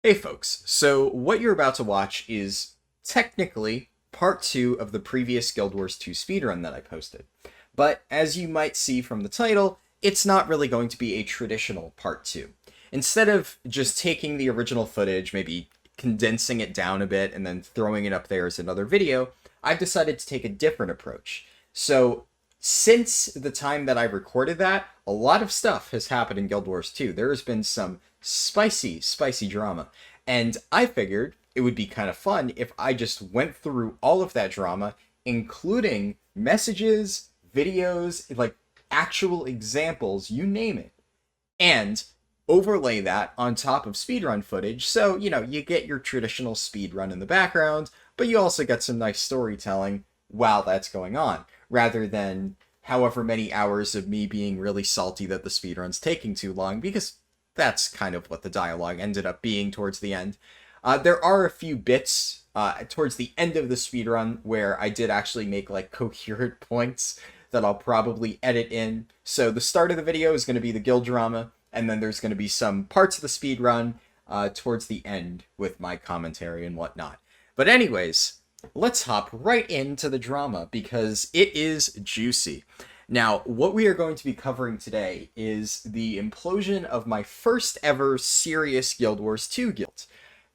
Hey folks, so what you're about to watch is technically part 2 of the previous Guild Wars 2 speedrun that I posted. But as you might see from the title, it's not really going to be a traditional part 2. Instead of just taking the original footage, maybe condensing it down a bit and then throwing it up there as another video, I've decided to take a different approach. So since the time that I recorded that, a lot of stuff has happened in Guild Wars 2. There has been some spicy drama. And I figured it would be kind of fun if I just went through all of that drama, including messages, videos, like actual examples, you name it, and overlay that on top of speedrun footage. So, you get your traditional speedrun in the background, but you also get some nice storytelling while that's going on, rather than however many hours of me being really salty that the speedrun's taking too long, because that's kind of what the dialogue ended up being towards the end. There are a few bits towards the end of the speedrun where I did actually make like coherent points that I'll probably edit in. So the start of the video is going to be the guild drama, and then there's going to be some parts of the speedrun towards the end with my commentary and whatnot. But anyways, let's hop right into the drama because it is juicy. Now, what we are going to be covering today is the implosion of my first ever serious Guild Wars 2 guild.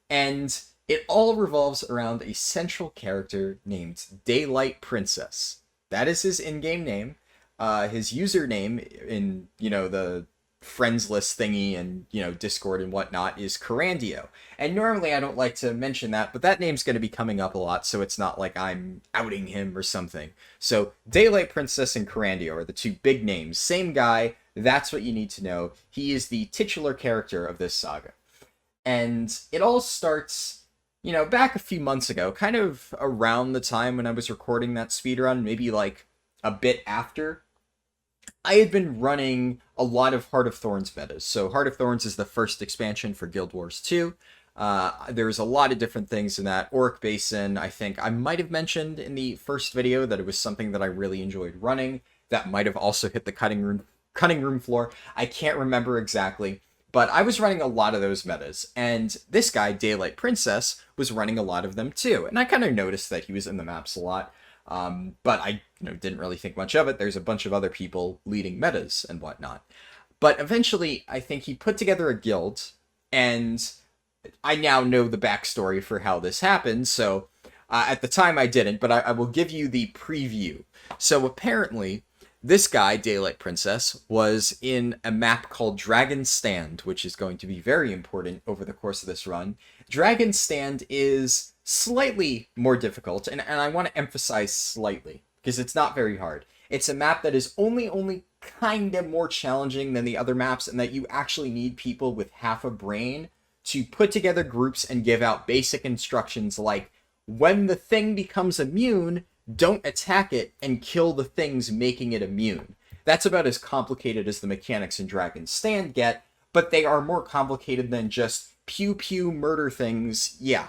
And it all revolves around a central character named Daylight Princess. That is his in-game name. His username in, the friends list thingy and, Discord and whatnot is Carandio. And normally I don't like to mention that, but that name's going to be coming up a lot, so it's not like I'm outing him or something. So Daylight Princess and Carandio are the two big names. Same guy, that's what you need to know. He is the titular character of this saga. And it all starts, back a few months ago, kind of around the time when I was recording that speedrun, maybe like a bit after. I had been running a lot of Heart of Thorns metas. So Heart of Thorns is the first expansion for Guild Wars 2. There's a lot of different things in that. Orc Basin, I think I might have mentioned in the first video that it was something that I really enjoyed running. That might have also hit the cutting room floor. I can't remember exactly. But I was running a lot of those metas, and this guy, Daylight Princess, was running a lot of them too. And I kind of noticed that he was in the maps a lot. But I didn't really think much of it. There's a bunch of other people leading metas and whatnot. But eventually, I think he put together a guild, and I now know the backstory for how this happened, so at the time I didn't, but I will give you the preview. So apparently, this guy, Daylight Princess, was in a map called Dragon's Stand, which is going to be very important over the course of this run. Dragon's Stand is slightly more difficult, and I want to emphasize slightly, because it's not very hard. It's a map that is only kind of more challenging than the other maps, and that you actually need people with half a brain to put together groups and give out basic instructions like, when the thing becomes immune, don't attack it and kill the things making it immune. That's about as complicated as the mechanics in Dragon's Stand get, but they are more complicated than just pew pew murder things. Yeah,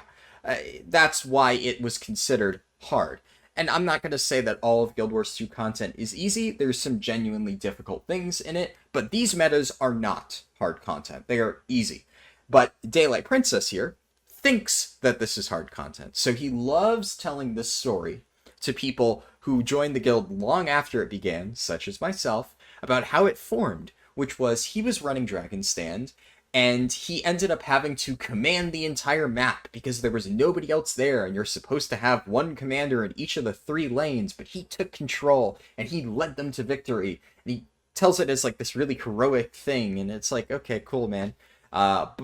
that's why it was considered hard. And I'm not going to say that all of Guild Wars 2 content is easy. There's some genuinely difficult things in it, but these metas are not hard content. They are easy. But Daylight Princess here thinks that this is hard content. So he loves telling this story to people who joined the guild long after it began, such as myself, about how it formed, which was he was running Dragon's Stand, and he ended up having to command the entire map because there was nobody else there, and you're supposed to have one commander in each of the 3 lanes, but he took control, and he led them to victory, and he tells it as like this really heroic thing, and it's like, okay, cool, man.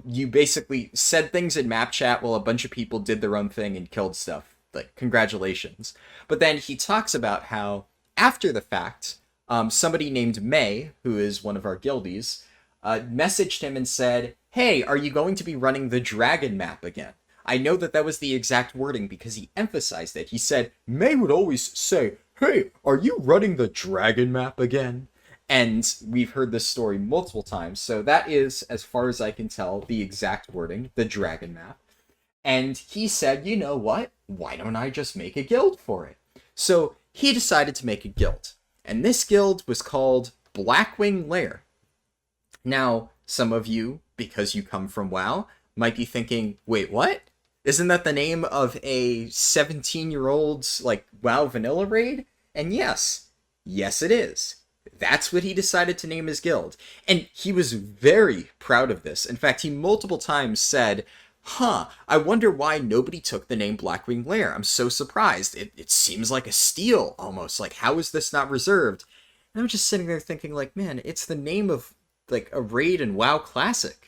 You basically said things in map chat while a bunch of people did their own thing and killed stuff. Like, congratulations. But then he talks about how, after the fact, somebody named May, who is one of our guildies, messaged him and said, hey, are you going to be running the dragon map again? I know that was the exact wording because he emphasized it. He said, May would always say, hey, are you running the dragon map again? And we've heard this story multiple times, so that is, as far as I can tell, the exact wording, the dragon map. And he said, you know what? Why don't I just make a guild for it? So he decided to make a guild. And this guild was called Blackwing Lair. Now, some of you, because you come from WoW, might be thinking, wait, what? Isn't that the name of a 17-year-old's, like, WoW vanilla raid? And yes, it is. That's what he decided to name his guild. And he was very proud of this. In fact, he multiple times said, I wonder why nobody took the name Blackwing Lair. I'm so surprised. It seems like a steal, almost. Like, how is this not reserved? And I'm just sitting there thinking, like, man, it's the name of, like, a raid in WoW Classic.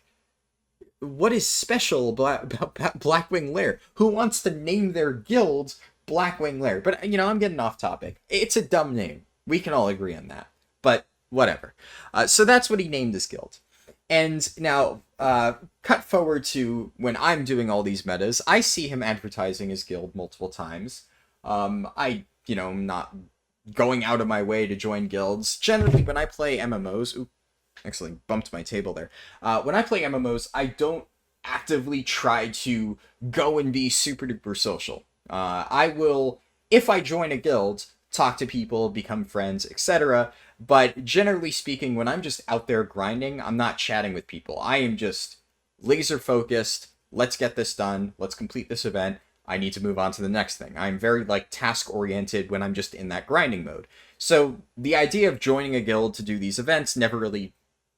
What is special about Blackwing Lair? Who wants to name their guild Blackwing Lair? But, I'm getting off topic. It's a dumb name. We can all agree on that. But whatever. So that's what he named his guild. And now, cut forward to when I'm doing all these metas, I see him advertising his guild multiple times. I'm not going out of my way to join guilds. Generally, when I play MMOs... Actually bumped my table there. When I play MMOs, I don't actively try to go and be super duper social. I will, if I join a guild, talk to people, become friends, etc. But generally speaking, when I'm just out there grinding, I'm not chatting with people. I am just laser focused. Let's get this done. Let's complete this event. I need to move on to the next thing. I'm very, task oriented when I'm just in that grinding mode. So the idea of joining a guild to do these events never really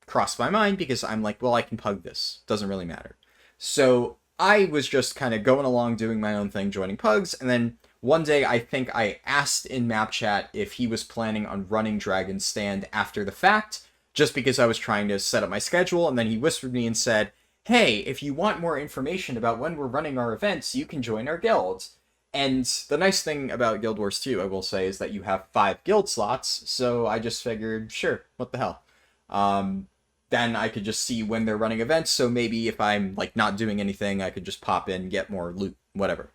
crossed my mind, because I'm like, well, I can pug this. Doesn't really matter. So I was just kind of going along doing my own thing, joining pugs, and then one day I think I asked in map chat if he was planning on running Dragon's Stand after the fact, just because I was trying to set up my schedule, and then he whispered me and said, hey, if you want more information about when we're running our events, you can join our guild. And the nice thing about Guild Wars 2, I will say, is that you have 5 guild slots, so I just figured, sure, what the hell. Then I could just see when they're running events, so maybe if I'm, not doing anything, I could just pop in, get more loot, whatever.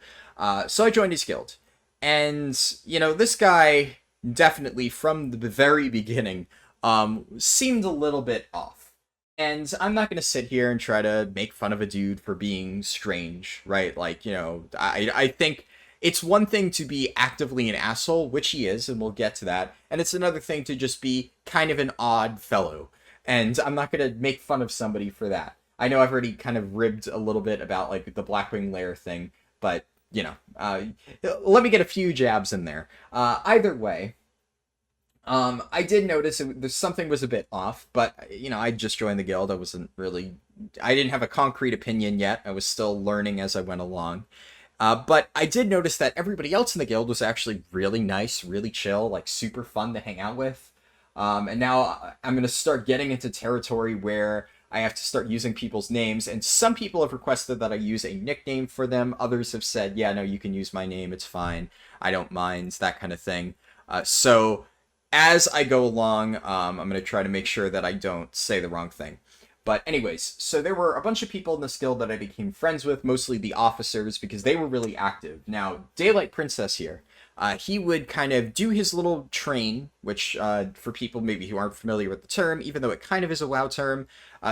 So I joined his guild. And, this guy definitely, from the very beginning, seemed a little bit off. And I'm not going to sit here and try to make fun of a dude for being strange, right? I think it's one thing to be actively an asshole, which he is, and we'll get to that. And it's another thing to just be kind of an odd fellow. And I'm not going to make fun of somebody for that. I know I've already kind of ribbed a little bit about, the Blackwing Lair thing, but, let me get a few jabs in there. Either way, I did notice something was a bit off, but, I just joined the guild. I didn't have a concrete opinion yet. I was still learning as I went along. But I did notice that everybody else in the guild was actually really nice, really chill, super fun to hang out with. And now I'm going to start getting into territory where I have to start using people's names, and some people have requested that I use a nickname for them. Others have said, yeah, no, you can use my name, it's fine, I don't mind, that kind of thing. So as I go along, I'm going to try to make sure that I don't say the wrong thing. But anyways, so there were a bunch of people in this guild that I became friends with, mostly the officers, because they were really active. Now, Daylight Princess here, he would kind of do his little train, which for people maybe who aren't familiar with the term, even though it kind of is a WoW term,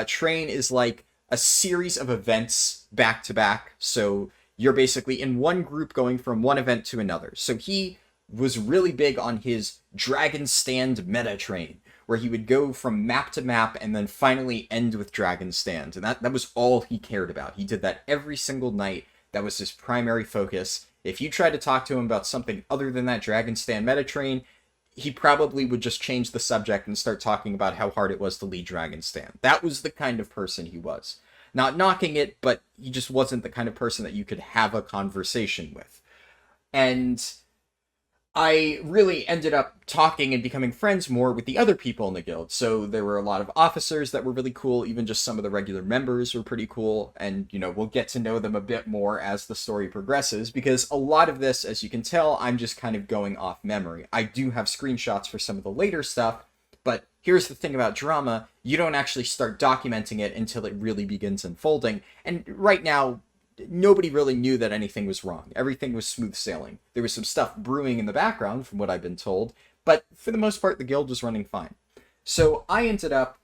train is like a series of events back to back. So you're basically in one group going from one event to another. So he was really big on his Dragon's Stand meta train, where he would go from map to map and then finally end with Dragon's Stand. And that was all he cared about. He did that every single night. That was his primary focus. If you tried to talk to him about something other than that Dragon's Stand meta train, he probably would just change the subject and start talking about how hard it was to lead Dragon's Stand. That was the kind of person he was. Not knocking it, but he just wasn't the kind of person that you could have a conversation with. And I really ended up talking and becoming friends more with the other people in the guild. So there were a lot of officers that were really cool. Even just some of the regular members were pretty cool. And, we'll get to know them a bit more as the story progresses, because a lot of this, as you can tell, I'm just kind of going off memory. I do have screenshots for some of the later stuff, but here's the thing about drama. You don't actually start documenting it until it really begins unfolding. And right now, nobody really knew that anything was wrong. Everything was smooth sailing. There was some stuff brewing in the background, from what I've been told, but for the most part, the guild was running fine. So I ended up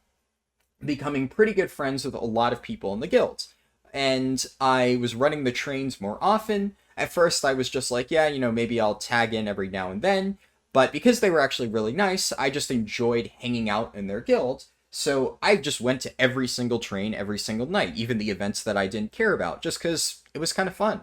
becoming pretty good friends with a lot of people in the guild, and I was running the trains more often. At first, I was just like, yeah, maybe I'll tag in every now and then, but because they were actually really nice, I just enjoyed hanging out in their guild. So I just went to every single train every single night, even the events that I didn't care about, just because it was kind of fun.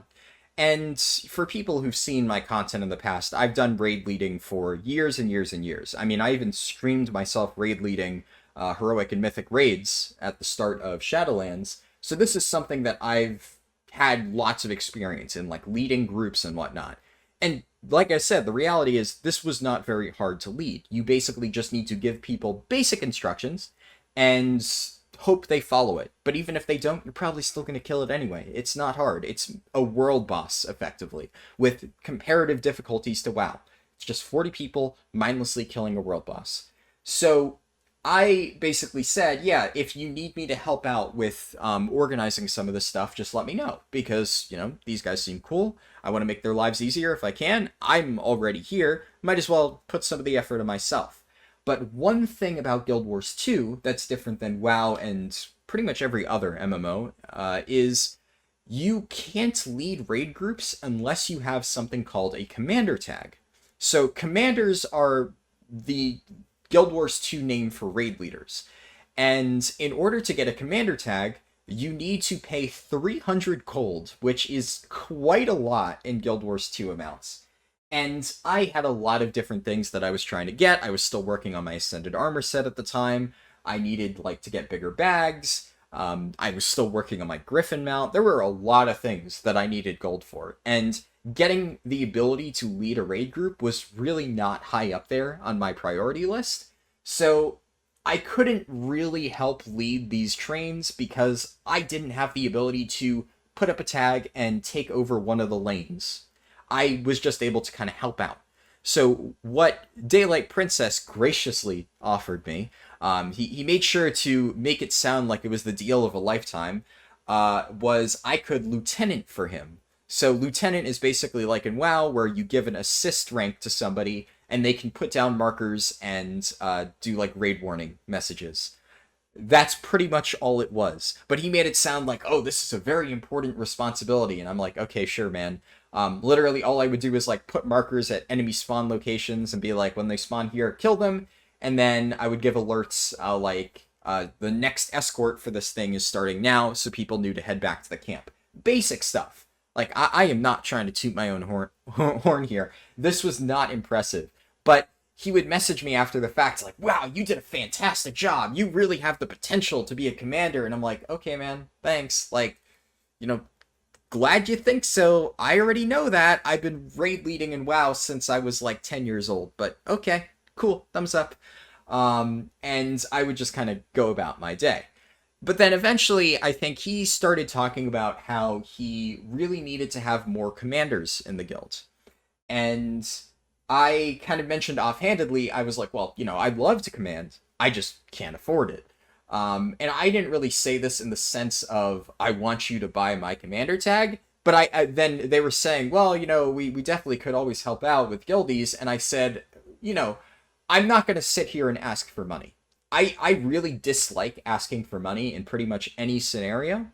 And for people who've seen my content in the past, I've done raid leading for years and years and years. I mean, I even streamed myself raid leading heroic and mythic raids at the start of Shadowlands. So this is something that I've had lots of experience in, like leading groups and whatnot. And like I said, the reality is this was not very hard to lead. You basically just need to give people basic instructions and hope they follow it. But even if they don't, you're probably still going to kill it anyway. It's not hard. It's a world boss, effectively, with comparative difficulties to WoW. It's just 40 people mindlessly killing a world boss. So I basically said, yeah, if you need me to help out with organizing some of this stuff, just let me know. Because, you know, these guys seem cool. I want to make their lives easier if I can. I'm already here. Might as well put some of the effort in myself. But one thing about Guild Wars 2 that's different than WoW and pretty much every other MMO is you can't lead raid groups unless you have something called a commander tag. So commanders are the Guild Wars 2 name for raid leaders. And in order to get a commander tag, you need to pay 300 gold, which is quite a lot in Guild Wars 2 amounts. And I had a lot of different things that I was trying to get. I was still working on my Ascended Armor set at the time. I needed, like, to get bigger bags. I was still working on my Griffin mount. There were a lot of things that I needed gold for. And getting the ability to lead a raid group was really not high up there on my priority list. So I couldn't really help lead these trains because I didn't have the ability to put up a tag and take over one of the lanes. I was just able to kind of help out. So what Daylight Princess graciously offered me, he made sure to make it sound like it was the deal of a lifetime, was I could lieutenant for him. So lieutenant is basically like in WoW, where you give an assist rank to somebody, and they can put down markers and do like raid warning messages. That's pretty much all it was. But he made it sound like, oh, this is a very important responsibility. And I'm like, okay, sure, man. Literally all I would do is like put markers at enemy spawn locations and be like, when they spawn here, kill them. And then I would give alerts like the next escort for this thing is starting now, so people knew to head back to the camp. Basic stuff. Like, I am not trying to toot my own horn here. This was not impressive. But he would message me after the fact, like, wow, you did a fantastic job. You really have the potential to be a commander. And I'm like, okay, man, thanks. Like, you know, glad you think so. I already know that. I've been raid leading in WoW since I was like 10 years old. But okay, cool, thumbs up. And I would just kind of go about my day. But then eventually, I think he started talking about how he really needed to have more commanders in the guild. And I kind of mentioned offhandedly, I was like, well, you know, I'd love to command. I just can't afford it. And I didn't really say this in the sense of, I want you to buy my commander tag. But I then they were saying, well, you know, we definitely could always help out with guildies. And I said, you know, I'm not going to sit here and ask for money. I really dislike asking for money in pretty much any scenario.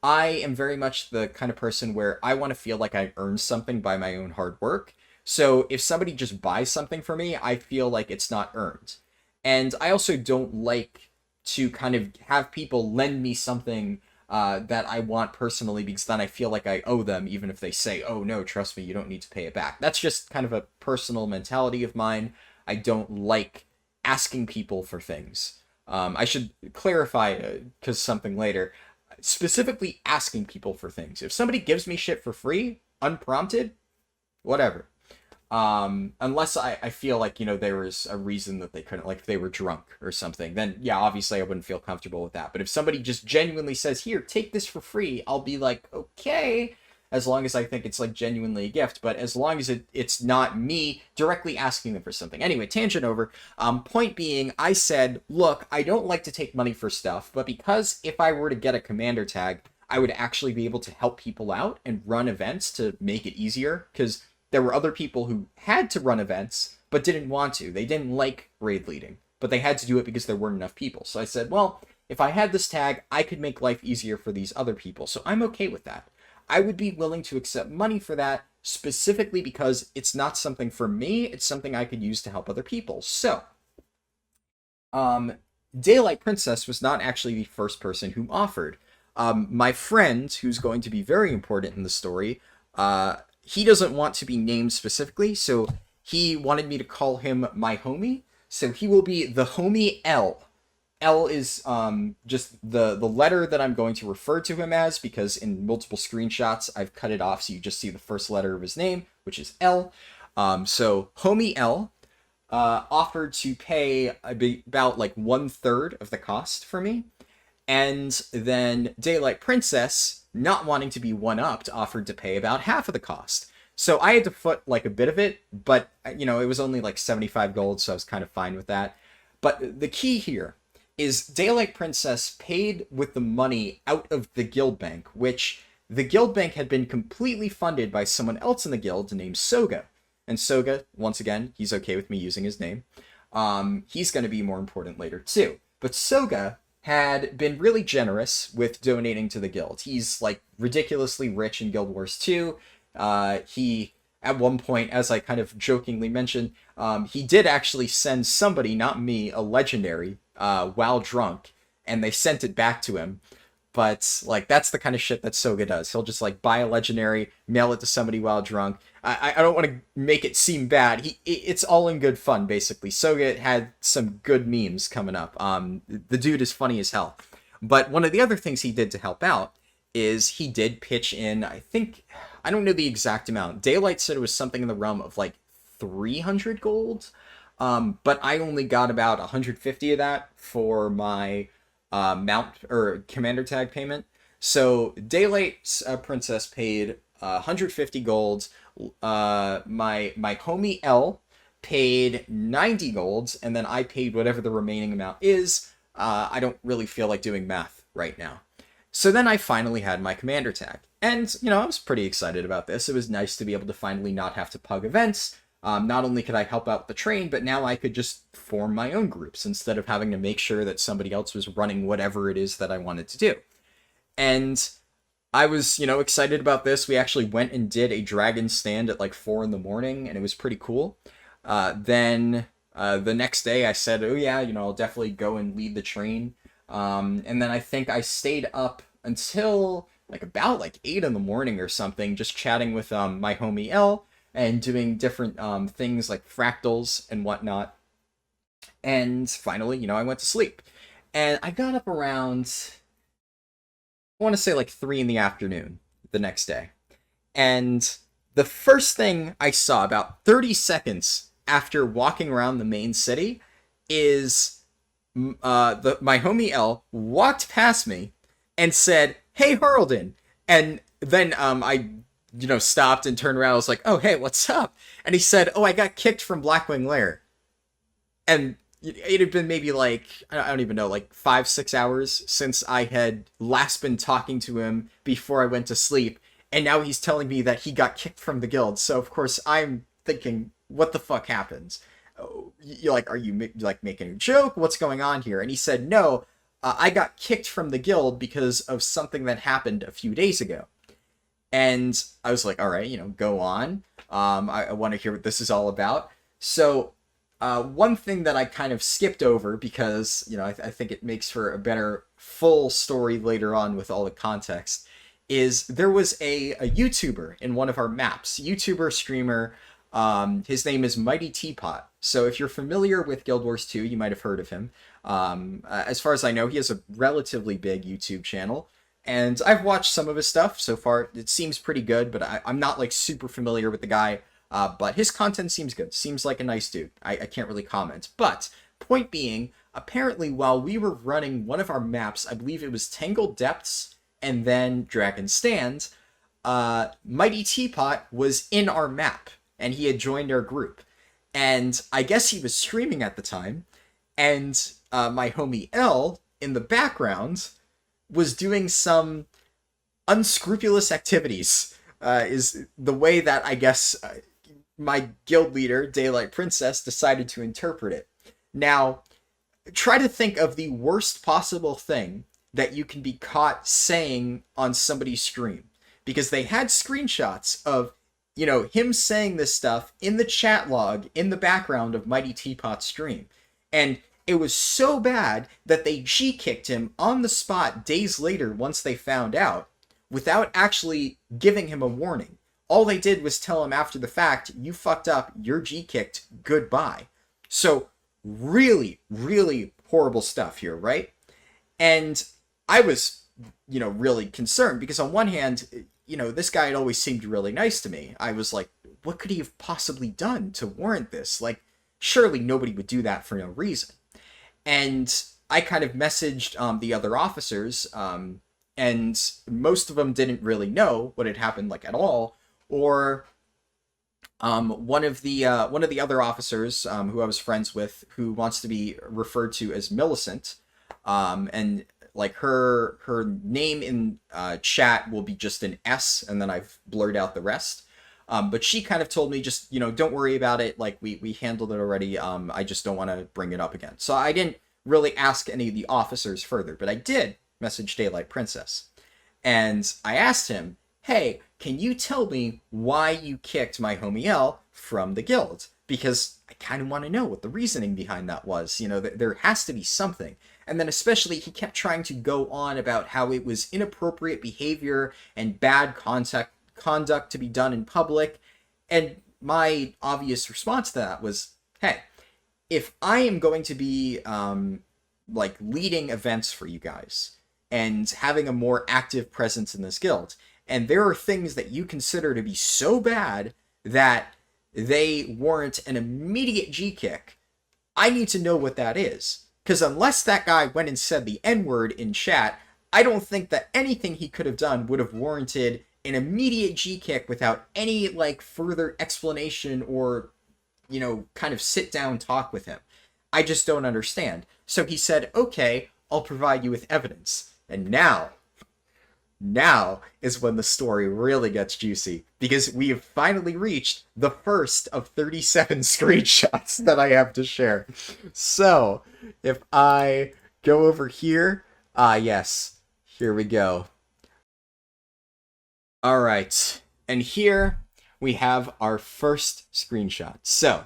I am very much the kind of person where I want to feel like I earned something by my own hard work. So if somebody just buys something for me, I feel like it's not earned. And I also don't like to kind of have people lend me something that I want personally, because then I feel like I owe them, even if they say, oh no, trust me, you don't need to pay it back. That's just kind of a personal mentality of mine. I don't like asking people for things. I should clarify, because something later, specifically asking people for things. If somebody gives me shit for free, unprompted, whatever. Unless I feel like, you know, there was a reason that they couldn't, like if they were drunk or something, then yeah, obviously I wouldn't feel comfortable with that. But if somebody just genuinely says, here, take this for free, I'll be like, okay, as long as I think it's like genuinely a gift. But as long as it's not me directly asking them for something. Anyway, tangent over. Point being, I said, look, I don't like to take money for stuff, but because if I were to get a commander tag, I would actually be able to help people out and run events to make it easier, because there were other people who had to run events, but didn't want to. They didn't like raid leading, but they had to do it because there weren't enough people. So I said, well, if I had this tag, I could make life easier for these other people. So I'm okay with that. I would be willing to accept money for that, specifically because it's not something for me. It's something I could use to help other people. So, Daylight Princess was not actually the first person who offered. My friend, who's going to be very important in the story, he doesn't want to be named specifically, so he wanted me to call him my homie. So he will be the homie L. L is just the letter that I'm going to refer to him as, because in multiple screenshots I've cut it off so you just see the first letter of his name, which is L. So homie L offered to pay about like 1/3 of the cost for me. And then Daylight Princess, not wanting to be one-upped, offered to pay about half of the cost. So I had to foot like a bit of it, but it was only like 75 gold, so I was kind of fine with that. But the key here is Daylight Princess paid with the money out of the guild bank, which the guild bank had been completely funded by someone else in the guild named Soga. And Soga, once again, he's okay with me using his name. He's going to be more important later too. But Soga had been really generous with donating to the guild. He's like ridiculously rich in Guild Wars 2. He, at one point, as I kind of jokingly mentioned, he did actually send somebody, not me, a legendary while drunk, and they sent it back to him. But like that's the kind of shit that Soga does. He'll just like buy a legendary, mail it to somebody while drunk. I don't want to make it seem bad. It's all in good fun, basically. Soga had some good memes coming up. The dude is funny as hell. But one of the other things he did to help out is he did pitch in, I don't know the exact amount. Daylight said it was something in the realm of like 300 gold. But I only got about 150 of that for my mount or commander tag payment. So Daylight Princess paid 150 gold. My homie L paid 90 golds, and then I paid whatever the remaining amount is. I don't really feel like doing math right now. So then I finally had my commander tag. And, I was pretty excited about this. It was nice to be able to finally not have to pug events. Not only could I help out the train, but now I could just form my own groups instead of having to make sure that somebody else was running whatever it is that I wanted to do. And I was, excited about this. We actually went and did a dragon stand at like 4 a.m, and it was pretty cool. Then the next day I said, oh yeah, I'll definitely go and lead the train. And then I think I stayed up until about 8 a.m. or something, just chatting with my homie L and doing different things like fractals and whatnot. And finally, I went to sleep. And I got up around, I want to say 3 p.m. the next day. And the first thing I saw about 30 seconds after walking around the main city is my homie L walked past me and said, "Hey, Harldan." And then I stopped and turned around. I was like, "Oh, hey, what's up?" And he said, "Oh, I got kicked from Blackwing Lair." And it had been maybe I don't even know, 5-6 hours since I had last been talking to him before I went to sleep. And now he's telling me that he got kicked from the guild. So, of course, I'm thinking, what the fuck happens? You're are you making a joke? What's going on here? And he said, no, I got kicked from the guild because of something that happened a few days ago. And I was like, all right, go on. I want to hear what this is all about. So one thing that I kind of skipped over because, I think it makes for a better full story later on with all the context, is there was a YouTuber in one of our maps. YouTuber, streamer, his name is Mighty Teapot. So if you're familiar with Guild Wars 2, you might have heard of him. As far as I know, he has a relatively big YouTube channel. And I've watched some of his stuff so far. It seems pretty good, but I'm not super familiar with the guy. But his content seems good. Seems like a nice dude. I can't really comment. But point being, apparently while we were running one of our maps, I believe it was Tangled Depths and then Dragon Stand, Mighty Teapot was in our map and he had joined our group. And I guess he was streaming at the time. And my homie L in the background was doing some unscrupulous activities, is the way that I guess my guild leader, Daylight Princess, decided to interpret it. Now, try to think of the worst possible thing that you can be caught saying on somebody's stream. Because they had screenshots of, him saying this stuff in the chat log in the background of Mighty Teapot's stream. And It was so bad that they G-kicked him on the spot days later once they found out, without actually giving him a warning. All they did was tell him after the fact, you fucked up, you're G-kicked, goodbye. So, really, really horrible stuff here, right? And I was, really concerned because on one hand, this guy had always seemed really nice to me. I was like, what could he have possibly done to warrant this? Like, surely nobody would do that for no reason. And I kind of messaged the other officers, and most of them didn't really know what had happened, like, at all. Or one of the other officers who I was friends with, who wants to be referred to as Millicent, and like her name in chat will be just an S, and then I've blurred out the rest. But she kind of told me, just, don't worry about it. Like, we handled it already. I just don't want to bring it up again. So I didn't really ask any of the officers further, but I did message Daylight Princess. And I asked him, hey, can you tell me why you kicked my homie L from the guild? Because I kind of want to know what the reasoning behind that was. There has to be something. And then especially, he kept trying to go on about how it was inappropriate behavior and bad conduct to be done in public. And my obvious response to that was, hey, if I am going to be leading events for you guys and having a more active presence in this guild, and there are things that you consider to be so bad that they warrant an immediate G-kick, I need to know what that is. Because unless that guy went and said the N-word in chat, I don't think that anything he could have done would have warranted an immediate G-kick without any, further explanation or, kind of sit-down talk with him. I just don't understand. So he said, okay, I'll provide you with evidence. And now is when the story really gets juicy, because we have finally reached the first of 37 screenshots that I have to share. So, if I go over here, yes, here we go. Alright, and here we have our first screenshot. So,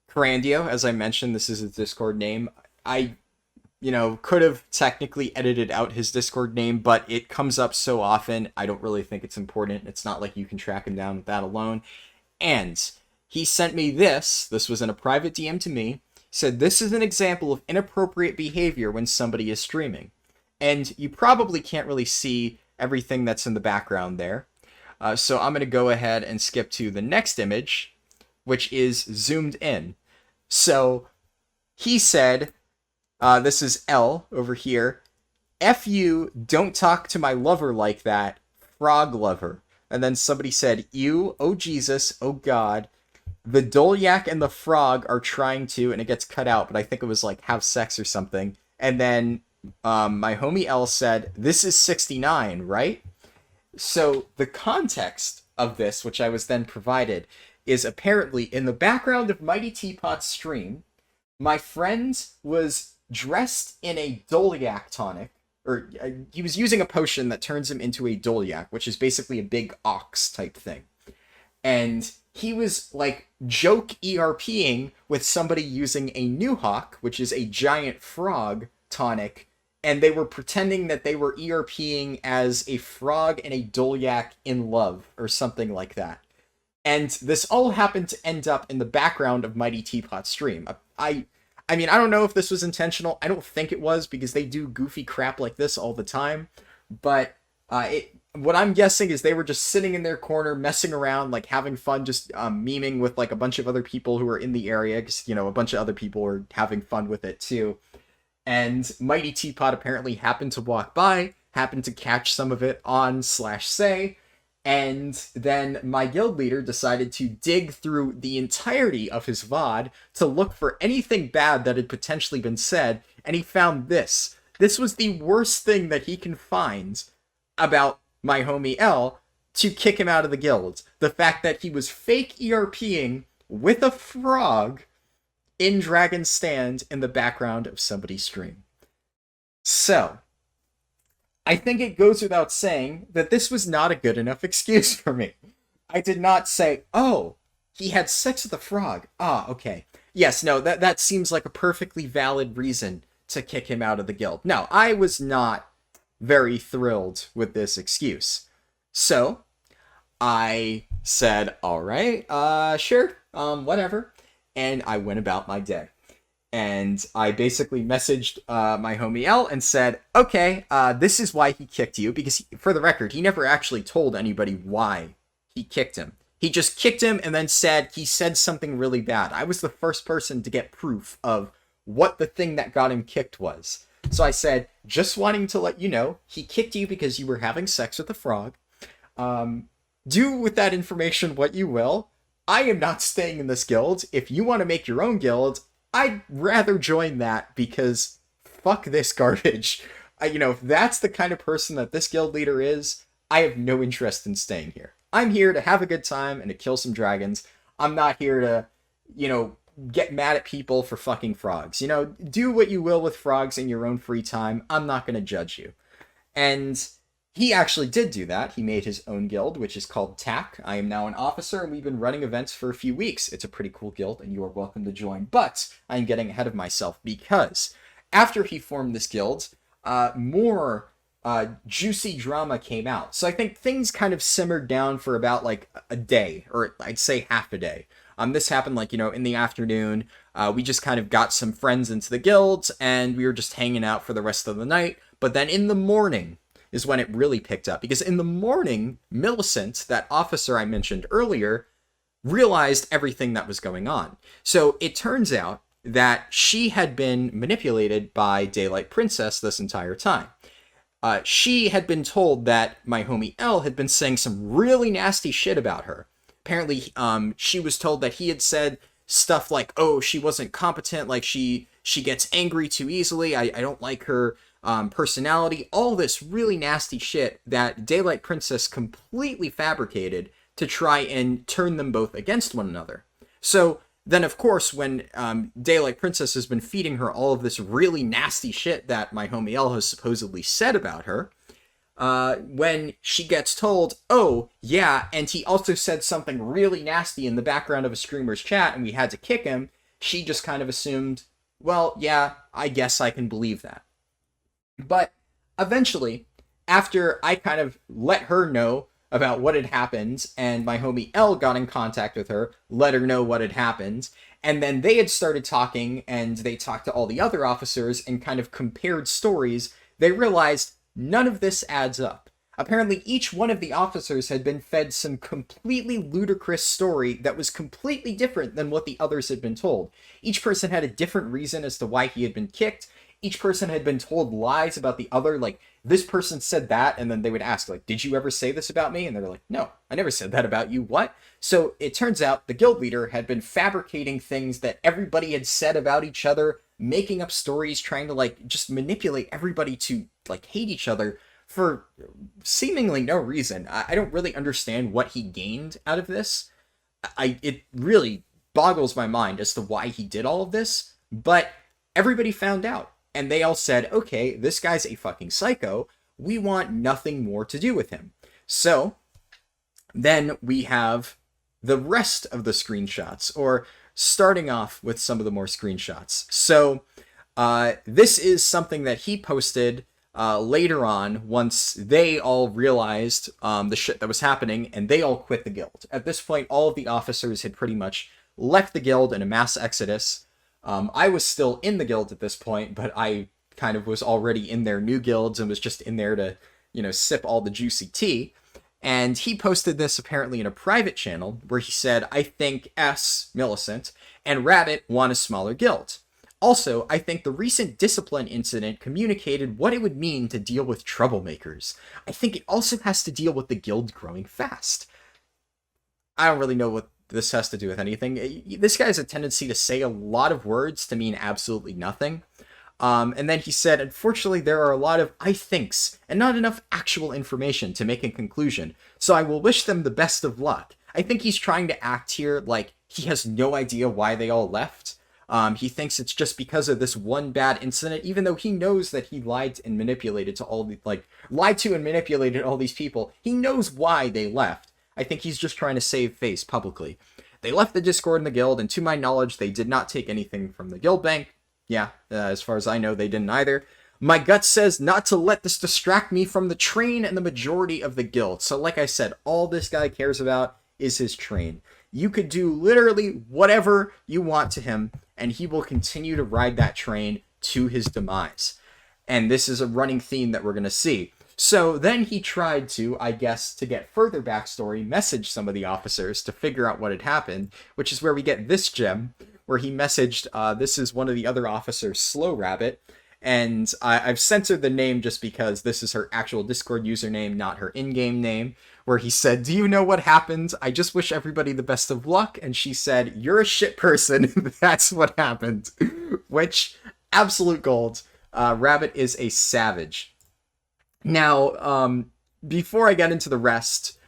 Carandio, as I mentioned, this is his Discord name. I could have technically edited out his Discord name, but it comes up so often, I don't really think it's important. It's not like you can track him down with that alone. And he sent me this. This was in a private DM to me. He said, this is an example of inappropriate behavior when somebody is streaming. And you probably can't really see everything that's in the background there. So I'm going to go ahead and skip to the next image, which is zoomed in. So he said, this is L over here. F you, don't talk to my lover like that, frog lover. And then somebody said, ew, oh Jesus, oh God. The Dolyak and the frog are trying to, and it gets cut out, but I think it was like have sex or something. And then my homie L said, this is 69, right? So the context of this, which I was then provided, is apparently in the background of Mighty Teapot's stream, my friend was dressed in a Dolyak tonic, or he was using a potion that turns him into a Dolyak, which is basically a big ox type thing. And he was, joke ERPing with somebody using a Nuhawk, which is a giant frog tonic, and they were pretending that they were ERPing as a frog and a Dolyak in love, or something like that. And this all happened to end up in the background of Mighty Teapot's stream. I mean, I don't know if this was intentional. I don't think it was, because they do goofy crap like this all the time. But what I'm guessing is they were just sitting in their corner, messing around, having fun, just memeing with, a bunch of other people who are in the area, because, a bunch of other people were having fun with it, too. And Mighty Teapot apparently happened to walk by, happened to catch some of it on/say, and then my guild leader decided to dig through the entirety of his VOD to look for anything bad that had potentially been said, and he found this. This was the worst thing that he can find about my homie L to kick him out of the guild. The fact that he was fake ERPing with a frog in Dragon's Stand in the background of somebody's stream. So, I think it goes without saying that this was not a good enough excuse for me. I did not say, oh, he had sex with a frog. Ah, okay. Yes, no, that seems like a perfectly valid reason to kick him out of the guild. No, I was not very thrilled with this excuse. So, I said, all right, sure, whatever. And I went about my day. And I basically messaged my homie L and said, okay, this is why he kicked you. Because, for the record, he never actually told anybody why he kicked him. He just kicked him and then said he said something really bad. I was the first person to get proof of what the thing that got him kicked was. So I said, just wanting to let you know, he kicked you because you were having sex with a frog. Do with that information what you will. I am not staying in this guild. If you want to make your own guild, I'd rather join that because fuck this garbage. If that's the kind of person that this guild leader is, I have no interest in staying here. I'm here to have a good time and to kill some dragons. I'm not here to, get mad at people for fucking frogs. Do what you will with frogs in your own free time. I'm not going to judge you. And he actually did do that. He made his own guild, which is called TAC. I am now an officer, and we've been running events for a few weeks. It's a pretty cool guild, and you are welcome to join. But I'm getting ahead of myself because after he formed this guild, more juicy drama came out. So I think things kind of simmered down for about like a day, or I'd say half a day. This happened in the afternoon. We just kind of got some friends into the guild, and we were just hanging out for the rest of the night. But then in the morning is when it really picked up. Because in the morning, Millicent, that officer I mentioned earlier, realized everything that was going on. So it turns out that she had been manipulated by Daylight Princess this entire time. She had been told that my homie L had been saying some really nasty shit about her. Apparently, she was told that he had said stuff like, oh, she wasn't competent, like she gets angry too easily, I don't like her personality, all this really nasty shit that Daylight Princess completely fabricated to try and turn them both against one another. So then, of course, when Daylight Princess has been feeding her all of this really nasty shit that my homie L has supposedly said about her, when she gets told, oh, yeah, and he also said something really nasty in the background of a Screamer's chat and we had to kick him, she just kind of assumed, well, yeah, I guess I can believe that. But eventually, after I kind of let her know about what had happened, and my homie L got in contact with her, let her know what had happened, and then they had started talking, and they talked to all the other officers and kind of compared stories, they realized none of this adds up. Apparently, each one of the officers had been fed some completely ludicrous story that was completely different than what the others had been told. Each person had a different reason as to why he had been kicked. Each person had been told lies about the other, like, this person said that, and then they would ask, like, did you ever say this about me? And they're like, no, I never said that about you, what? So it turns out the guild leader had been fabricating things that everybody had said about each other, making up stories, trying to, like, just manipulate everybody to, like, hate each other for seemingly no reason. I don't really understand what he gained out of this. It really boggles my mind as to why he did all of this, but everybody found out. And they all said, okay, this guy's a fucking psycho. We want nothing more to do with him. So then we have the rest of the screenshots, or starting off with some of the more screenshots. So this is something that he posted later on once they all realized the shit that was happening, and they all quit the guild. At this point, all of the officers had pretty much left the guild in a mass exodus. I was still in the guild at this point, but I kind of was already in their new guilds and was just in there to, sip all the juicy tea. And he posted this apparently in a private channel where he said, I think S, Millicent, and Rabbit want a smaller guild. Also, I think the recent discipline incident communicated what it would mean to deal with troublemakers. I think it also has to deal with the guild growing fast. I don't really know what this has to do with anything. This guy has a tendency to say a lot of words to mean absolutely nothing. And then he said, unfortunately, there are a lot of I thinks and not enough actual information to make a conclusion. So I will wish them the best of luck. I think he's trying to act here like he has no idea why they all left. He thinks it's just because of this one bad incident, even though he knows that he lied and manipulated and manipulated all these people. He knows why they left. I think he's just trying to save face publicly. They left the Discord and the guild, and to my knowledge, they did not take anything from the guild bank. Yeah, as far as I know, they didn't either. My gut says not to let this distract me from the train and the majority of the guild. So like I said, all this guy cares about is his train. You could do literally whatever you want to him, and he will continue to ride that train to his demise. And this is a running theme that we're going to see. So then he tried to, I guess, to get further backstory, message some of the officers to figure out what had happened, which is where we get this gem, where he messaged, this is one of the other officers, Slow Rabbit, and I've censored the name just because this is her actual Discord username, not her in-game name, where he said, do you know what happened? I just wish everybody the best of luck. And she said, you're a shit person. That's what happened. Which, absolute gold. Rabbit is a savage. Now, before I get into the rest,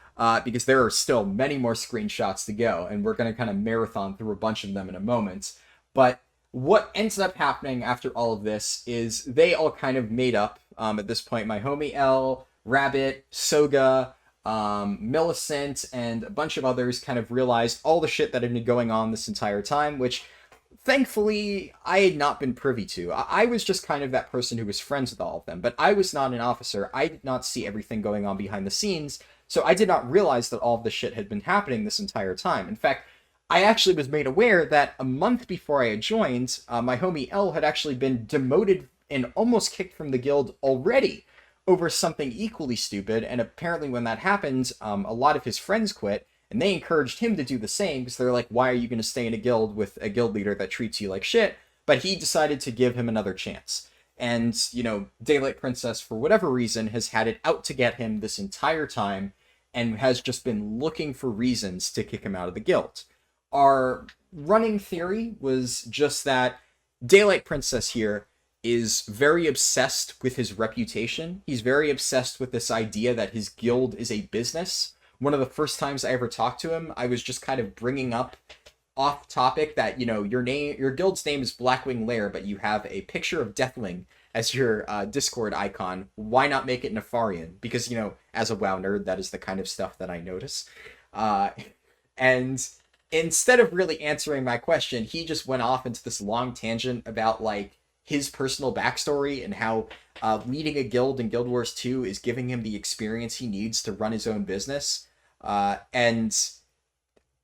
because there are still many more screenshots to go, and we're going to kind of marathon through a bunch of them in a moment, but what ends up happening after all of this is they all kind of made up, at this point, my homie L, Rabbit, Soga, Millicent, and a bunch of others kind of realized all the shit that had been going on this entire time, which thankfully I had not been privy to. I was just kind of that person who was friends with all of them, but I was not an officer. I did not see everything going on behind the scenes, so I did not realize that all of this shit had been happening this entire time. In fact, I actually was made aware that a month before I had joined, my homie L had actually been demoted and almost kicked from the guild already over something equally stupid, and apparently when that happened, a lot of his friends quit, and they encouraged him to do the same, because they're like, why are you going to stay in a guild with a guild leader that treats you like shit? But he decided to give him another chance. And, you know, Daylight Princess, for whatever reason, has had it out to get him this entire time, and has just been looking for reasons to kick him out of the guild. Our running theory was just that Daylight Princess here is very obsessed with his reputation. He's very obsessed with this idea that his guild is a business. One of the first times I ever talked to him, I was just kind of bringing up off topic that, you know, your guild's name is Blackwing Lair, but you have a picture of Deathwing as your Discord icon. Why not make it Nefarian? Because, you know, as a WoW nerd, that is the kind of stuff that I notice. And instead of really answering my question, he just went off into this long tangent about, like, his personal backstory and how leading a guild in Guild Wars 2 is giving him the experience he needs to run his own business. And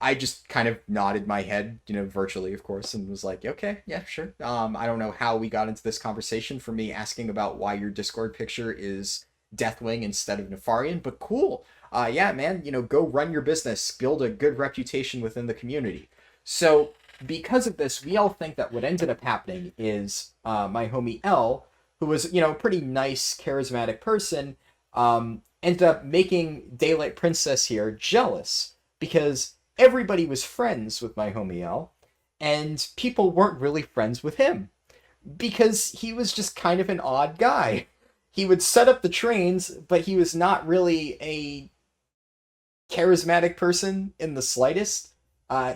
I just kind of nodded my head, you know, virtually, of course, and was like, okay, yeah, sure. I don't know how we got into this conversation for me asking about why your Discord picture is Deathwing instead of Nefarian, but cool. Yeah, man, you know, go run your business, build a good reputation within the community. So because of this, we all think that what ended up happening is my homie L, who was, you know, a pretty nice, charismatic person, ended up making Daylight Princess here jealous because everybody was friends with my homie L, and people weren't really friends with him because he was just kind of an odd guy. He would set up the trains, but he was not really a charismatic person in the slightest.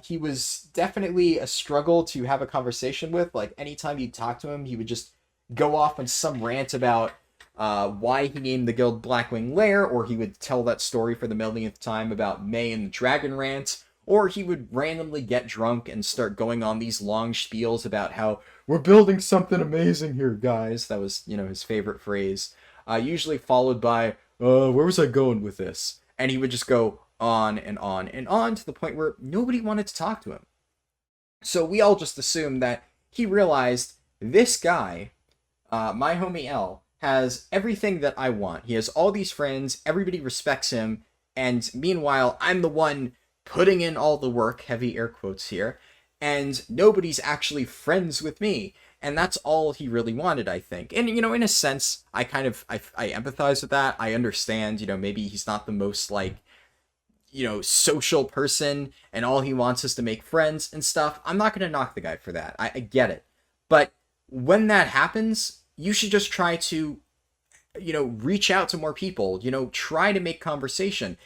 He was definitely a struggle to have a conversation with. Like, anytime you'd talk to him, he would just go off on some rant about why he named the guild Blackwing Lair, or he would tell that story for the millionth time about May and the Dragon Rant, or he would randomly get drunk and start going on these long spiels about how we're building something amazing here, guys. That was, you know, his favorite phrase. Usually followed by, where was I going with this? And he would just go on and on and on to the point where nobody wanted to talk to him. So we all just assumed that he realized this guy, my homie L, has everything that I want. He has all these friends, everybody respects him, and meanwhile, I'm the one putting in all the work, heavy air quotes here, and nobody's actually friends with me. And that's all he really wanted, I think. And, you know, in a sense, I empathize with that. I understand, you know, maybe he's not the most, like, you know, social person, and all he wants is to make friends and stuff. I'm not going to knock the guy for that. I get it. But when that happens, you should just try to, you know, reach out to more people, you know, try to make conversation.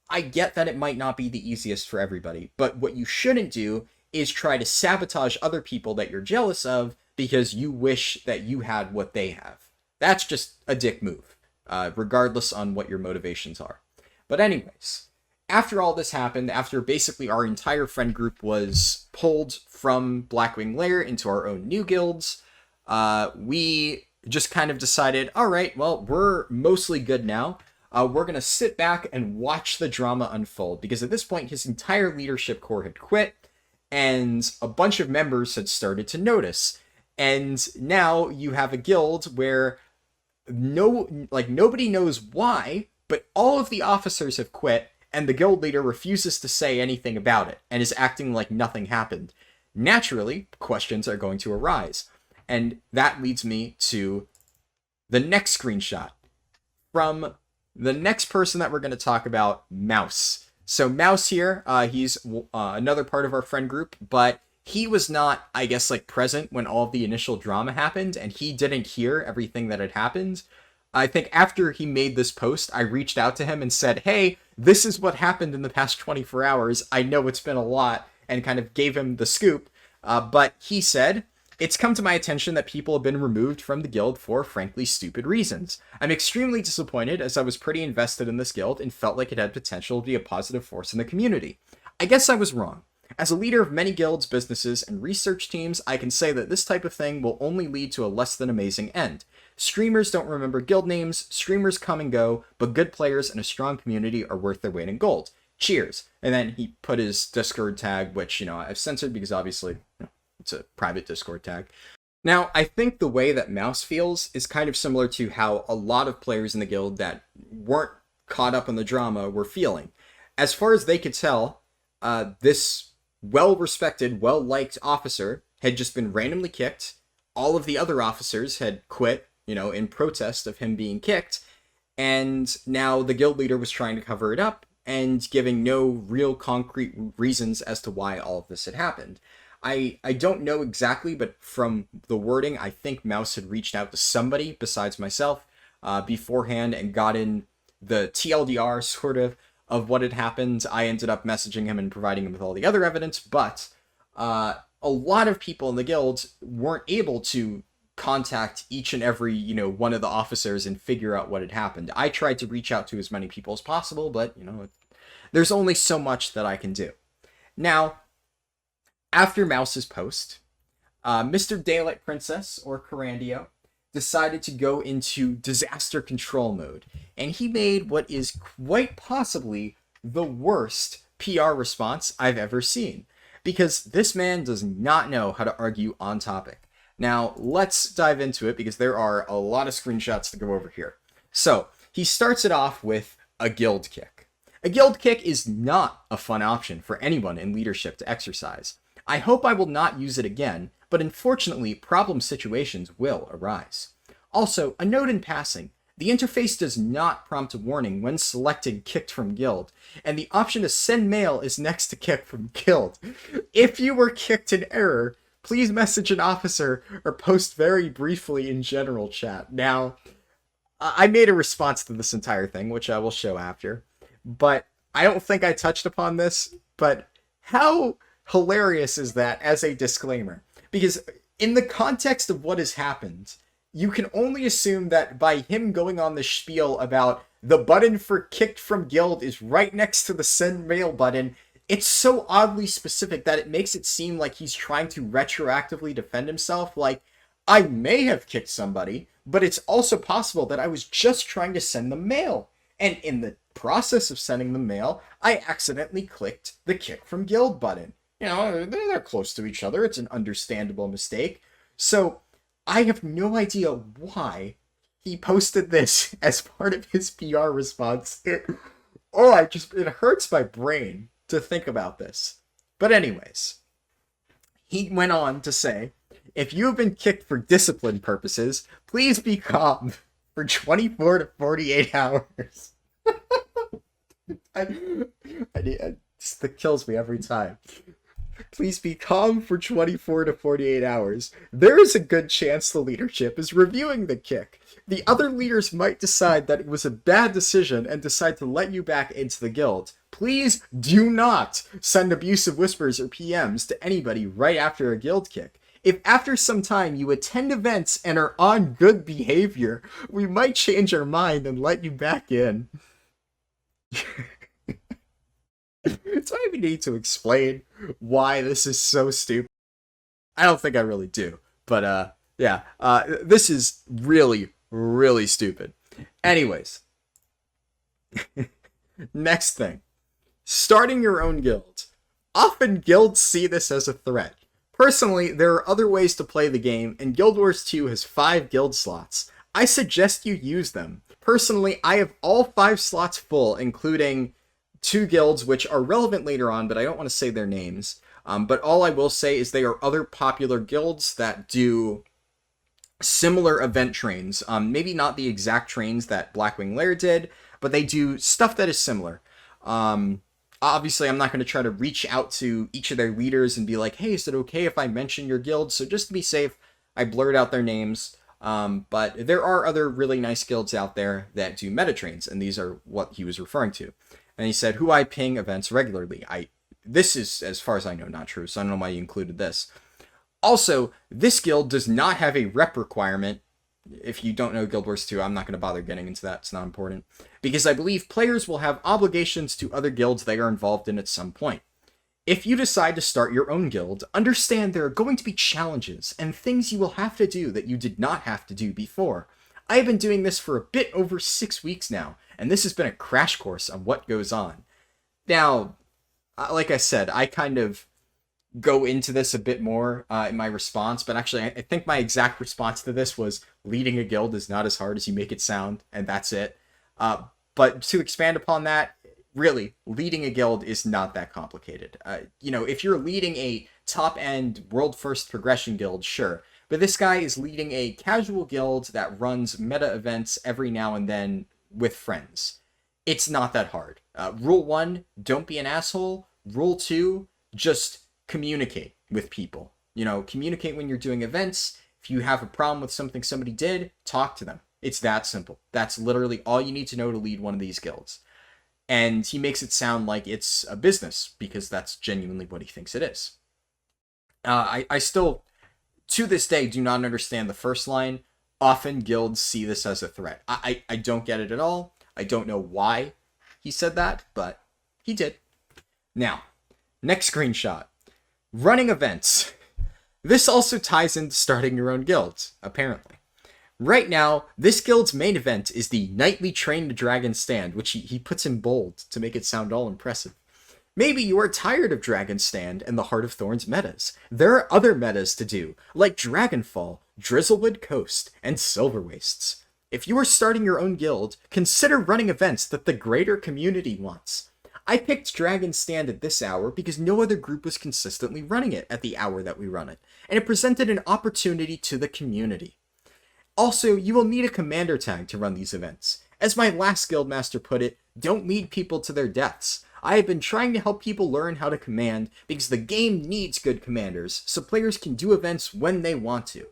I get that it might not be the easiest for everybody, but what you shouldn't do is try to sabotage other people that you're jealous of because you wish that you had what they have. That's just a dick move, regardless on what your motivations are. But anyways, After all this happened, after basically our entire friend group was pulled from Blackwing Lair into our own new guilds, we just kind of decided, all right, well, we're mostly good now. We're going to sit back and watch the drama unfold, because at this point, his entire leadership core had quit, and a bunch of members had started to notice. And now you have a guild where nobody knows why, but all of the officers have quit, and the guild leader refuses to say anything about it, and is acting like nothing happened. Naturally, questions are going to arise. And that leads me to the next screenshot from the next person that we're going to talk about, Mouse. So Mouse here, he's another part of our friend group, but he was not, I guess, like present when all of the initial drama happened, and he didn't hear everything that had happened. I think after he made this post, I reached out to him and said, hey, this is what happened in the past 24 hours. I know it's been a lot, and kind of gave him the scoop. But he said, it's come to my attention that people have been removed from the guild for frankly stupid reasons. I'm extremely disappointed, as I was pretty invested in this guild and felt like it had potential to be a positive force in the community. I guess I was wrong. As a leader of many guilds, businesses, and research teams, I can say that this type of thing will only lead to a less than amazing end. Streamers don't remember guild names, streamers come and go, but good players and a strong community are worth their weight in gold. Cheers. And then he put his Discord tag, which, I've censored because obviously it's a private Discord tag. Now, I think the way that Mouse feels is kind of similar to how a lot of players in the guild that weren't caught up in the drama were feeling. As far as they could tell, this well-respected, well-liked officer had just been randomly kicked. All of the other officers had quit, in protest of him being kicked. And now the guild leader was trying to cover it up and giving no real concrete reasons as to why all of this had happened. I don't know exactly, but from the wording, I think Mouse had reached out to somebody besides myself beforehand and got in the TLDR sort of what had happened. I ended up messaging him and providing him with all the other evidence, but a lot of people in the guild weren't able to contact each and every, one of the officers and figure out what had happened. I tried to reach out to as many people as possible, but, there's only so much that I can do. Now, after Mouse's post, Mr. Daylight Princess, or Carandio, decided to go into disaster control mode, and he made what is quite possibly the worst PR response I've ever seen, because this man does not know how to argue on topic. Now, let's dive into it, because there are a lot of screenshots to go over here. So, he starts it off with a guild kick. A guild kick is not a fun option for anyone in leadership to exercise. I hope I will not use it again, but unfortunately, problem situations will arise. Also, a note in passing, the interface does not prompt a warning when selected kicked from guild, and the option to send mail is next to kick from guild. If you were kicked in error, please message an officer or post very briefly in general chat. Now, I made a response to this entire thing, which I will show after, but I don't think I touched upon this, but how hilarious is that as a disclaimer? Because in the context of what has happened, you can only assume that by him going on the spiel about the button for kicked from guild is right next to the send mail button, it's so oddly specific that it makes it seem like he's trying to retroactively defend himself. Like, I may have kicked somebody, but it's also possible that I was just trying to send the mail. And in the process of sending the mail, I accidentally clicked the kick from guild button. They're close to each other. It's an understandable mistake. So I have no idea why he posted this as part of his PR response. It hurts my brain to think about this. But anyways, he went on to say, if you have been kicked for discipline purposes, please be calm for 24 to 48 hours. That kills me every time. Please be calm for 24 to 48 hours. There is a good chance the leadership is reviewing the kick. The other leaders might decide that it was a bad decision and decide to let you back into the guild. Please do not send abusive whispers or PMs to anybody right after a guild kick. If after some time you attend events and are on good behavior, we might change our mind and let you back in. Do I even need to explain why this is so stupid? I don't think I really do. But yeah, this is really, really stupid. Anyways, next thing. Starting your own guild. Often guilds see this as a threat. Personally, there are other ways to play the game, and Guild Wars 2 has 5 guild slots. I suggest you use them. Personally, I have all 5 slots full, including 2 guilds, which are relevant later on, but I don't want to say their names. But all I will say is they are other popular guilds that do similar event trains. Maybe not the exact trains that Blackwing Lair did, but they do stuff that is similar. Obviously, I'm not going to try to reach out to each of their leaders and be like, hey, is it okay if I mention your guild? So just to be safe, I blurred out their names. But there are other really nice guilds out there that do meta trains, and these are what he was referring to. And he said, who I ping events regularly. This is, as far as I know, not true, so I don't know why you included this. Also, this guild does not have a rep requirement. If you don't know Guild Wars 2, I'm not going to bother getting into that. It's not important. Because I believe players will have obligations to other guilds they are involved in at some point. If you decide to start your own guild, understand there are going to be challenges and things you will have to do that you did not have to do before. I have been doing this for a bit over 6 weeks now, and this has been a crash course on what goes on. Now, like I said, I kind of go into this a bit more in my response, but actually I think my exact response to this was leading a guild is not as hard as you make it sound, and that's it. But to expand upon that, really, leading a guild is not that complicated. If you're leading a top-end world-first progression guild, sure, but this guy is leading a casual guild that runs meta events every now and then with friends. It's not that hard. Rule 1, don't be an asshole. Rule 2, just communicate with people. Communicate when you're doing events. If you have a problem with something somebody did, talk to them. It's that simple. That's literally all you need to know to lead one of these guilds. And he makes it sound like it's a business, because that's genuinely what he thinks it is. I still, to this day, do not understand the first line. Often guilds see this as a threat. I don't get it at all. I don't know why he said that, but he did. Now, next screenshot. Running events. This also ties into starting your own guild, apparently. Right now, this guild's main event is the nightly Train to Dragon Stand, which he puts in bold to make it sound all impressive. Maybe you are tired of Dragon Stand and the Heart of Thorns metas. There are other metas to do, like Dragonfall, Drizzlewood Coast, and Silver Wastes. If you are starting your own guild, consider running events that the greater community wants. I picked Dragon Stand at this hour because no other group was consistently running it at the hour that we run it, and it presented an opportunity to the community. Also, you will need a commander tag to run these events. As my last guildmaster put it, don't lead people to their deaths. I have been trying to help people learn how to command because the game needs good commanders, so players can do events when they want to.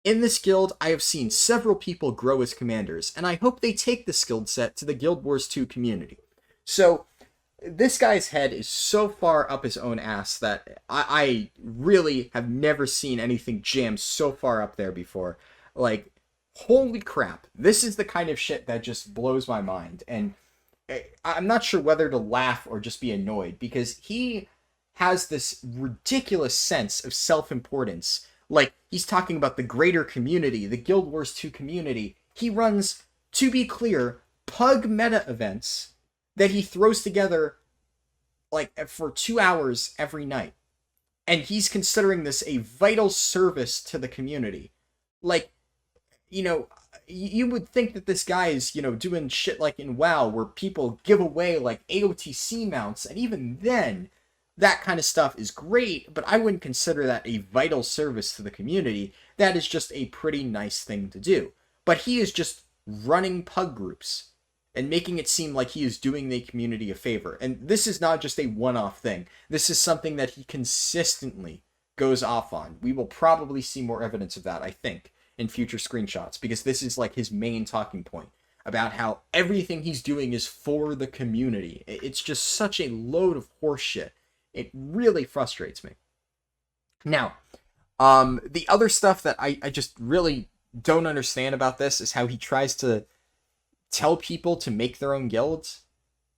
In this guild, I have seen several people grow as commanders, and I hope they take this skill set to the Guild Wars 2 community. So, this guy's head is so far up his own ass that I really have never seen anything jammed so far up there before. Like, holy crap, this is the kind of shit that just blows my mind, and I'm not sure whether to laugh or just be annoyed, because he has this ridiculous sense of self-importance. Like, he's talking about the greater community, the Guild Wars 2 community. He runs, to be clear, pug meta events that he throws together, like, for 2 hours every night. And he's considering this a vital service to the community. Like, you would think that this guy is, doing shit like in WoW, where people give away, like, AOTC mounts, and even then, that kind of stuff is great, but I wouldn't consider that a vital service to the community. That is just a pretty nice thing to do. But he is just running pug groups and making it seem like he is doing the community a favor. And this is not just a one-off thing. This is something that he consistently goes off on. We will probably see more evidence of that, I think, in future screenshots, because this is like his main talking point about how everything he's doing is for the community. It's just such a load of horseshit. It really frustrates me. Now, the other stuff that I just really don't understand about this is how he tries to tell people to make their own guilds.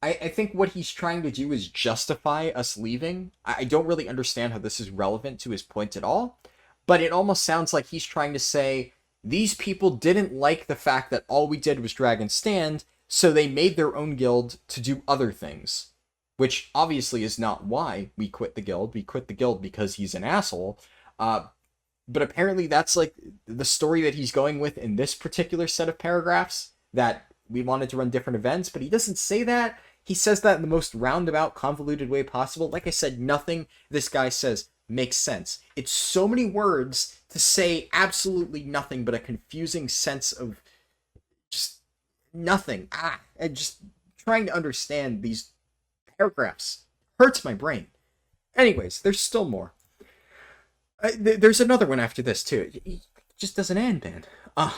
I think what he's trying to do is justify us leaving. I don't really understand how this is relevant to his point at all, but it almost sounds like he's trying to say these people didn't like the fact that all we did was drag and stand, so they made their own guild to do other things, which obviously is not why we quit the guild. We quit the guild because he's an asshole. But apparently that's like the story that he's going with in this particular set of paragraphs, that we wanted to run different events, but he doesn't say that. He says that in the most roundabout, convoluted way possible. Like I said, nothing this guy says makes sense. It's so many words to say absolutely nothing but a confusing sense of just nothing. And just trying to understand these paragraphs hurts my brain. Anyways, there's still more. There's another one after this, too. It just doesn't end, man.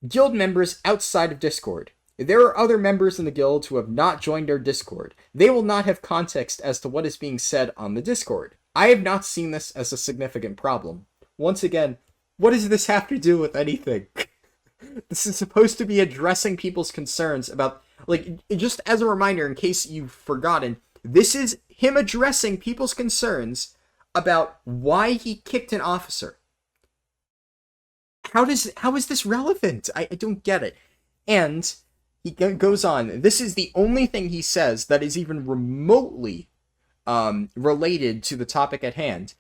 Guild members outside of Discord. There are other members in the guild who have not joined our Discord. They will not have context as to what is being said on the Discord. I have not seen this as a significant problem. Once again, what does this have to do with anything? This is supposed to be addressing people's concerns about, like, just as a reminder, in case you've forgotten, this is him addressing people's concerns about why he kicked an officer. How is this relevant? I don't get it. And he goes on. This is the only thing he says that is even remotely related to the topic at hand.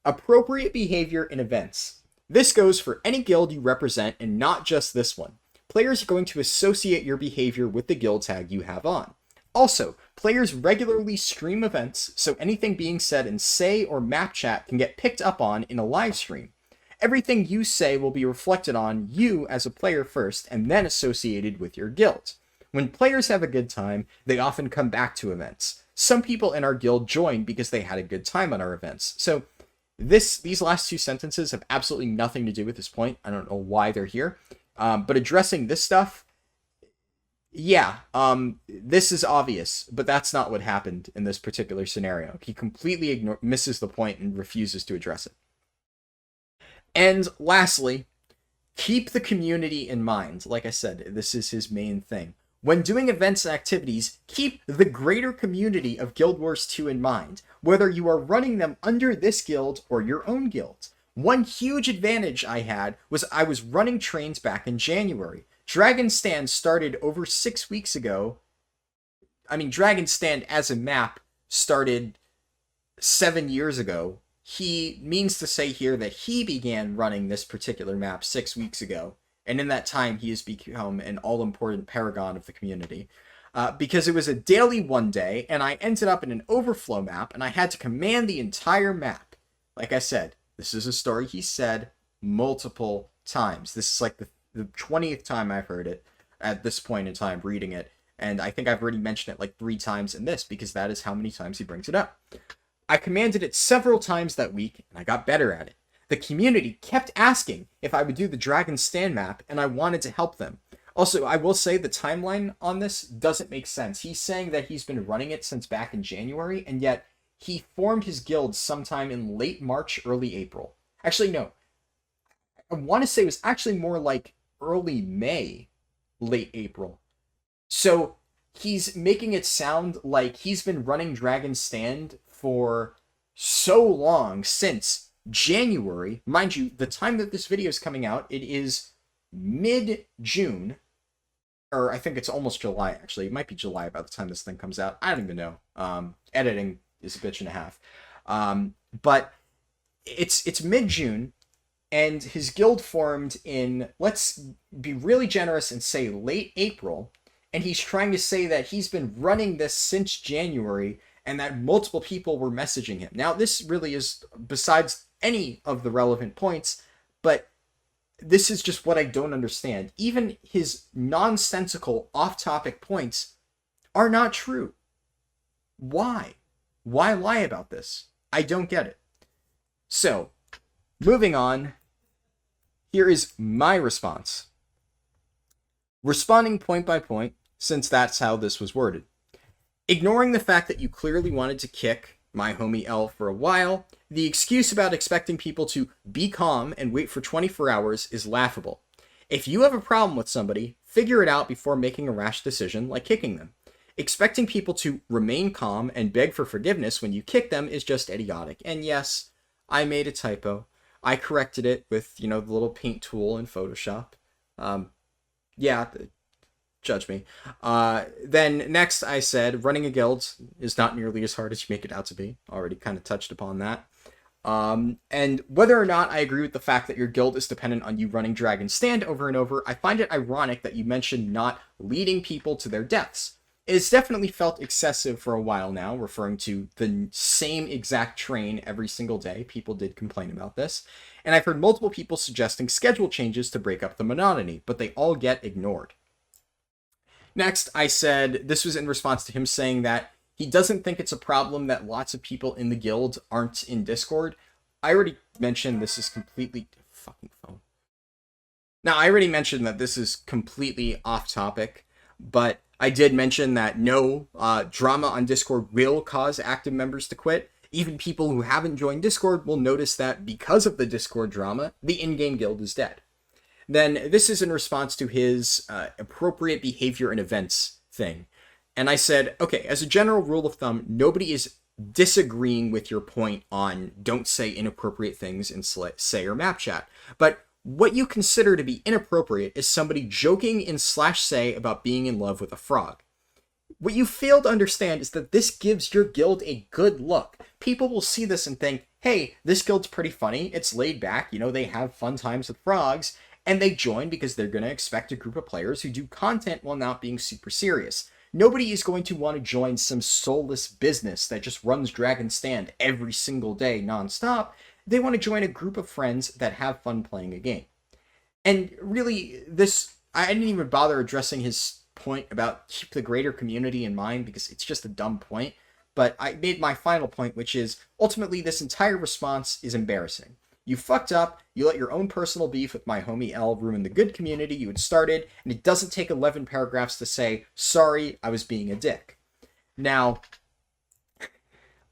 Appropriate behavior in events. This goes for any guild you represent and not just this one. Players are going to associate your behavior with the guild tag you have on. Also, players regularly stream events, so anything being said in say or map chat can get picked up on in a live stream. Everything you say will be reflected on you as a player first, and then associated with your guild. When players have a good time, they often come back to events. Some people in our guild join because they had a good time on our events. So these last two sentences have absolutely nothing to do with this point. I don't know why they're here. But addressing this stuff, yeah, this is obvious, but that's not what happened in this particular scenario. He completely misses the point and refuses to address it. And lastly, keep the community in mind. Like I said, this is his main thing. When doing events and activities, keep the greater community of Guild Wars 2 in mind, whether you are running them under this guild or your own guild. One huge advantage I had was I was running trains back in January. Dragon Stand started over 6 weeks ago. I mean, Dragon Stand as a map started 7 years ago. He means to say here that he began running this particular map 6 weeks ago. And in that time, he has become an all-important paragon of the community. Because it was a daily one day, and I ended up in an overflow map, and I had to command the entire map. Like I said, this is a story he said multiple times. This is like the 20th time I've heard it at this point in time reading it. And I think I've already mentioned it like 3 times in this, because that is how many times he brings it up. I commanded it several times that week, and I got better at it. The community kept asking if I would do the Dragon Stand map, and I wanted to help them. Also, I will say the timeline on this doesn't make sense. He's saying that he's been running it since back in January, and yet he formed his guild sometime in late March, early April. Actually, no. I want to say it was actually more like early May, late April. So he's making it sound like he's been running Dragon Stand for so long, since January. Mind you, the time that this video is coming out, it is mid-June, or I think it's almost July, actually. It might be July by the time this thing comes out. I don't even know. Editing is a bitch and a half. But it's mid-June, and his guild formed in, let's be really generous and say late April, and he's trying to say that he's been running this since January, and that multiple people were messaging him. Now, this really is, besides any of the relevant points, but this is just what I don't understand. Even his nonsensical, off-topic points are not true. Why? Why lie about this? I don't get it. So, moving on, here is my response. Responding point by point, since that's how this was worded. Ignoring the fact that you clearly wanted to kick my homie L for a while, the excuse about expecting people to be calm and wait for 24 hours is laughable. If you have a problem with somebody, figure it out before making a rash decision like kicking them. Expecting people to remain calm and beg for forgiveness when you kick them is just idiotic. And yes, I made a typo. I corrected it with, the little paint tool in Photoshop. Yeah, judge me. Then next I said, running a guild is not nearly as hard as you make it out to be. Already kind of touched upon that. And whether or not I agree with the fact that your guild is dependent on you running Dragon Stand over and over, I find it ironic that you mentioned not leading people to their deaths. It has definitely felt excessive for a while now, referring to the same exact train every single day. People did complain about this. And I've heard multiple people suggesting schedule changes to break up the monotony, but they all get ignored. Next, I said, this was in response to him saying that he doesn't think it's a problem that lots of people in the guild aren't in Discord. I already mentioned this is completely... Fucking phone. Now, I already mentioned that this is completely off topic, but I did mention that no, drama on Discord will cause active members to quit. Even people who haven't joined Discord will notice that because of the Discord drama, the in-game guild is dead. Then this is in response to his appropriate behavior in events thing. And I said, okay, as a general rule of thumb, nobody is disagreeing with your point on don't say inappropriate things in say or map chat. But what you consider to be inappropriate is somebody joking in /say about being in love with a frog. What you fail to understand is that this gives your guild a good look. People will see this and think, hey, this guild's pretty funny, it's laid back, they have fun times with frogs, and they join because they're going to expect a group of players who do content while not being super serious. Nobody is going to want to join some soulless business that just runs Dragon Stand every single day nonstop. They want to join a group of friends that have fun playing a game. And really, I didn't even bother addressing his point about keep the greater community in mind because it's just a dumb point. But I made my final point, which is ultimately this entire response is embarrassing. You fucked up, you let your own personal beef with my homie L ruin the good community you had started, and it doesn't take 11 paragraphs to say, sorry, I was being a dick. Now,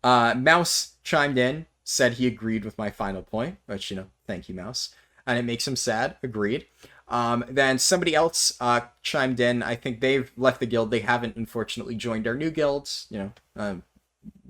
Mouse chimed in, said he agreed with my final point, which, thank you, Mouse. And it makes him sad, agreed. Then somebody else chimed in, I think they've left the guild, they haven't unfortunately joined our new guilds,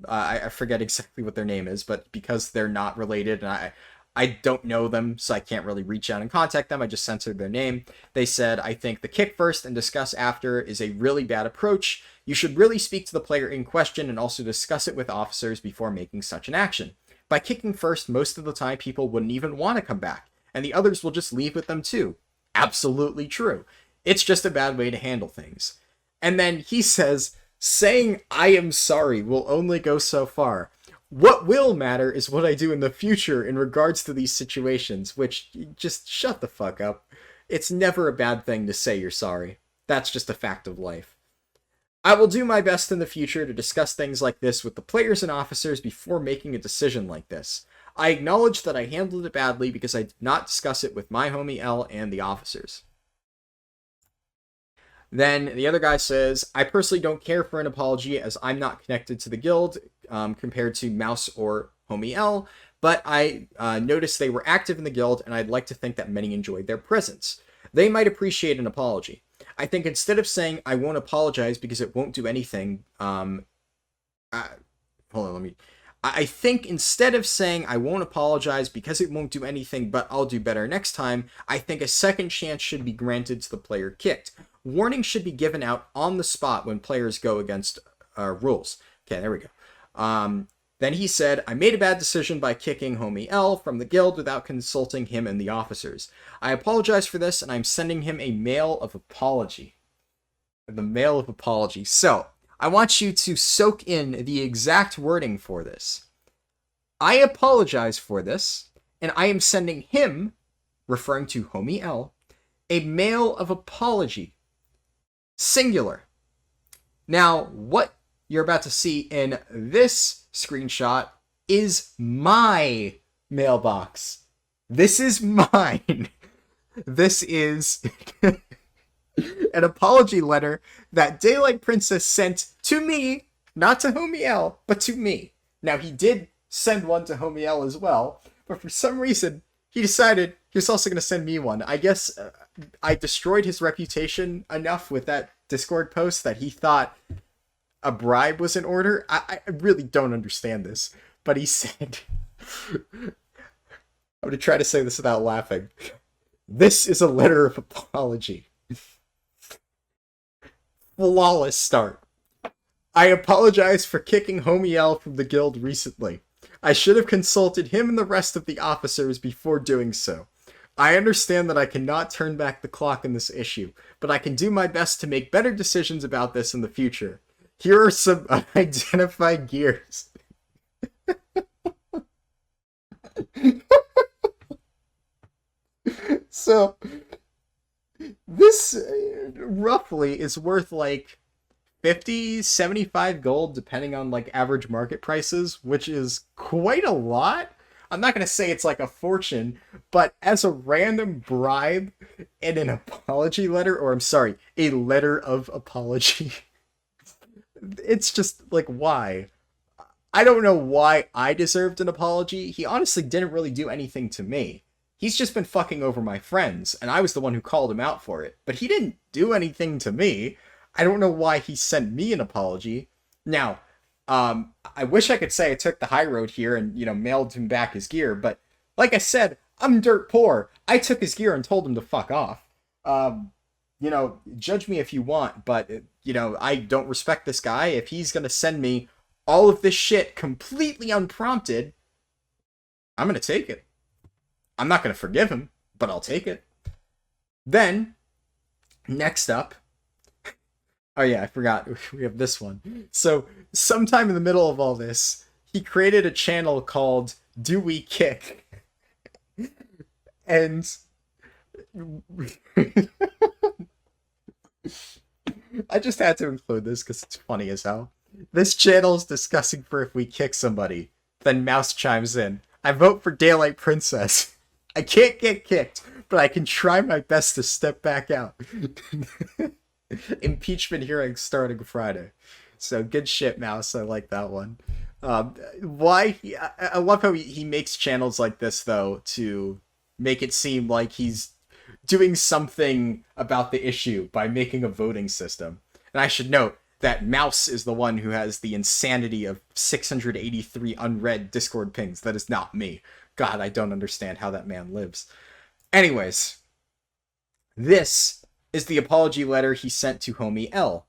I forget exactly what their name is, but because they're not related, and I don't know them, so I can't really reach out and contact them. I just censored their name. They said, I think the kick first and discuss after is a really bad approach. You should really speak to the player in question and also discuss it with officers before making such an action. By kicking first, most of the time people wouldn't even want to come back, and the others will just leave with them too. Absolutely true. It's just a bad way to handle things. And then he says, saying I am sorry will only go so far. What will matter is what I do in the future in regards to these situations, which, just shut the fuck up. It's never a bad thing to say you're sorry. That's just a fact of life. I will do my best in the future to discuss things like this with the players and officers before making a decision like this. I acknowledge that I handled it badly because I did not discuss it with my homie L and the officers. Then the other guy says, I personally don't care for an apology as I'm not connected to the guild compared to Mouse or Homie L, but I noticed they were active in the guild and I'd like to think that many enjoyed their presence. They might appreciate an apology. I think instead of saying I won't apologize because it won't do anything, I think instead of saying I won't apologize because it won't do anything but I'll do better next time, I think a second chance should be granted to the player kicked. Warning should be given out on the spot when players go against rules. Okay, there we go. Then he said, I made a bad decision by kicking homie L from the guild without consulting him and the officers. I apologize for this, and I'm sending him a mail of apology. The mail of apology. So, I want you to soak in the exact wording for this. I apologize for this, and I am sending him, referring to homie L, a mail of apology. Singular. Now, what you're about to see in this screenshot is my mailbox. This is mine. This is an apology letter that Daylight Princess sent to me, not to Homie L, but to me. Now, he did send one to Homie L as well, but for some reason, he decided he was also going to send me one. I guess I destroyed his reputation enough with that Discord post that he thought, a bribe was in order. I really don't understand this, but he said, I'm going to try to say this without laughing. This is a letter of apology. Flawless start. I apologize for kicking Homie L from the guild recently. I should have consulted him and the rest of the officers before doing so. I understand that I cannot turn back the clock in this issue, but I can do my best to make better decisions about this in the future. Here are some unidentified gears. So, this roughly is worth like 50, 75 gold, depending on like average market prices, which is quite a lot. I'm not going to say it's like a fortune, but as a random bribe and an apology letter, or I'm sorry, a letter of apology, it's just like, why? I don't know why I deserved an apology. He honestly didn't really do anything to me. He's just been fucking over my friends, and I was the one who called him out for it. But he didn't do anything to me. I don't know why he sent me an apology. Now, I wish I could say I took the high road here and, mailed him back his gear, but like I said, I'm dirt poor. I took his gear and told him to fuck off. Judge me if you want, but, I don't respect this guy. If he's gonna send me all of this shit completely unprompted, I'm gonna take it. I'm not gonna forgive him, but I'll take it. Then, next up, oh yeah, I forgot. We have this one. So, sometime in the middle of all this, he created a channel called Do We Kick? And I just had to include this because it's funny as hell. This channel is discussing for if we kick somebody. Then Mouse chimes in. I vote for Daylight Princess. I can't get kicked, but I can try my best to step back out. Impeachment hearings starting Friday. So good shit, Mouse. I like that one. I love how he makes channels like this, though, to make it seem like he's doing something about the issue by making a voting system. And I should note that Mouse is the one who has the insanity of 683 unread Discord pings. That is not me. God, I don't understand how that man lives. Anyways, this is the apology letter he sent to Homie L.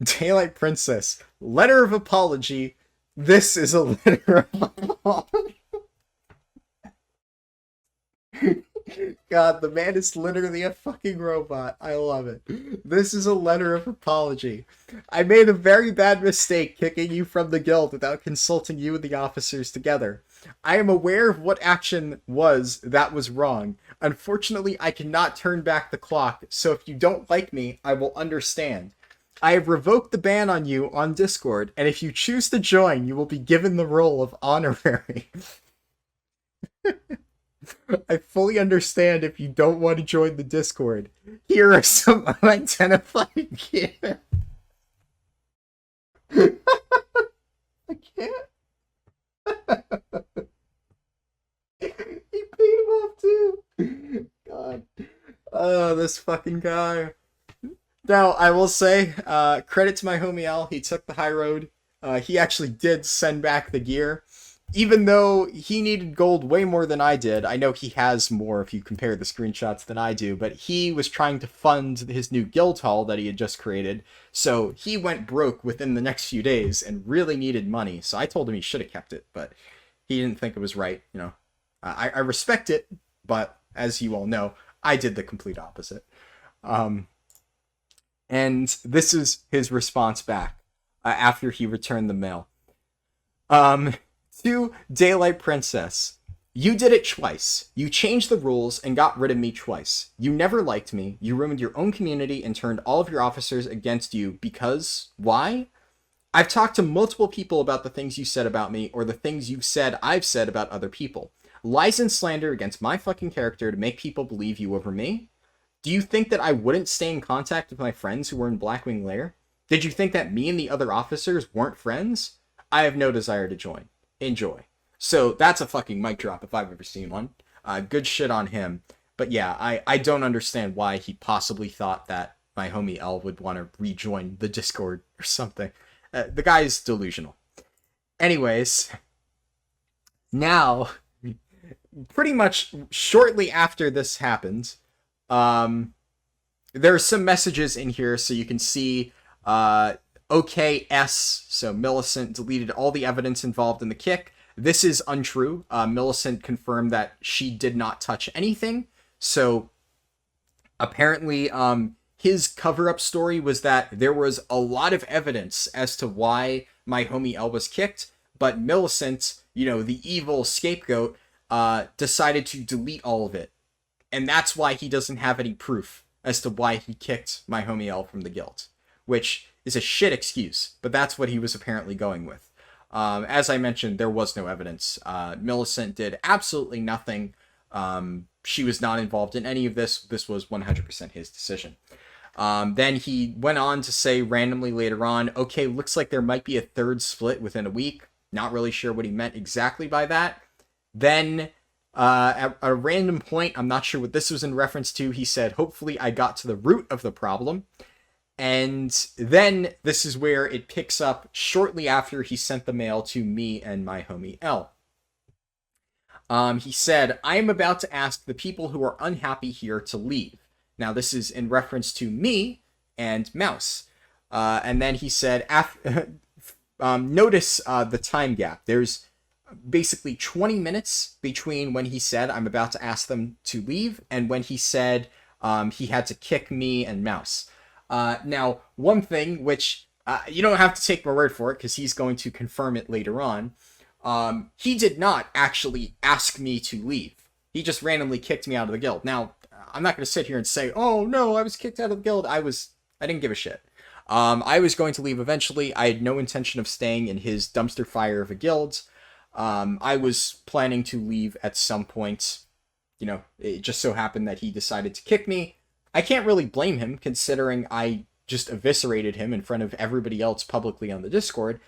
Daylight Princess, letter of apology. This is a letter of apology. God, the man is literally a fucking robot. I love it. This is a letter of apology. I made a very bad mistake kicking you from the guild without consulting you and the officers together. I am aware of what action that was wrong. Unfortunately, I cannot turn back the clock, so if you don't like me, I will understand. I have revoked the ban on you on Discord, and if you choose to join, you will be given the role of honorary. I fully understand if you don't want to join the Discord. Here are some unidentified gear. I can't. He paid him off too. God. Oh, this fucking guy. Now, I will say, credit to my homie Al. He took the high road. He actually did send back the gear. Even though he needed gold way more than I did, I know he has more if you compare the screenshots than I do, but he was trying to fund his new guild hall that he had just created, so he went broke within the next few days and really needed money, so I told him he should have kept it, but he didn't think it was right, I respect it, but as you all know, I did the complete opposite. And this is his response back after he returned the mail. To Daylight Princess, you did it twice. You changed the rules and got rid of me twice. You never liked me. You ruined your own community and turned all of your officers against you because why? I've talked to multiple people about the things you said about me or the things you've said I've said about other people. Lies and slander against my fucking character to make people believe you over me? Do you think that I wouldn't stay in contact with my friends who were in Blackwing Lair? Did you think that me and the other officers weren't friends? I have no desire to join. Enjoy. So that's a fucking mic drop if I've ever seen one. Good shit on him. But yeah, I don't understand why he possibly thought that my homie L would want to rejoin the Discord or something. The guy's delusional. Anyways, now, pretty much shortly after this happened, there are some messages in here, so you can see OKS, so Millicent deleted all the evidence involved in the kick. This is untrue. Millicent confirmed that she did not touch anything. So apparently his cover-up story was that there was a lot of evidence as to why my homie L was kicked, but Millicent, the evil scapegoat, decided to delete all of it. And that's why he doesn't have any proof as to why he kicked my homie L from the guild, which is a shit excuse, but that's what he was apparently going with. As I mentioned, there was no evidence. Millicent did absolutely nothing. She was not involved in any of this. This was 100% his decision. Then he went on to say randomly later on, okay, looks like there might be a third split within a week. Not really sure what he meant exactly by that. Then at a random point, I'm not sure what this was in reference to, he said, hopefully I got to the root of the problem. And then this is where it picks up shortly after he sent the mail to me and my homie L. He said, I am about to ask the people who are unhappy here to leave. Now, this is in reference to me and Mouse. And then he said, notice the time gap. There's basically 20 minutes between when he said, I'm about to ask them to leave, and when he said he had to kick me and Mouse. Now, one thing which you don't have to take my word for it because he's going to confirm it later on. He did not actually ask me to leave. He just randomly kicked me out of the guild. Now, I'm not going to sit here and say, oh no, I was kicked out of the guild. I didn't give a shit. I was going to leave eventually. I had no intention of staying in his dumpster fire of a guild. I was planning to leave at some point. It just so happened that he decided to kick me. I can't really blame him, considering I just eviscerated him in front of everybody else publicly on the Discord.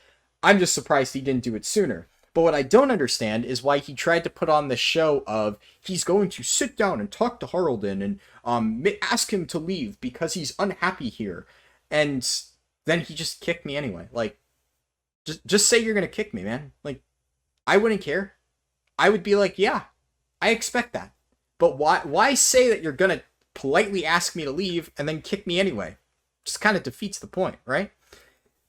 I'm just surprised he didn't do it sooner. But what I don't understand is why he tried to put on this show of he's going to sit down and talk to Harldan and ask him to leave because he's unhappy here. And then he just kicked me anyway. Like, just say you're going to kick me, man. Like, I wouldn't care. I would be like, yeah, I expect that. But why say that you're going to politely ask me to leave and then kick me anyway? Just kind of defeats the point, right?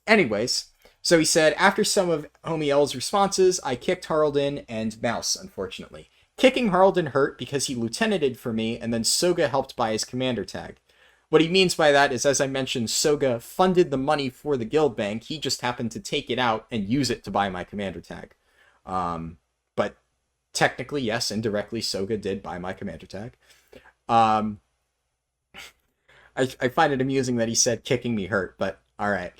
Anyways, so he said, after some of homie L's responses, I kicked Harldan and Mouse, unfortunately. Kicking Harldan hurt because he lieutenanted for me, and then Soga helped buy his commander tag. What he means by that is, as I mentioned, Soga funded the money for the guild bank. He just happened to take it out and use it to buy my commander tag. But technically, yes, indirectly, Soga did buy my commander tag. I find it amusing that he said kicking me hurt, but alright.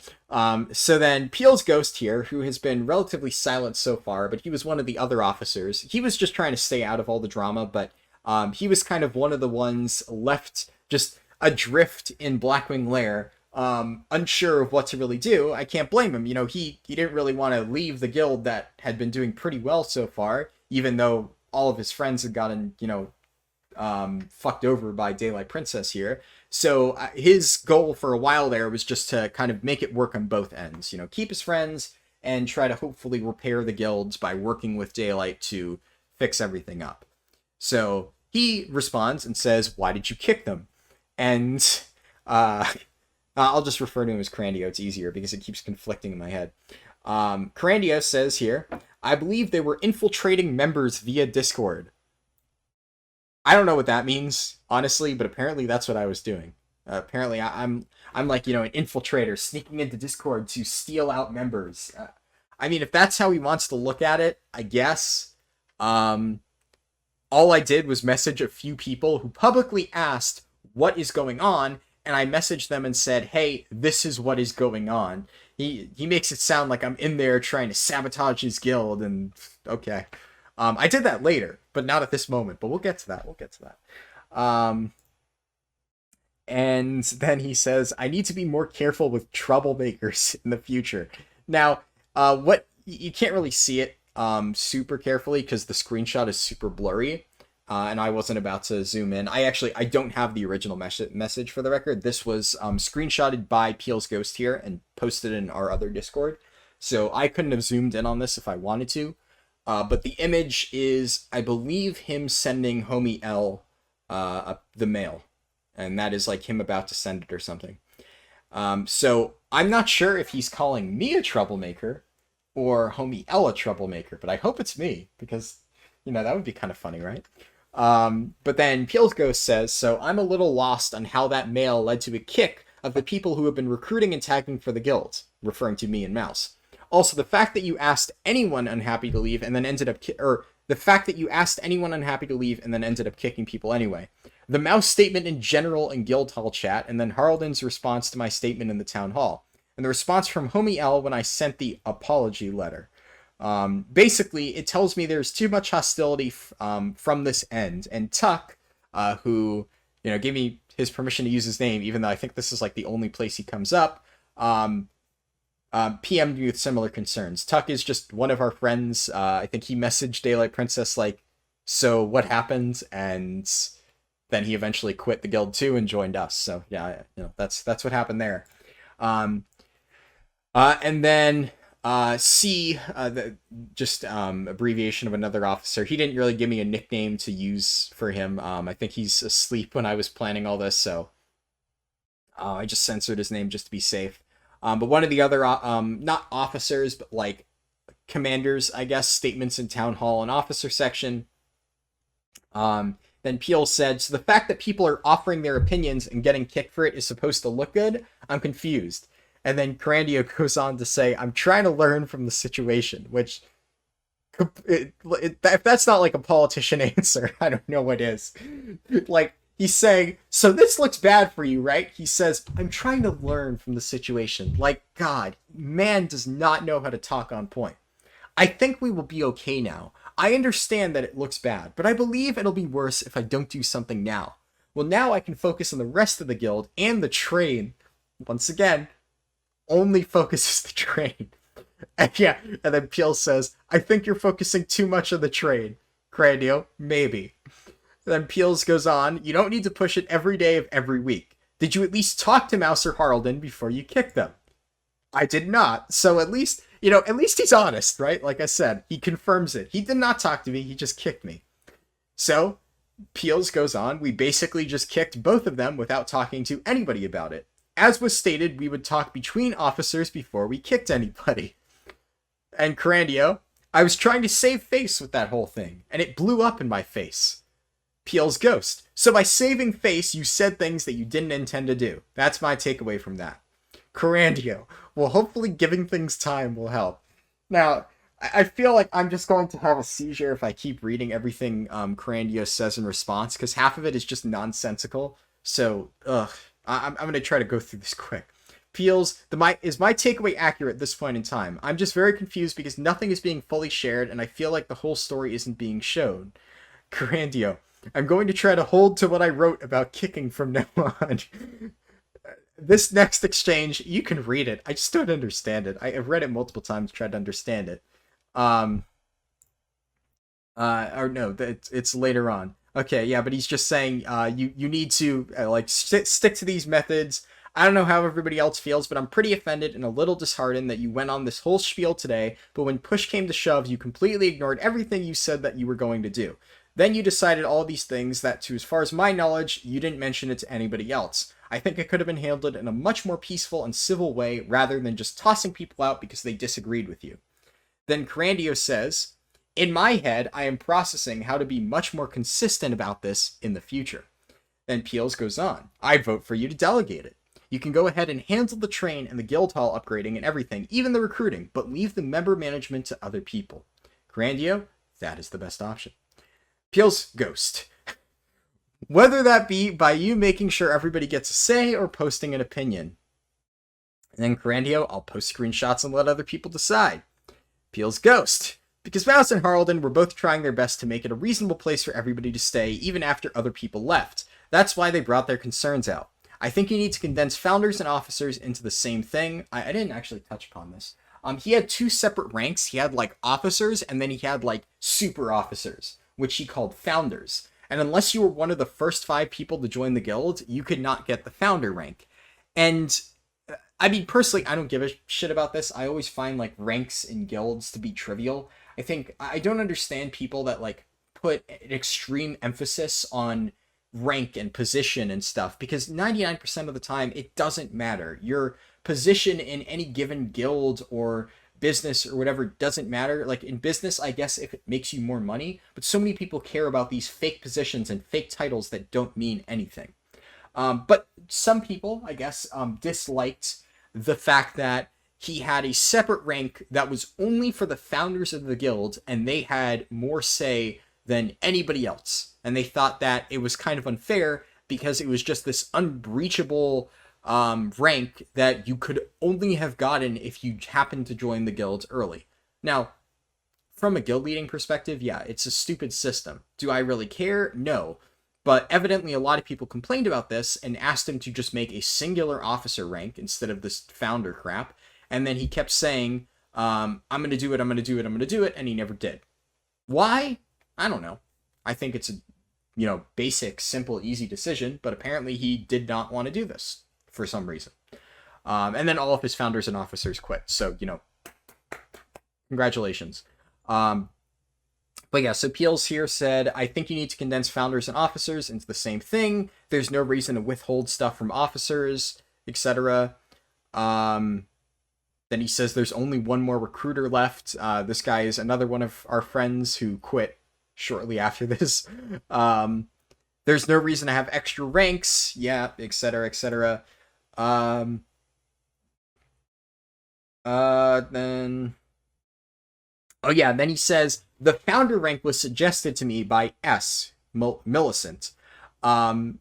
So then Peel's Ghost here, who has been relatively silent so far, but he was one of the other officers. He was just trying to stay out of all the drama, but he was kind of one of the ones left just adrift in Blackwing Lair, unsure of what to really do. I can't blame him. He didn't really want to leave the guild that had been doing pretty well so far, even though all of his friends had gotten, fucked over by Daylight Princess here. So his goal for a while there was just to kind of make it work on both ends. Keep his friends and try to hopefully repair the guilds by working with Daylight to fix everything up. So he responds and says, why did you kick them? And I'll just refer to him as Crandio. It's easier because it keeps conflicting in my head. Crandio says here, I believe they were infiltrating members via Discord. I don't know what that means, honestly, but apparently that's what I was doing. Apparently I'm like, an infiltrator sneaking into Discord to steal out members. I mean, if that's how he wants to look at it, I guess. All I did was message a few people who publicly asked what is going on, and I messaged them and said, hey, this is what is going on. He makes it sound like I'm in there trying to sabotage his guild, and okay. I did that later, but not at this moment. But we'll get to that. And then he says, I need to be more careful with troublemakers in the future. Now, what you can't really see it super carefully because the screenshot is super blurry. and I wasn't about to zoom in. I don't have the original message for the record. This was screenshotted by Peel's Ghost here and posted in our other Discord. So I couldn't have zoomed in on this if I wanted to. But the image is, I believe, him sending Homie L the mail. And that is like him about to send it or something. So I'm not sure if he's calling me a troublemaker or Homie L a troublemaker, but I hope it's me because, that would be kind of funny, right? But then Peel's Ghost says, so I'm a little lost on how that mail led to a kick of the people who have been recruiting and tagging for the guild, referring to me and Mouse. Also, the fact that you asked anyone unhappy to leave and then ended up kicking people anyway. The Mouse statement in general in Guild Hall chat, and then Harldan's response to my statement in the Town Hall. And the response from Homie L when I sent the apology letter. Basically, it tells me there's too much hostility from this end. And Tuck, who, gave me his permission to use his name, even though I think this is like the only place he comes up, PM'd me with similar concerns. Tuck is just one of our friends. I think he messaged Daylight Princess like, so what happened? And then he eventually quit the guild too and joined us. So yeah, that's what happened there. And then C, just abbreviation of another officer. He didn't really give me a nickname to use for him. I think he's asleep when I was planning all this, so I just censored his name just to be safe. But one of the other, not officers, but like commanders, I guess, statements in Town Hall and officer section. Then Peel said, so the fact that people are offering their opinions and getting kicked for it is supposed to look good? I'm confused. And then Carandio goes on to say, I'm trying to learn from the situation, which, if that's not like a politician answer, I don't know what is. Like, he's saying, so this looks bad for you, right? He says, I'm trying to learn from the situation. Like, God, man does not know how to talk on point. I think we will be okay now. I understand that it looks bad, but I believe it'll be worse if I don't do something now. Well, now I can focus on the rest of the guild and the train. Once again, only focuses the train. And yeah, and then Peel says, I think you're focusing too much on the train. Cranio, maybe. Then Peels goes on, you don't need to push it every day of every week. Did you at least talk to Mouse or Harldan before you kicked them? I did not. So at least he's honest, right? Like I said, he confirms it. He did not talk to me, he just kicked me. So, Peels goes on, we basically just kicked both of them without talking to anybody about it. As was stated, we would talk between officers before we kicked anybody. And Carandio, I was trying to save face with that whole thing, and it blew up in my face. Peel's Ghost. So by saving face, you said things that you didn't intend to do. That's my takeaway from that. Carandio. Well, hopefully giving things time will help. Now, I feel like I'm just going to have a seizure if I keep reading everything Carandio says in response, because half of it is just nonsensical. So, I'm going to try to go through this quick. Peels, is my takeaway accurate at this point in time? I'm just very confused because nothing is being fully shared, and I feel like the whole story isn't being shown. Carandio, I'm going to try to hold to what I wrote about kicking from now on. This next exchange, you can read it. I just don't understand it. I've read it multiple times, tried to understand it. Or no, it's later on. Okay, yeah, but he's just saying, you need to, stick to these methods. I don't know how everybody else feels, but I'm pretty offended and a little disheartened that you went on this whole spiel today, but when push came to shove, you completely ignored everything you said that you were going to do. Then you decided all these things that, to as far as my knowledge, you didn't mention it to anybody else. I think it could have been handled in a much more peaceful and civil way rather than just tossing people out because they disagreed with you. Then Carandio says, in my head, I am processing how to be much more consistent about this in the future. Then Peels goes on, I vote for you to delegate it. You can go ahead and handle the train and the guild hall upgrading and everything, even the recruiting, but leave the member management to other people. Carandio, that is the best option. Peels Ghost. Whether that be by you making sure everybody gets a say or posting an opinion. And then Carandio, I'll post screenshots and let other people decide. Peels Ghost. Because Mouse and Harldan were both trying their best to make it a reasonable place for everybody to stay, even after other people left. That's why they brought their concerns out. I think you need to condense founders and officers into the same thing. I didn't actually touch upon this. He had two separate ranks. He had, officers, and then he had, super officers, which he called founders. And unless you were one of the first 5 people to join the guild, you could not get the founder rank. And I mean, personally, I don't give a shit about this. I always find like ranks in guilds to be trivial. I don't understand people that like put an extreme emphasis on rank and position and stuff, because 99% of the time it doesn't matter. Your position in any given guild or business or whatever doesn't matter. Like in business, I guess if it makes you more money, but so many people care about these fake positions and fake titles that don't mean anything. But some people, I guess, disliked the fact that he had a separate rank that was only for the founders of the guild, and they had more say than anybody else. And they thought that it was kind of unfair because it was just this unbreachable rank that you could only have gotten if you happened to join the guild early. Now, from a guild leading perspective, yeah, it's a stupid system. Do I really care? No. But evidently a lot of people complained about this and asked him to just make a singular officer rank instead of this founder crap. And then he kept saying, I'm going to do it, I'm going to do it, I'm going to do it, and he never did. Why? I don't know. I think it's a, basic, simple, easy decision, but apparently he did not want to do this for some reason. And then all of his founders and officers quit. So, congratulations. But yeah, so Peels here said, I think you need to condense founders and officers into the same thing. There's no reason to withhold stuff from officers, etc. Then he says there's only one more recruiter left. This guy is another one of our friends who quit shortly after this. There's no reason to have extra ranks. Yeah, etc., etc. Then... Oh yeah, then he says, the founder rank was suggested to me by Millicent. And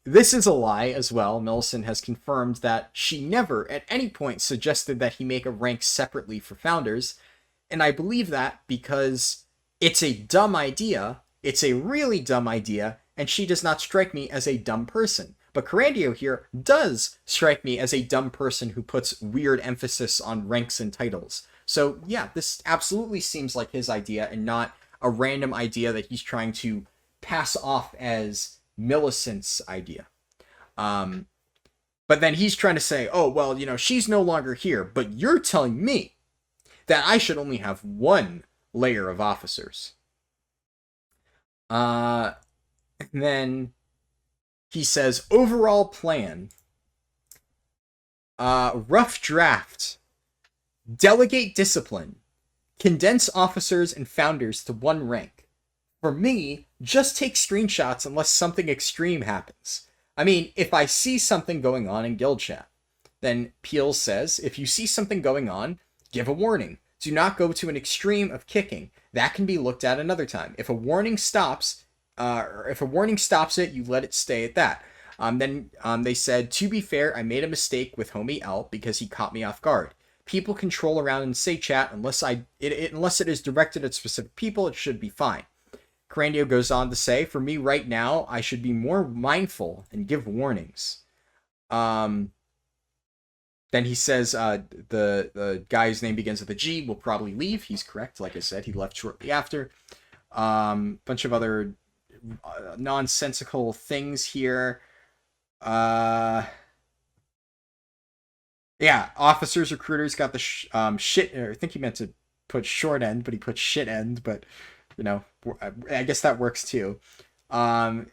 this is a lie as well. Millicent has confirmed that she never at any point suggested that he make a rank separately for founders. And I believe that because it's a dumb idea. It's a really dumb idea. And she does not strike me as a dumb person. But Carandio here does strike me as a dumb person who puts weird emphasis on ranks and titles. So yeah, this absolutely seems like his idea and not a random idea that he's trying to pass off as Millicent's idea. But then he's trying to say, oh, well, she's no longer here, but you're telling me that I should only have one layer of officers. And then he says, overall plan, rough draft. Delegate discipline. Condense officers and founders to one rank. For me, just take screenshots unless something extreme happens. I mean, if I see something going on in guild chat, then Peel says, if you see something going on, give a warning. Do not go to an extreme of kicking. That can be looked at another time. If a warning stops, it, you let it stay at that. Then they said, to be fair, I made a mistake with homie L because he caught me off guard. People can troll around and say chat unless it is directed at specific people, it should be fine. Carandio goes on to say, for me right now, I should be more mindful and give warnings. Then he says the guy whose name begins with a G will probably leave. He's correct. Like I said, he left shortly after. Bunch of other nonsensical things here. Yeah, officers, recruiters got the shit. I think he meant to put short end, but he put shit end. But I guess that works too.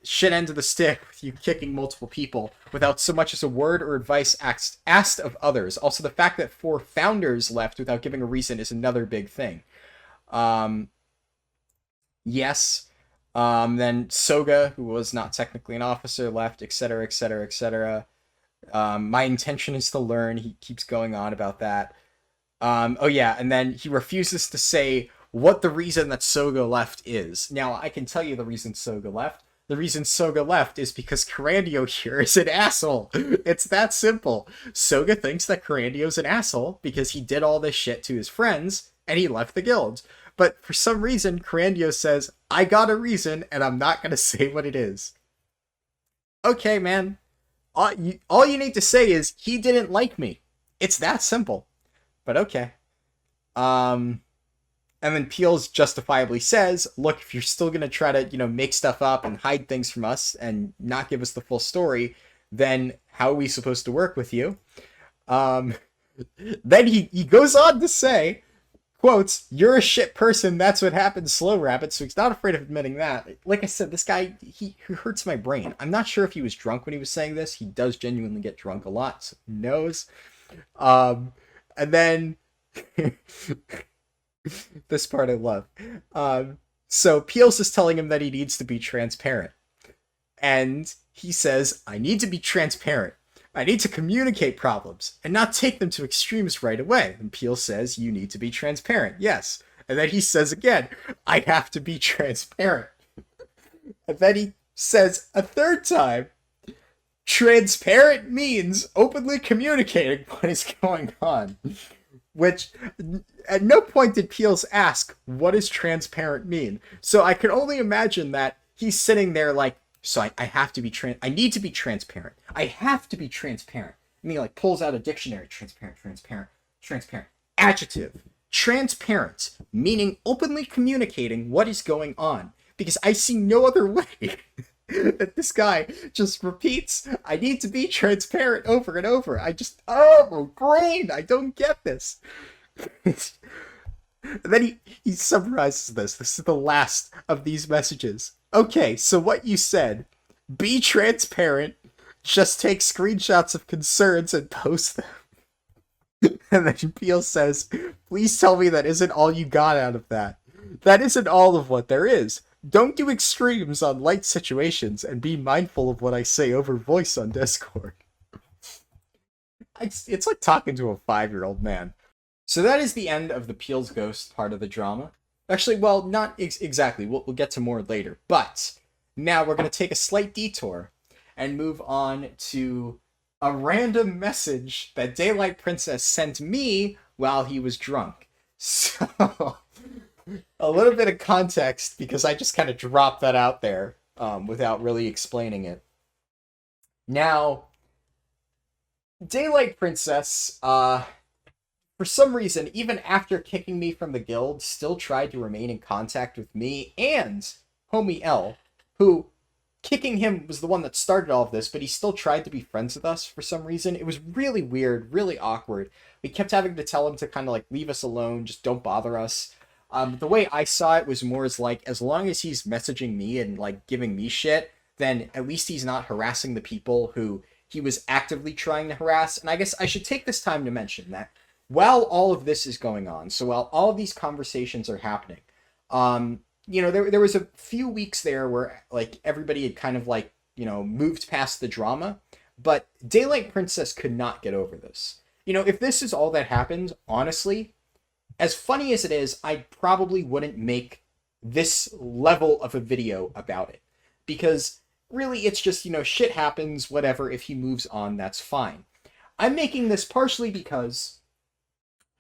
Shit end of the stick with you kicking multiple people without so much as a word or advice asked of others. Also, the fact that 4 founders left without giving a reason is another big thing. Yes. Then Soga, who was not technically an officer, left, etc., etc., etc. My intention is to learn. He keeps going on about that. Oh yeah, and then he refuses to say what the reason that Soga left is. Now, I can tell you the reason Soga left. The reason Soga left is because Carandio here is an asshole. It's that simple. Soga thinks that Carandio's an asshole because he did all this shit to his friends, and he left the guild. But for some reason, Carandio says, I got a reason, and I'm not going to say what it is. Okay, man. All you need to say is, he didn't like me. It's that simple. But okay. And And then Peels justifiably says, look, if you're still going to try to, make stuff up and hide things from us and not give us the full story, then how are we supposed to work with you? Then he goes on to say, quotes, you're a shit person, that's what happens, Slow Rabbit, so he's not afraid of admitting that. Like I said, this guy, he hurts my brain. I'm not sure if he was drunk when he was saying this. He does genuinely get drunk a lot, so who knows? And then... this part I love. So Peels is telling him that he needs to be transparent. And he says, I need to be transparent. I need to communicate problems and not take them to extremes right away. And Peels says, you need to be transparent. Yes. And then he says again, I have to be transparent. And then he says a third time, transparent means openly communicating what is going on. Which, at no point did Peels ask, what does transparent mean? So I can only imagine that he's sitting there like, so I have to be I need to be transparent. I have to be transparent. And he like pulls out a dictionary. Transparent. Adjective. Transparent, meaning openly communicating what is going on. Because I see no other way that this guy just repeats, I need to be transparent over and over. Oh, my brain, I don't get this. And then he summarizes this. This is the last of these messages. Okay, so what you said, be transparent, just take screenshots of concerns and post them. And then Peel says, please tell me that isn't all you got out of that. That isn't all of what there is. Don't do extremes on light situations and be mindful of what I say over voice on Discord. It's like talking to a 5-year-old man. So that is the end of the Peels Ghost part of the drama. Actually, well, not exactly. We'll get to more later. But now we're going to take a slight detour and move on to a random message that Daylight Princess sent me while he was drunk. So... a little bit of context, because I just kind of dropped that out there without really explaining it. Now, Daylight Princess, for some reason, even after kicking me from the guild, still tried to remain in contact with me and Homie L, who, kicking him was the one that started all of this, but he still tried to be friends with us for some reason. It was really weird, really awkward. We kept having to tell him to kind of like leave us alone, just don't bother us. The way I saw it was more as like, as long as he's messaging me and like giving me shit, then at least he's not harassing the people who he was actively trying to harass. And I guess I should take this time to mention that while all of this is going on, so while all of these conversations are happening, there was a few weeks there where like everybody had kind of like, moved past the drama, but Daylight Princess could not get over this. If this is all that happened, honestly, as funny as it is, I probably wouldn't make this level of a video about it. Because, really, it's just, shit happens, whatever, if he moves on, that's fine. I'm making this partially because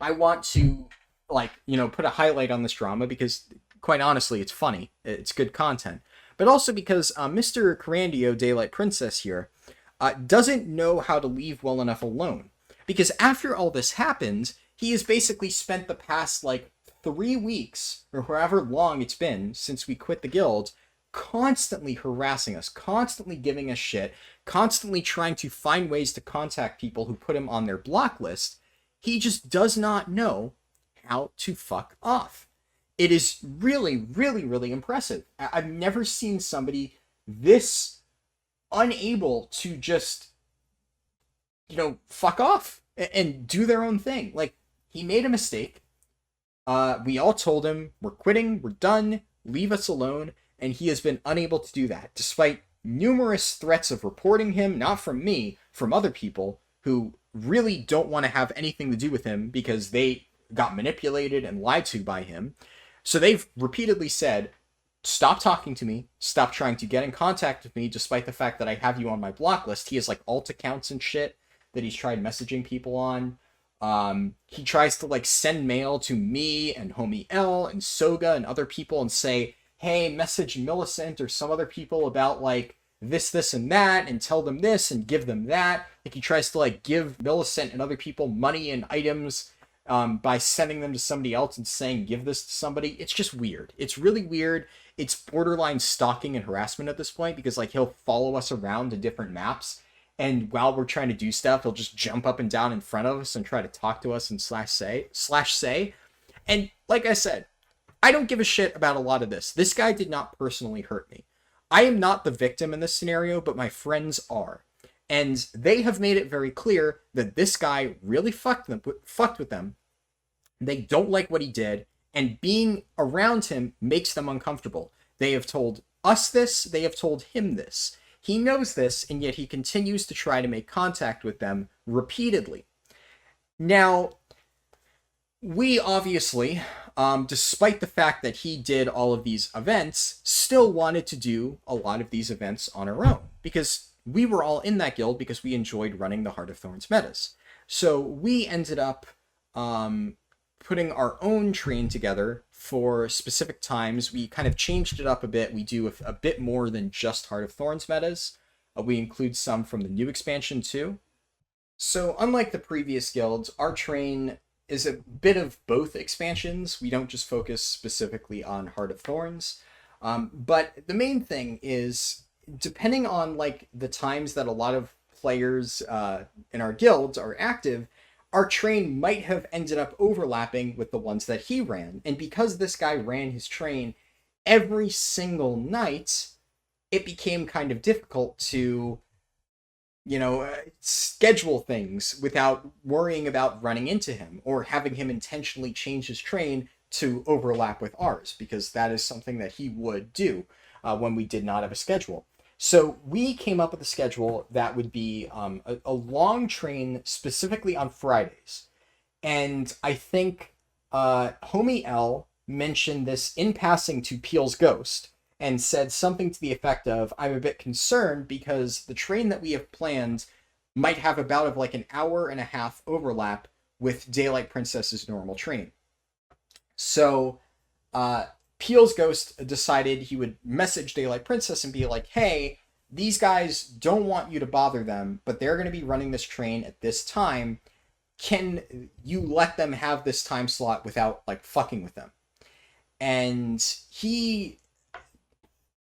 I want to, put a highlight on this drama, because, quite honestly, it's funny. It's good content. But also because Mr. Carandio, Daylight Princess here, doesn't know how to leave well enough alone. Because after all this happened... he has basically spent the past, 3 weeks, or however long it's been since we quit the guild, constantly harassing us, constantly giving us shit, constantly trying to find ways to contact people who put him on their block list. He just does not know how to fuck off. It is really, really, really impressive. I've never seen somebody this unable to just, fuck off and do their own thing. He made a mistake. We all told him, we're quitting, we're done, leave us alone, and he has been unable to do that, despite numerous threats of reporting him, not from me, from other people who really don't want to have anything to do with him because they got manipulated and lied to by him. So they've repeatedly said, stop talking to me, stop trying to get in contact with me, despite the fact that I have you on my block list. He has alt accounts and shit that he's tried messaging people on. He tries to send mail to me and Homie L and Soga and other people and say, hey, message Millicent or some other people about this and that, and tell them this and give them that. He tries to give Millicent and other people money and items by sending them to somebody else and saying, give this to somebody. It's just weird. It's really weird. It's borderline stalking and harassment at this point, because like he'll follow us around to different maps, and while we're trying to do stuff, he'll just jump up and down in front of us and try to talk to us and slash say. And like I said, I don't give a shit about a lot of this. This guy did not personally hurt me. I am not the victim in this scenario, but my friends are. And they have made it very clear that this guy really fucked with them. They don't like what he did, and being around him makes them uncomfortable. They have told us this, they have told him this. He knows this, and yet he continues to try to make contact with them repeatedly. Now, we obviously, despite the fact that he did all of these events, still wanted to do a lot of these events on our own, because we were all in that guild because we enjoyed running the Heart of Thorns metas. So we ended up putting our own train together for specific times. We kind of changed it up a bit. We do a bit more than just Heart of Thorns metas. We include some from the new expansion too. So unlike the previous guilds, our train is a bit of both expansions. We don't just focus specifically on Heart of Thorns. But the main thing is, depending on like the times that a lot of players in our guilds are active, our train might have ended up overlapping with the ones that he ran. And because this guy ran his train every single night, it became kind of difficult to, schedule things without worrying about running into him or having him intentionally change his train to overlap with ours, because that is something that he would do when we did not have a schedule. So we came up with a schedule that would be a long train specifically on Fridays. And I think Homie L mentioned this in passing to Peel's Ghost and said something to the effect of, I'm a bit concerned because the train that we have planned might have about of like an hour and a half overlap with Daylight Princess's normal train. So Peel's Ghost decided he would message Daylight Princess and be like, hey, these guys don't want you to bother them, but they're going to be running this train at this time. Can you let them have this time slot without like fucking with them? And he,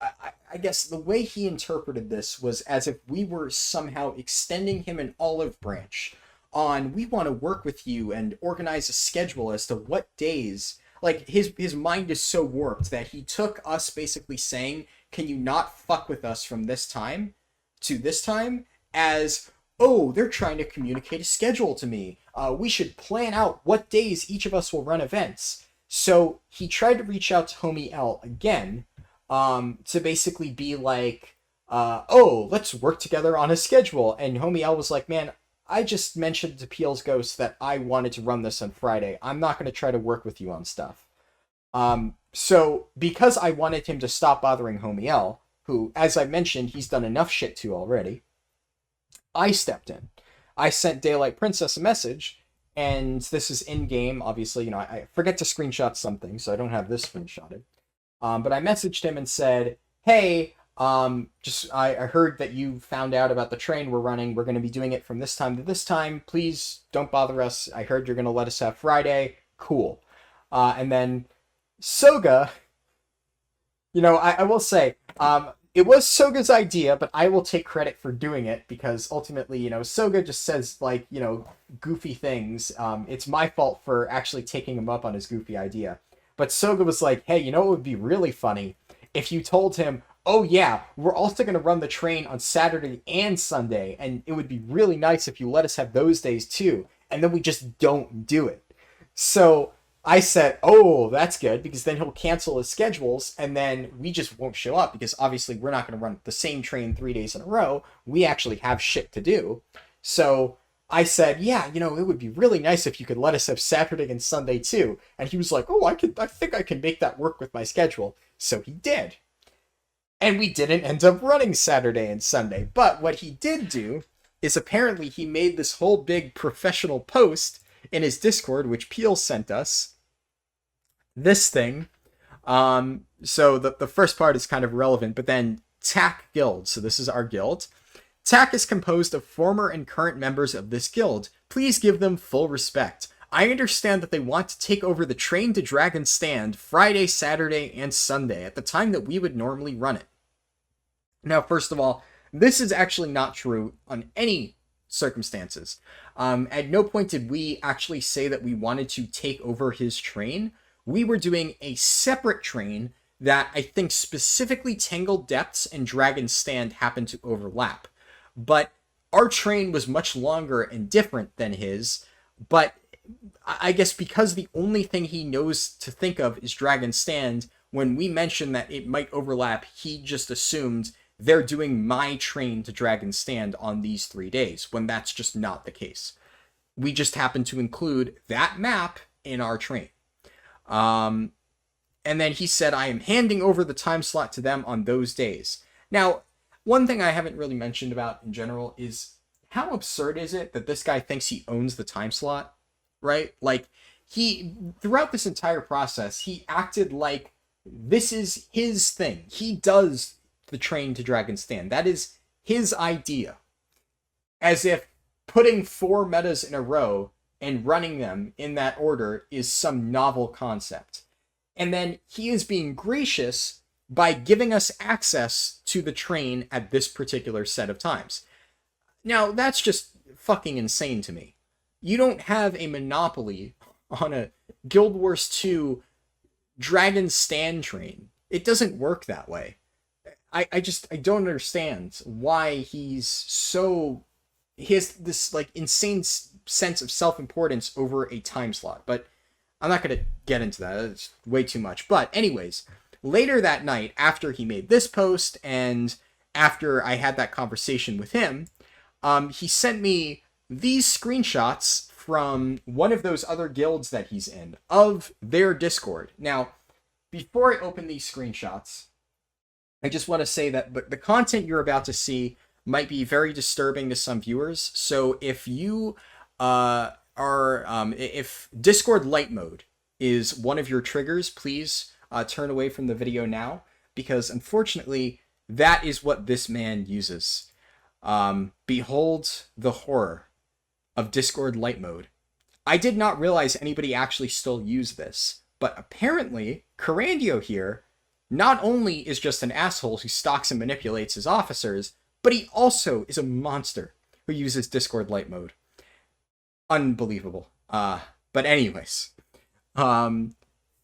I guess the way he interpreted this was as if we were somehow extending him an olive branch on, we want to work with you and organize a schedule as to what days. Like, his mind is so warped that he took us basically saying, can you not fuck with us from this time to this time, as, oh, they're trying to communicate a schedule to me. We should plan out what days each of us will run events. So he tried to reach out to Homie L again, to basically be like, oh, let's work together on a schedule. And Homie L was like, man, I just mentioned to Peel's Ghost that I wanted to run this on Friday. I'm not going to try to work with you on stuff. So because I wanted him to stop bothering Homie L, who, as I mentioned, he's done enough shit to already, I stepped in. I sent Daylight Princess a message, and this is in-game, obviously. I forget to screenshot something, so I don't have this screenshotted. But I messaged him and said, hey, I heard that you found out about the train we're running. We're going to be doing it from this time to this time. Please don't bother us. I heard you're going to let us have Friday. Cool. And then Soga, I will say, it was Soga's idea, but I will take credit for doing it because ultimately, Soga just says goofy things. It's my fault for actually taking him up on his goofy idea. But Soga was like, hey, it would be really funny if you told him, oh yeah, we're also going to run the train on Saturday and Sunday, and it would be really nice if you let us have those days too, and then we just don't do it. So I said, oh, that's good, because then he'll cancel his schedules, and then we just won't show up, because obviously we're not going to run the same train 3 days in a row. We actually have shit to do. So I said, yeah, it would be really nice if you could let us have Saturday and Sunday too. And he was like, oh, I think I can make that work with my schedule. So he did. And we didn't end up running Saturday and Sunday. But what he did do is apparently he made this whole big professional post in his Discord, which Peel sent us. This thing. So the first part is kind of relevant, but then TAC Guild. So this is our guild. TAC is composed of former and current members of this guild. Please give them full respect. I understand that they want to take over the train to Dragon Stand Friday, Saturday, and Sunday at the time that we would normally run it. Now, first of all, this is actually not true on any circumstances. At no point did we actually say that we wanted to take over his train. We were doing a separate train that I think specifically Tangled Depths and Dragon Stand happened to overlap. But our train was much longer and different than his, but I guess because the only thing he knows to think of is Dragon Stand, when we mentioned that it might overlap, he just assumed they're doing my train to Dragon Stand on these 3 days, when that's just not the case. We just happen to include that map in our train. And then he said, I am handing over the time slot to them on those days. Now, one thing I haven't really mentioned about in general is how absurd is it that this guy thinks he owns the time slot, right? Like, throughout this entire process, he acted like this is his thing. He does the train to Dragon Stand. That is his idea. As if putting 4 metas in a row and running them in that order is some novel concept. And then he is being gracious by giving us access to the train at this particular set of times. Now, that's just fucking insane to me. You don't have a monopoly on a Guild Wars 2 Dragon Stand train. It doesn't work that way. I don't understand why he has this like insane sense of self-importance over a time slot, but I'm not going to get into that. It's way too much. But anyways, later that night, after he made this post and after I had that conversation with him, he sent me these screenshots from one of those other guilds that he's in of their Discord. Now, before I open these screenshots, I just want to say that the content you're about to see might be very disturbing to some viewers. So if you if Discord light mode is one of your triggers, please turn away from the video now, because unfortunately that is what this man uses. Behold the horror of Discord light mode. I did not realize anybody actually still used this, but apparently Carandio here not only is just an asshole who stalks and manipulates his officers, but he also is a monster who uses Discord light mode. Unbelievable. But anyways,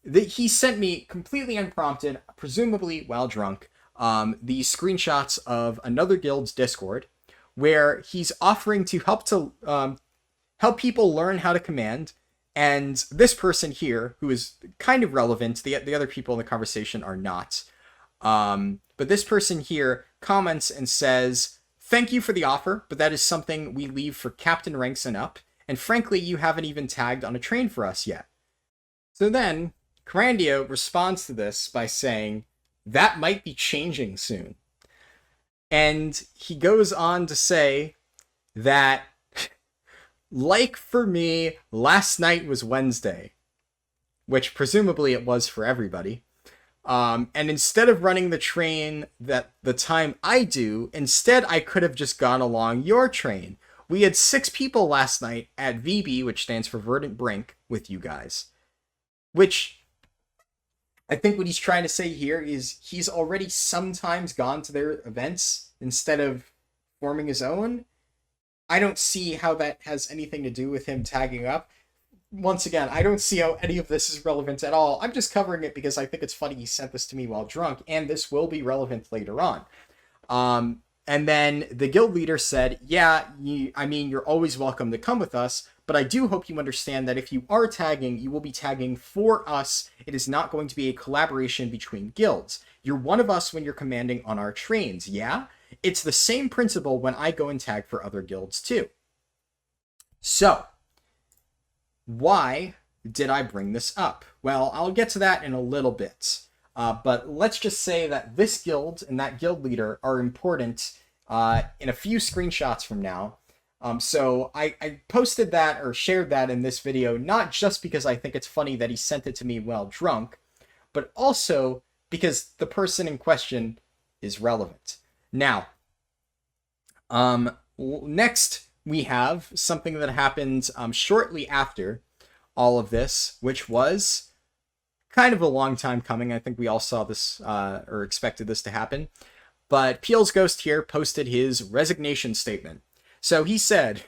he sent me completely unprompted, presumably while drunk, these screenshots of another guild's Discord, where he's offering to help people learn how to command. And this person here, who is kind of relevant, the other people in the conversation are not. But this person here comments and says, "Thank you for the offer, but that is something we leave for captain ranks and up. And frankly, you haven't even tagged on a train for us yet." So then, Carandio responds to this by saying, "That might be changing soon." And he goes on to say that, like for me, last night was Wednesday, which presumably it was for everybody. And instead of running the train that the time I do, instead I could have just gone along your train. We had 6 people last night at VB, which stands for Verdant Brink, with you guys. Which, I think what he's trying to say here is he's already sometimes gone to their events instead of forming his own. I don't see how that has anything to do with him tagging up. Once again, I don't see how any of this is relevant at all. I'm just covering it because I think it's funny he sent this to me while drunk, and this will be relevant later on. And then the guild leader said, "Yeah, you're always welcome to come with us, but I do hope you understand that if you are tagging, you will be tagging for us. It is not going to be a collaboration between guilds. You're one of us when you're commanding on our trains, yeah? It's the same principle when I go and tag for other guilds too." So, why did I bring this up? Well, I'll get to that in a little bit. But let's just say that this guild and that guild leader are important in a few screenshots from now. So I posted that or shared that in this video, not just because I think it's funny that he sent it to me while drunk, but also because the person in question is relevant. Now, next we have something that happened shortly after. all of this, which was kind of a long time coming. I think we all saw this or expected this to happen. But Peel's Ghost here posted his resignation statement. So he said,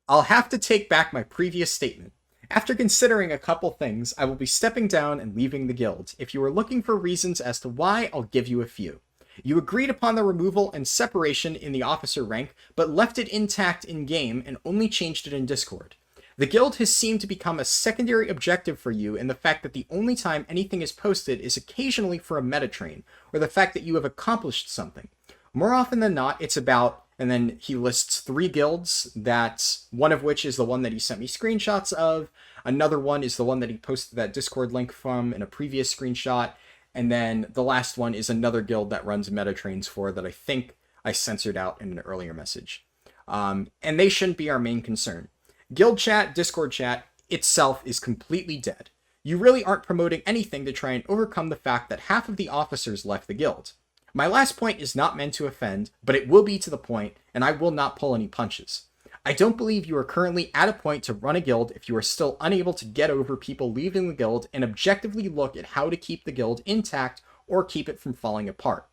"I'll have to take back my previous statement. After considering a couple things, I will be stepping down and leaving the guild. If you are looking for reasons as to why, I'll give you a few. You agreed upon the removal and separation in the officer rank, but left it intact in-game and only changed it in Discord. The guild has seemed to become a secondary objective for you in the fact that the only time anything is posted is occasionally for a meta train, or the fact that you have accomplished something. More often than not, it's about," and then he lists 3 guilds, that one of which is the one that he sent me screenshots of, another one is the one that he posted that Discord link from in a previous screenshot, and then the last one is another guild that runs meta trains for that I think I censored out in an earlier message. And they shouldn't be our main concern. Guild chat, Discord chat itself is completely dead. You really aren't promoting anything to try and overcome the fact that half of the officers left the guild. My last point is not meant to offend, but it will be to the point, and I will not pull any punches. I don't believe you are currently at a point to run a guild if you are still unable to get over people leaving the guild and objectively look at how to keep the guild intact or keep it from falling apart.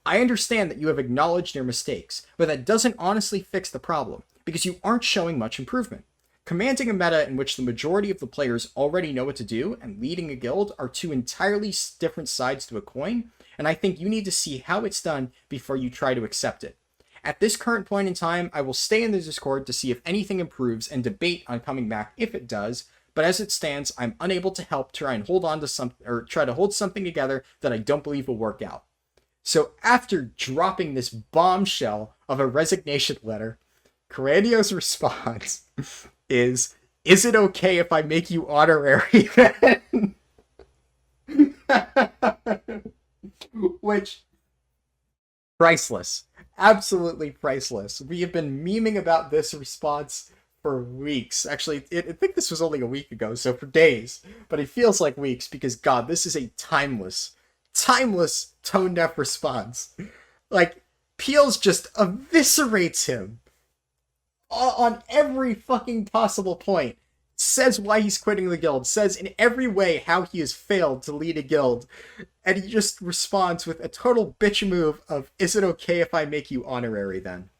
I understand that you have acknowledged your mistakes, but that doesn't honestly fix the problem, because you aren't showing much improvement. Commanding a meta in which the majority of the players already know what to do and leading a guild are 2 entirely different sides to a coin, and I think you need to see how it's done before you try to accept it. At this current point in time, I will stay in the Discord to see if anything improves and debate on coming back if it does, but as it stands, I'm unable to help try and hold on to try to hold something together that I don't believe will work out." So after dropping this bombshell of a resignation letter, Carandio's response is it okay if I make you honorary then? Which, priceless. Absolutely priceless. We have been memeing about this response for weeks. Actually, I think this was only a week ago, so for days. But it feels like weeks because, God, this is a timeless, tone-deaf response. Like, Peels just eviscerates him on every fucking possible point. Says why he's quitting the guild, says in every way how he has failed to lead a guild, and he just responds with a total bitch move of, "Is it okay if I make you honorary then?"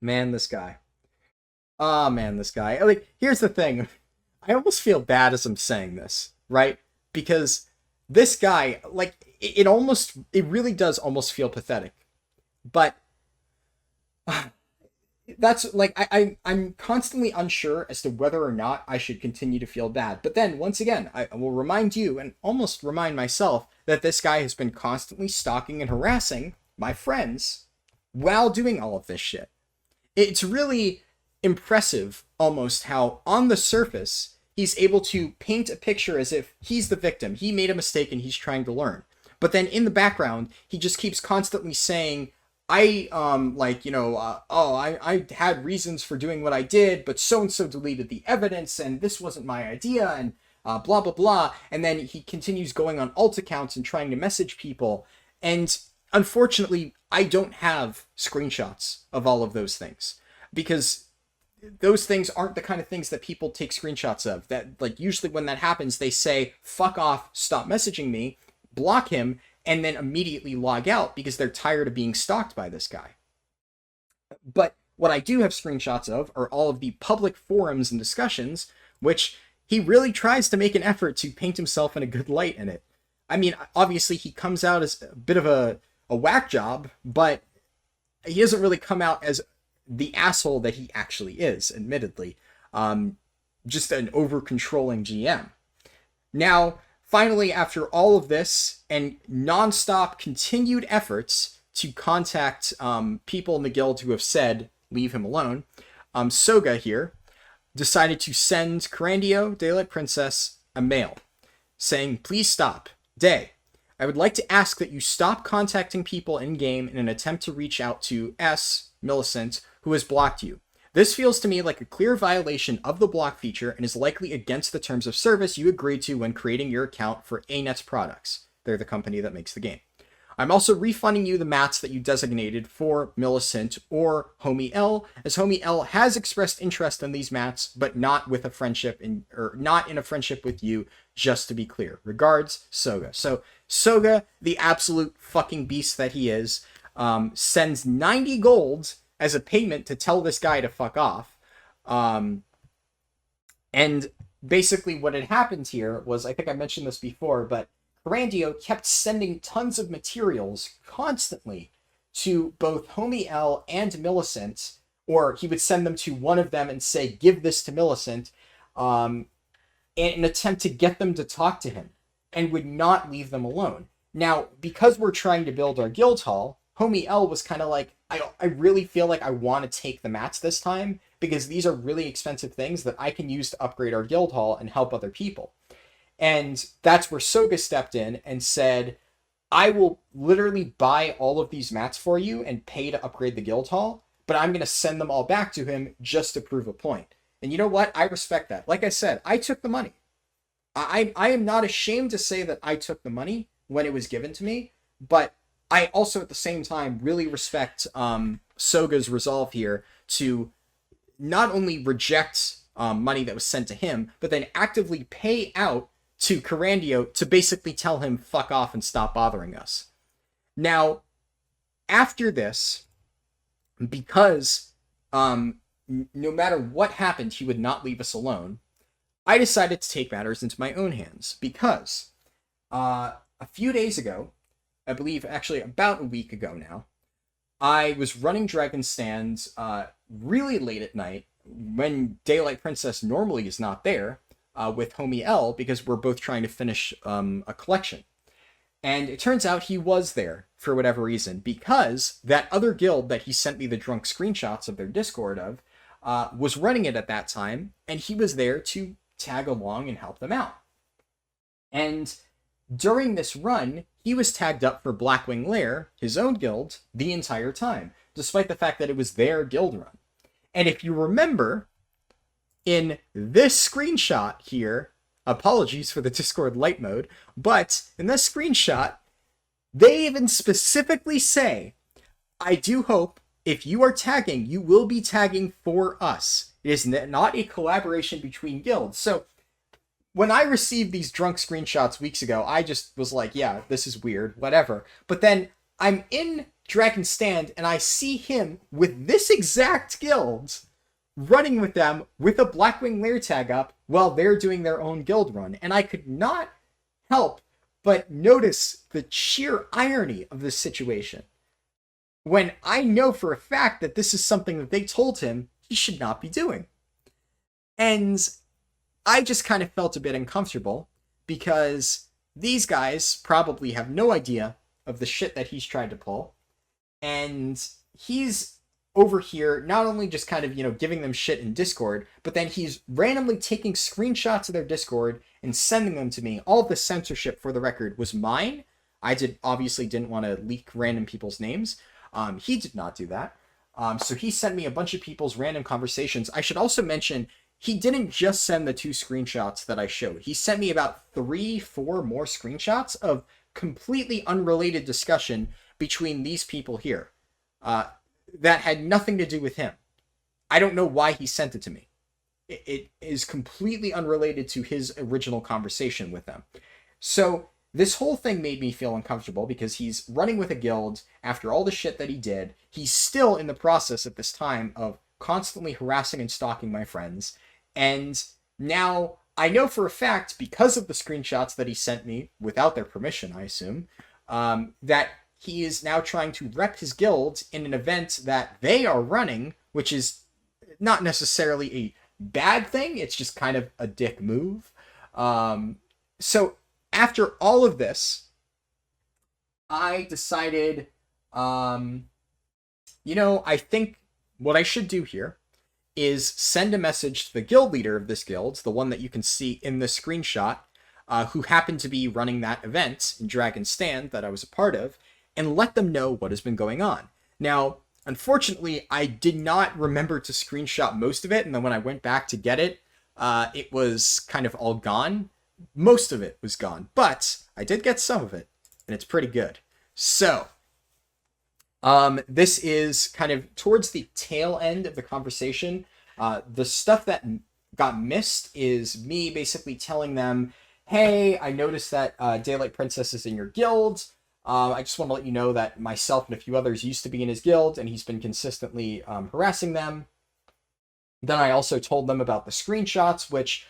Man, this guy. Ah, man, this guy. Like, here's the thing. I almost feel bad as I'm saying this, right? Because this guy, like, it really does almost feel pathetic. But that's like I'm constantly unsure as to whether or not I should continue to feel bad. But then once again, I will remind you and almost remind myself that this guy has been constantly stalking and harassing my friends while doing all of this shit. It's really impressive almost how on the surface he's able to paint a picture as if he's the victim. He made a mistake and he's trying to learn. But then in the background, he just keeps constantly saying, I had reasons for doing what I did, but so-and-so deleted the evidence, and this wasn't my idea, and blah, blah, blah. And then he continues going on alt accounts and trying to message people. And unfortunately, I don't have screenshots of all of those things, because those things aren't the kind of things that people take screenshots of. That, like, usually when that happens, they say, "Fuck off, stop messaging me," block him, and then immediately log out because they're tired of being stalked by this guy. But what I do have screenshots of are all of the public forums and discussions, which he really tries to make an effort to paint himself in a good light in it. I mean, obviously he comes out as a bit of a whack job, but he doesn't really come out as the asshole that he actually is, admittedly. Just an over-controlling GM. Now, finally, after all of this and non-stop continued efforts to contact people in the guild who have said, "Leave him alone," Soga here decided to send Carandio, Daylight Princess, a mail saying, "Please stop. Day, I would like to ask that you stop contacting people in-game in an attempt to reach out to S, Millicent, who has blocked you. This feels to me like a clear violation of the block feature and is likely against the terms of service you agreed to when creating your account for ANET's products." They're the company that makes the game. I'm also refunding you the mats that you designated for Millicent or Homie L, as Homie L has expressed interest in these mats, but not with a friendship or not in a friendship with you, just to be clear. Regards, Soga. So Soga, the absolute fucking beast that he is, sends 90 gold as a payment to tell this guy to fuck off. And basically what had happened here was, I think I mentioned this before, but Grandio kept sending tons of materials constantly to both Homie L and Millicent, or he would send them to one of them and say, give this to Millicent, in an attempt to get them to talk to him, and would not leave them alone. Now, because we're trying to build our guild hall, Homie L was kind of like, I really feel like I want to take the mats this time, because these are really expensive things that I can use to upgrade our guild hall and help other people. And that's where Soga stepped in and said, I will literally buy all of these mats for you and pay to upgrade the guild hall, but I'm going to send them all back to him just to prove a point. And you know what? I respect that. Like I said, I took the money. I am not ashamed to say that I took the money when it was given to me, but I also at the same time really respect Soga's resolve here to not only reject money that was sent to him, but then actively pay out to Carandio to basically tell him fuck off and stop bothering us. Now, after this, because no matter what happened, he would not leave us alone, I decided to take matters into my own hands, because a few days ago, I believe actually about a week ago now, I was running Dragon Stands really late at night when Daylight Princess normally is not there, with Homie L, because we're both trying to finish a collection. And it turns out he was there for whatever reason, because that other guild that he sent me the drunk screenshots of their Discord of was running it at that time, and he was there to tag along and help them out. And during this run, he was tagged up for Blackwing Lair, his own guild, the entire time, despite the fact that it was their guild run. And if you remember, in this screenshot here, apologies for the Discord light mode, but in this screenshot, they even specifically say, I do hope if you are tagging, you will be tagging for us. It is not a collaboration between guilds. So when I received these drunk screenshots weeks ago, I just was like, yeah, this is weird, whatever. But then I'm in Dragon Stand and I see him with this exact guild running with them with a Blackwing Lair tag up while they're doing their own guild run. And I could not help but notice the sheer irony of this situation, when I know for a fact that this is something that they told him he should not be doing. And I just kind of felt a bit uncomfortable, because these guys probably have no idea of the shit that he's trying to pull. And he's over here not only just kind of, giving them shit in Discord, but then he's randomly taking screenshots of their Discord and sending them to me. All of the censorship, for the record, was mine. I obviously didn't want to leak random people's names. He did not do that. So he sent me a bunch of people's random conversations. I should also mention, he didn't just send the 2 screenshots that I showed. He sent me about 3-4 more screenshots of completely unrelated discussion between these people here. That had nothing to do with him. I don't know why he sent it to me. It is completely unrelated to his original conversation with them. So this whole thing made me feel uncomfortable, because he's running with a guild after all the shit that he did. He's still in the process at this time of constantly harassing and stalking my friends. And now I know for a fact, because of the screenshots that he sent me without their permission, I assume, that he is now trying to rep his guild in an event that they are running, which is not necessarily a bad thing. It's just kind of a dick move. So after all of this, I decided, I think what I should do here is send a message to the guild leader of this guild, the one that you can see in the screenshot, who happened to be running that event in Dragon Stand that I was a part of, and let them know what has been going on. Now, unfortunately, I did not remember to screenshot most of it, and then when I went back to get it, it was kind of all gone. Most of it was gone, but I did get some of it, and it's pretty good. So, this is kind of towards the tail end of the conversation. The stuff that got missed is me basically telling them, hey, I noticed that Daylight Princess is in your guild. I just want to let you know that myself and a few others used to be in his guild, and he's been consistently harassing them. Then I also told them about the screenshots, which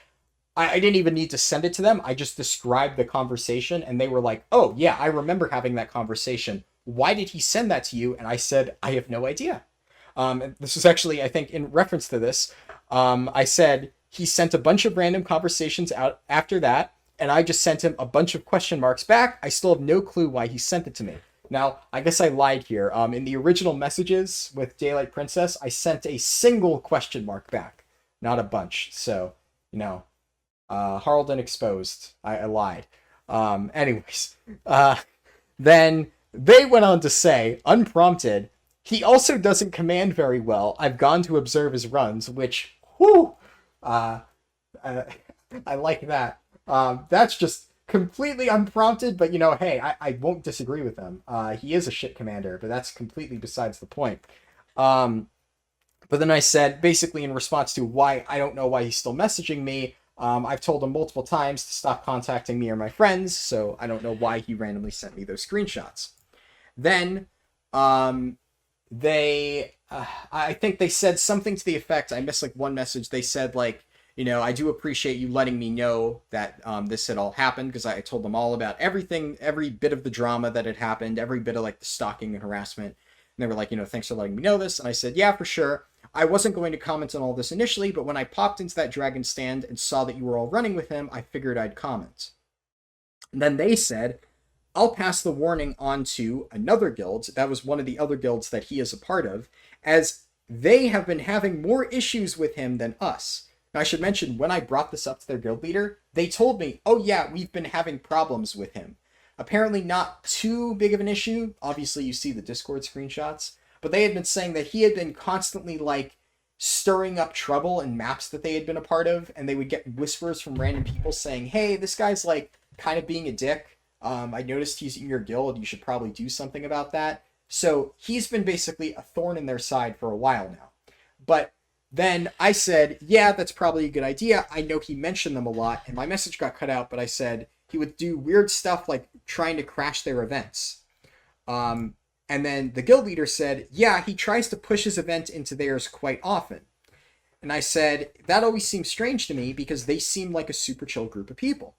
I didn't even need to send it to them. I just described the conversation, and they were like, oh, yeah, I remember having that conversation. Why did he send that to you? And I said, I have no idea. And this was actually, I think, in reference to this. I said, he sent a bunch of random conversations out after that, and I just sent him a bunch of question marks back. I still have no clue why he sent it to me. Now, I guess I lied here. In the original messages with Daylight Princess, I sent a single question mark back, not a bunch. So, Harldan exposed. I lied. Anyways, then they went on to say, unprompted, he also doesn't command very well. I've gone to observe his runs, which, I like that. That's just completely unprompted, but hey, I won't disagree with them. He is a shit commander, but that's completely besides the point. But then I said, basically in response to why I don't know why he's still messaging me, I've told him multiple times to stop contacting me or my friends, so I don't know why he randomly sent me those screenshots. Then, I think they said something to the effect, I missed like one message, they said like, I do appreciate you letting me know that this had all happened, because I told them all about everything, every bit of the drama that had happened, every bit of like the stalking and harassment. And they were like, thanks for letting me know this. And I said, yeah, for sure. I wasn't going to comment on all this initially, but when I popped into that dragon stand and saw that you were all running with him, I figured I'd comment. And then they said, I'll pass the warning on to another guild. That was one of the other guilds that he is a part of, as they have been having more issues with him than us. Now, I should mention, when I brought this up to their guild leader, they told me, oh yeah, we've been having problems with him. Apparently not too big of an issue. Obviously, you see the Discord screenshots. But they had been saying that he had been constantly, like, stirring up trouble in maps that they had been a part of. And they would get whispers from random people saying, hey, this guy's, like, kind of being a dick. I noticed he's in your guild. You should probably do something about that. So he's been basically a thorn in their side for a while now. But then I said, yeah, that's probably a good idea. I know he mentioned them a lot. And my message got cut out, but I said he would do weird stuff like trying to crash their events. And then the guild leader said, yeah, he tries to push his event into theirs quite often. And I said, that always seems strange to me because they seem like a super chill group of people.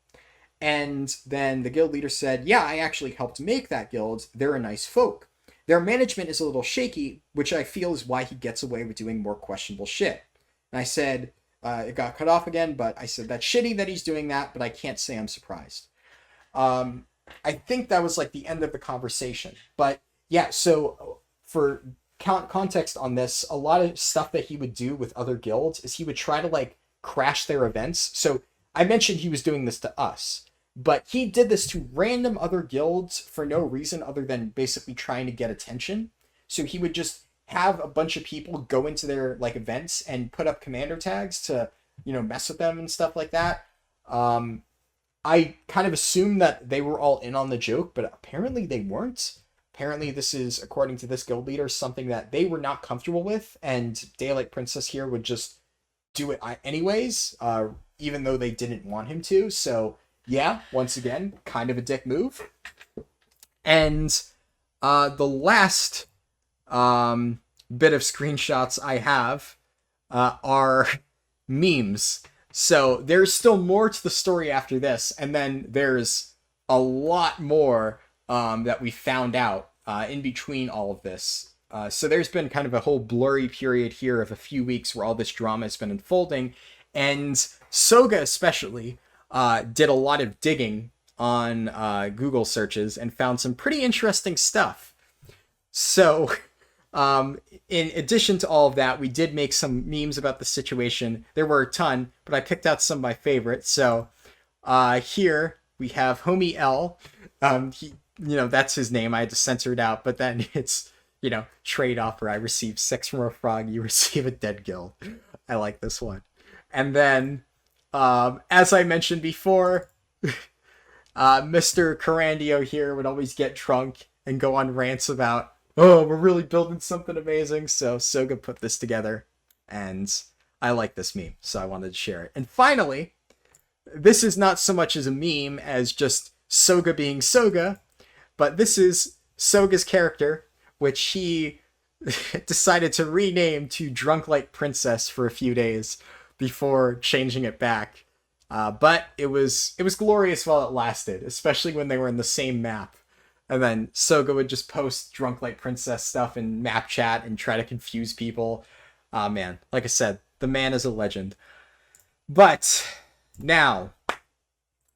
And then the guild leader said, yeah, I actually helped make that guild. They're a nice folk. Their management is a little shaky, which I feel is why he gets away with doing more questionable shit. And I said, it got cut off again, but I said, that's shitty that he's doing that, but I can't say I'm surprised. I think that was like the end of the conversation. But yeah, so for context on this, a lot of stuff that he would do with other guilds is he would try to like crash their events. So I mentioned he was doing this to us, but he did this to random other guilds for no reason other than basically trying to get attention. So he would just have a bunch of people go into their like events and put up commander tags to, mess with them and stuff like that. I kind of assumed that they were all in on the joke, but apparently they weren't. Apparently this is, according to this guild leader, something that they were not comfortable with, and Daylight Princess here would just do it anyways, even though they didn't want him to. So yeah, once again, kind of a dick move. And the last bit of screenshots I have are memes. So there's still more to the story after this, and then there's a lot more that we found out in between all of this. So there's been kind of a whole blurry period here of a few weeks where all this drama has been unfolding, and Soga especially did a lot of digging on Google searches and found some pretty interesting stuff. So in addition to all of that, we did make some memes about the situation. There were a ton, but I picked out some of my favorites. So here we have Homie L. He, that's his name. I had to censor it out, but then it's, trade offer. I receive 6 from a frog. You receive a dead guild. I like this one. And then, as I mentioned before, Mr. Carandio here would always get drunk and go on rants about, oh, we're really building something amazing. So Soga put this together, and I like this meme, so I wanted to share it. And finally, this is not so much as a meme as just Soga being Soga, but this is Soga's character, which he decided to rename to Drunk Like Princess for a few days before changing it back. But it was glorious while it lasted, especially when they were in the same map. And then Soga would just post Drunk Like Princess stuff in map chat and try to confuse people. Man, like I said, the man is a legend. But now,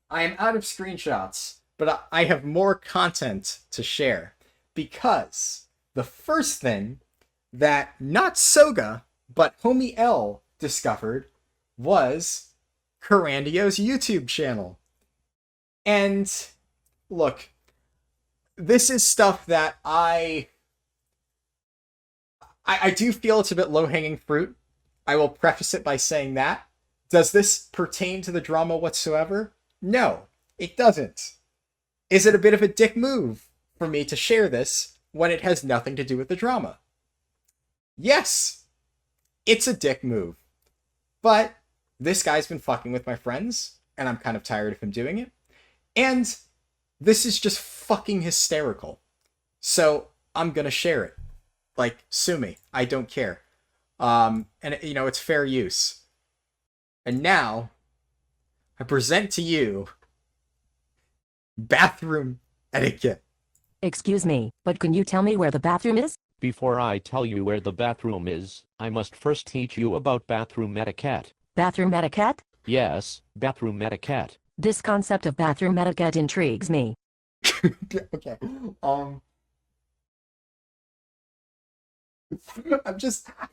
I am out of screenshots, but I have more content to share. Because the first thing that not Soga, but Homie L discovered was Carandio's YouTube channel. And look, this is stuff that I do feel it's a bit low-hanging fruit. I will preface it by saying that. Does this pertain to the drama whatsoever? No, it doesn't. Is it a bit of a dick move for me to share this when it has nothing to do with the drama? Yes, it's a dick move. But this guy's been fucking with my friends, and I'm kind of tired of him doing it. And this is just fucking hysterical. So I'm gonna share it. Like, sue me. I don't care. And, you know, it's fair use. And now, I present to you bathroom etiquette. Excuse me, but can you tell me where the bathroom is? Before I tell you where the bathroom is, I must first teach you about bathroom etiquette. Bathroom etiquette? Yes, bathroom etiquette. This concept of bathroom etiquette intrigues me. Okay.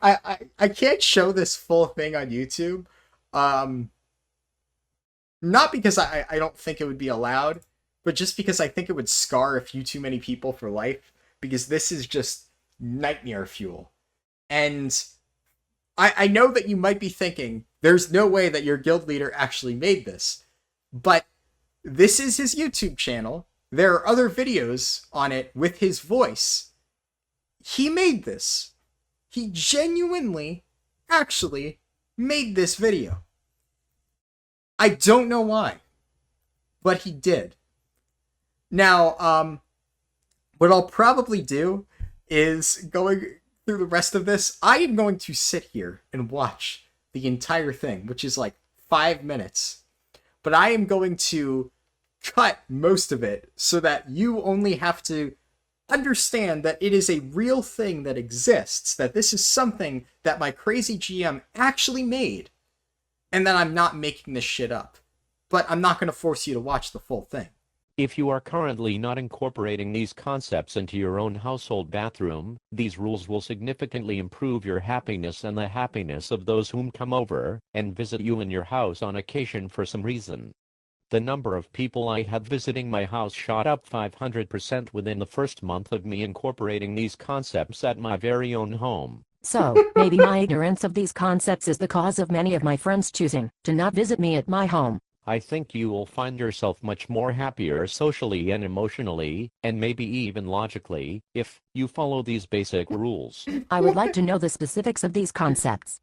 I can't show this full thing on YouTube. Not because I don't think it would be allowed, but just because I think it would scar a few too many people for life, because this is just nightmare fuel. And I know that you might be thinking, there's no way that your guild leader actually made this. But this is his YouTube channel. There are other videos on it with his voice. He made this. He genuinely, actually, made this video. I don't know why, but he did. Now, what I'll probably do is, going through the rest of this, I am going to sit here and watch the entire thing, which is like 5 minutes. But I am going to cut most of it so that you only have to understand that it is a real thing that exists, that this is something that my crazy GM actually made, and that I'm not making this shit up. But I'm not going to force you to watch the full thing. If you are currently not incorporating these concepts into your own household bathroom, these rules will significantly improve your happiness and the happiness of those whom come over and visit you in your house on occasion for some reason. The number of people I had visiting my house shot up 500% within the first month of me incorporating these concepts at my very own home. So, maybe my ignorance of these concepts is the cause of many of my friends choosing to not visit me at my home. I think you will find yourself much more happier socially and emotionally, and maybe even logically, if you follow these basic rules. I would like to know the specifics of these concepts.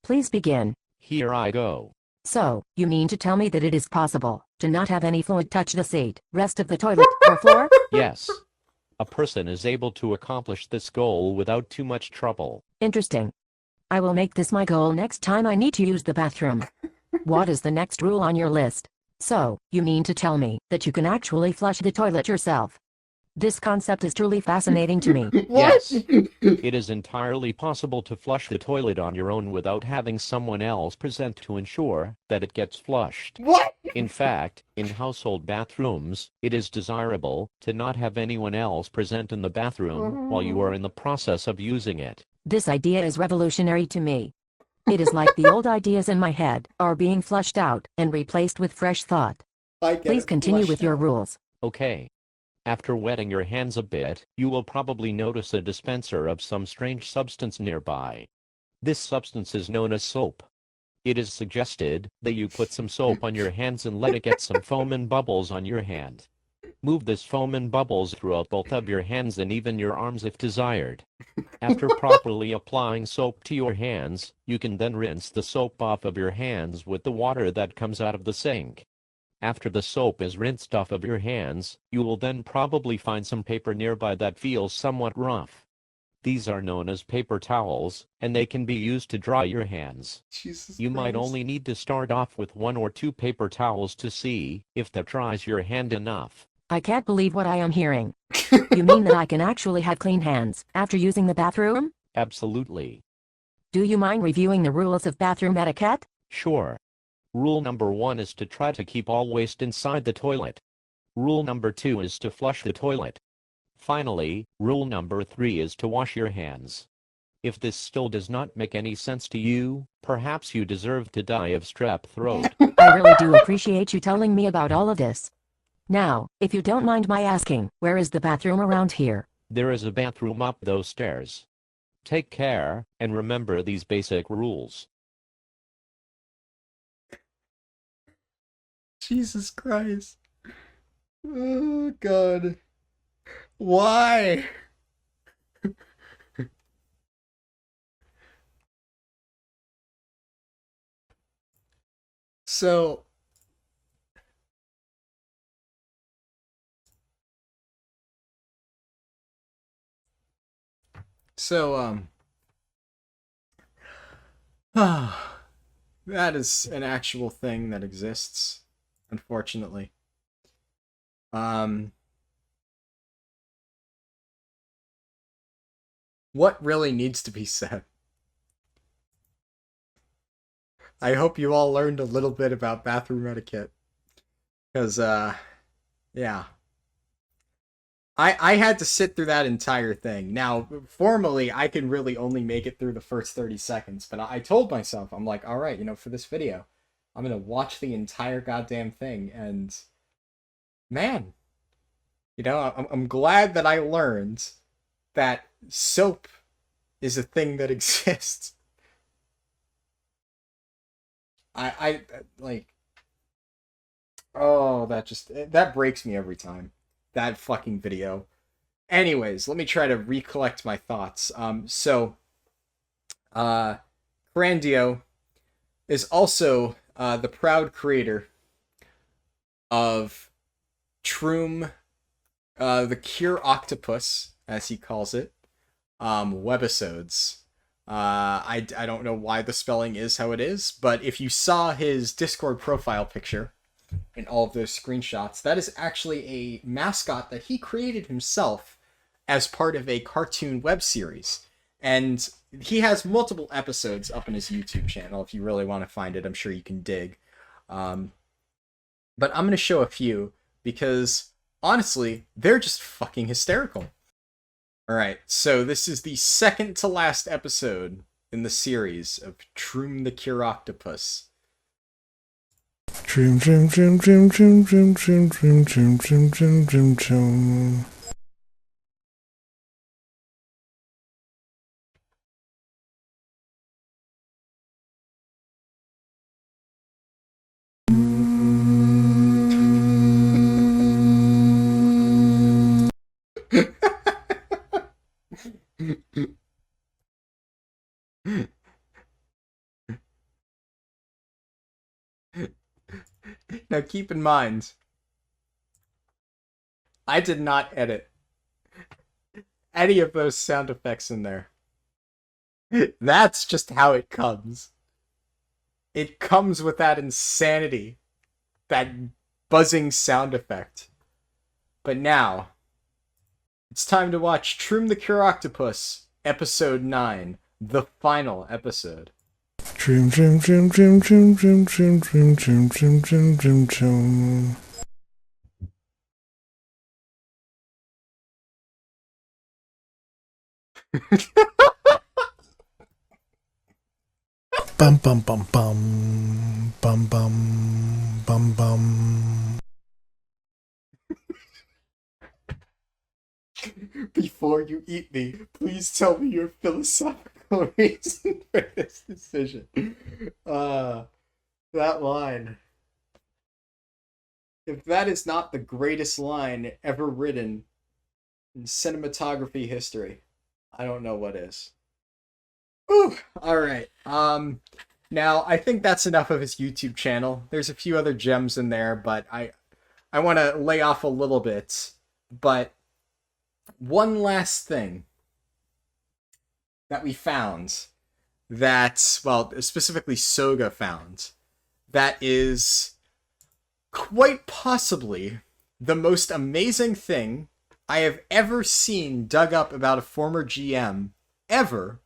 Please begin. Here I go. So, you mean to tell me that it is possible to not have any fluid touch the seat, rest of the toilet, or floor? Yes. A person is able to accomplish this goal without too much trouble. Interesting. I will make this my goal next time I need to use the bathroom. What is the next rule on your list? So, you mean to tell me that you can actually flush the toilet yourself? This concept is truly fascinating to me. Yes. It is entirely possible to flush the toilet on your own without having someone else present to ensure that it gets flushed. What? In fact, in household bathrooms, it is desirable to not have anyone else present in the bathroom while you are in the process of using it. This idea is revolutionary to me. It is like the old ideas in my head are being flushed out and replaced with fresh thought. Please continue with your rules. Okay. After wetting your hands a bit, you will probably notice a dispenser of some strange substance nearby. This substance is known as soap. It is suggested that you put some soap on your hands and let it get some foam and bubbles on your hand. Move this foam and bubbles throughout both of your hands and even your arms if desired. After properly applying soap to your hands, you can then rinse the soap off of your hands with the water that comes out of the sink. After the soap is rinsed off of your hands, you will then probably find some paper nearby that feels somewhat rough. These are known as paper towels, and they can be used to dry your hands. Jesus You might Christ. only need to start off with 1 or 2 paper towels to see if that dries your hand enough. I can't believe what I am hearing. You mean that I can actually have clean hands after using the bathroom? Absolutely. Do you mind reviewing the rules of bathroom etiquette? Sure. Rule number 1 is to try to keep all waste inside the toilet. Rule number 2 is to flush the toilet. Finally, rule number 3 is to wash your hands. If this still does not make any sense to you, perhaps you deserve to die of strep throat. I really do appreciate you telling me about all of this. Now, if you don't mind my asking, where is the bathroom around here? There is a bathroom up those stairs. Take care, and remember these basic rules. Jesus Christ. Oh, God. Why? So... that is an actual thing that exists, unfortunately. What really needs to be said? I hope you all learned a little bit about bathroom etiquette. Because, yeah. I had to sit through that entire thing. Now, formally, I can really only make it through the first 30 seconds, but I told myself, I'm like, alright, for this video, I'm gonna watch the entire goddamn thing, and man, I'm glad that I learned that soap is a thing that exists. I like, oh, that breaks me every time. That fucking video. Anyways, let me try to recollect my thoughts. Grandio is also the proud creator of Troom, the Cure Octopus, as he calls it, webisodes. I don't know why the spelling is how it is, but if you saw his Discord profile picture in all of those screenshots, that is actually a mascot that he created himself as part of a cartoon web series. And he has multiple episodes up in his YouTube channel. If you really want to find it, I'm sure you can dig. But I'm going to show a few because, honestly, they're just fucking hysterical. Alright, so this is the second to last episode in the series of Troom the Cure Octopus. Trim, trim, trim, trim, trim, trim, trim, trim, trim, trim, trim, trim, trim. Now keep in mind, I did not edit any of those sound effects in there. That's just how it comes. It comes with that insanity, that buzzing sound effect. But now, it's time to watch Troom the Cure Octopus, Episode 9, the final episode. Trim, trim, trim, trim, trim, trim, trim, trim, trim, trim, trim, trim, trim. Bum bum bum bum bum bum bum bum. Before you eat me, please tell me your philosophical reason for this decision. That line. If that is not the greatest line ever written in cinematography history, I don't know what is. Ooh, all right. Now I think that's enough of his YouTube channel. There's a few other gems in there, but I want to lay off a little bit. But one last thing that we found that, well, specifically Soga found, that is quite possibly the most amazing thing I have ever seen dug up about a former GM ever,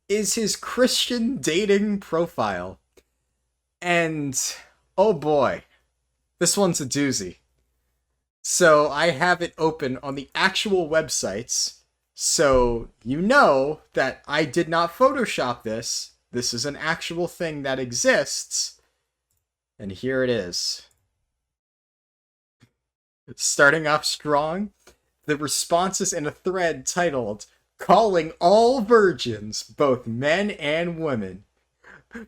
is his Christian dating profile. And oh boy, this one's a doozy. So I have it open on the actual websites, so you know that I did not Photoshop this. This is an actual thing that exists. And here it is. Starting off strong, the response is in a thread titled, "Calling all virgins, both men and women.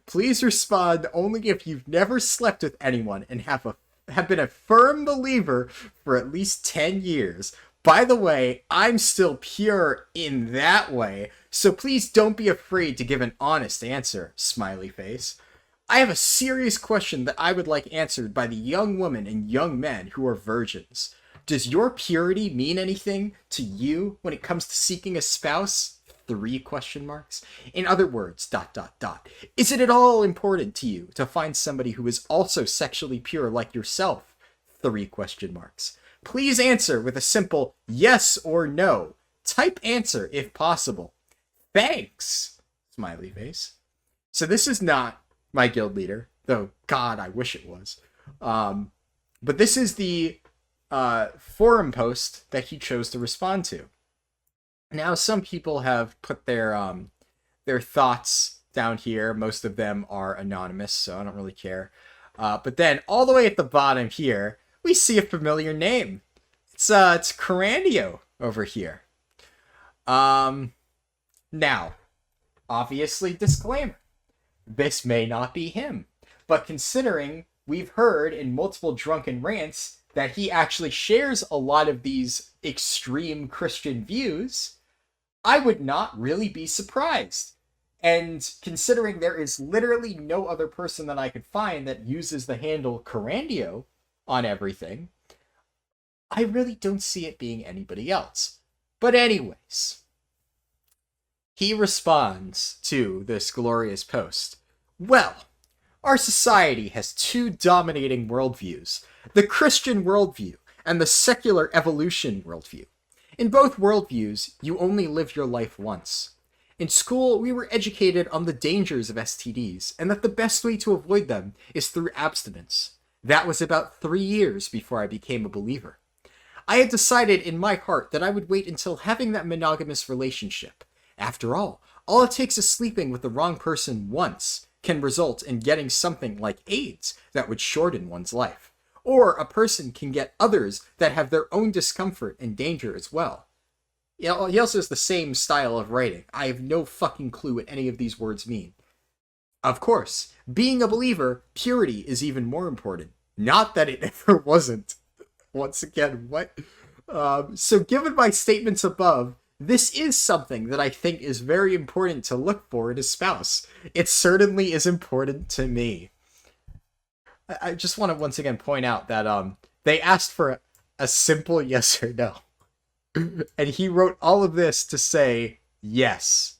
Please respond only if you've never slept with anyone and have been a firm believer for at least 10 years. By the way, I'm still pure in that way, so please don't be afraid to give an honest answer, smiley face. I have a serious question that I would like answered by the young women and young men who are virgins. Does your purity mean anything to you when it comes to seeking a spouse? 3 question marks. In other words, ... Is it at all important to you to find somebody who is also sexually pure like yourself? 3 question marks. Please answer with a simple yes or no. Type answer if possible. Thanks, smiley face. So this is not my guild leader, though God, I wish it was. But this is the forum post that he chose to respond to. Now, some people have put their thoughts down here. Most of them are anonymous, so I don't really care. But then, all the way at the bottom here, we see a familiar name. It's Carandio over here. Now, obviously, disclaimer. This may not be him, but considering we've heard in multiple drunken rants that he actually shares a lot of these extreme Christian views, I would not really be surprised. And considering there is literally no other person that I could find that uses the handle Carandio on everything, I really don't see it being anybody else. But anyways, he responds to this glorious post. Well, our society has 2 dominating worldviews, the Christian worldview and the secular evolution worldview. In both worldviews, you only live your life once. In school, we were educated on the dangers of STDs and that the best way to avoid them is through abstinence. That was about 3 years before I became a believer. I had decided in my heart that I would wait until having that monogamous relationship. After all it takes is sleeping with the wrong person once can result in getting something like AIDS that would shorten one's life. Or a person can get others that have their own discomfort and danger as well. He also has the same style of writing. I have no fucking clue what any of these words mean. Of course, being a believer, purity is even more important. Not that it ever wasn't. Once again, what? So given my statements above, this is something that I think is very important to look for in a spouse. It certainly is important to me. I just want to once again point out that they asked for a simple yes or no. And he wrote all of this to say, yes,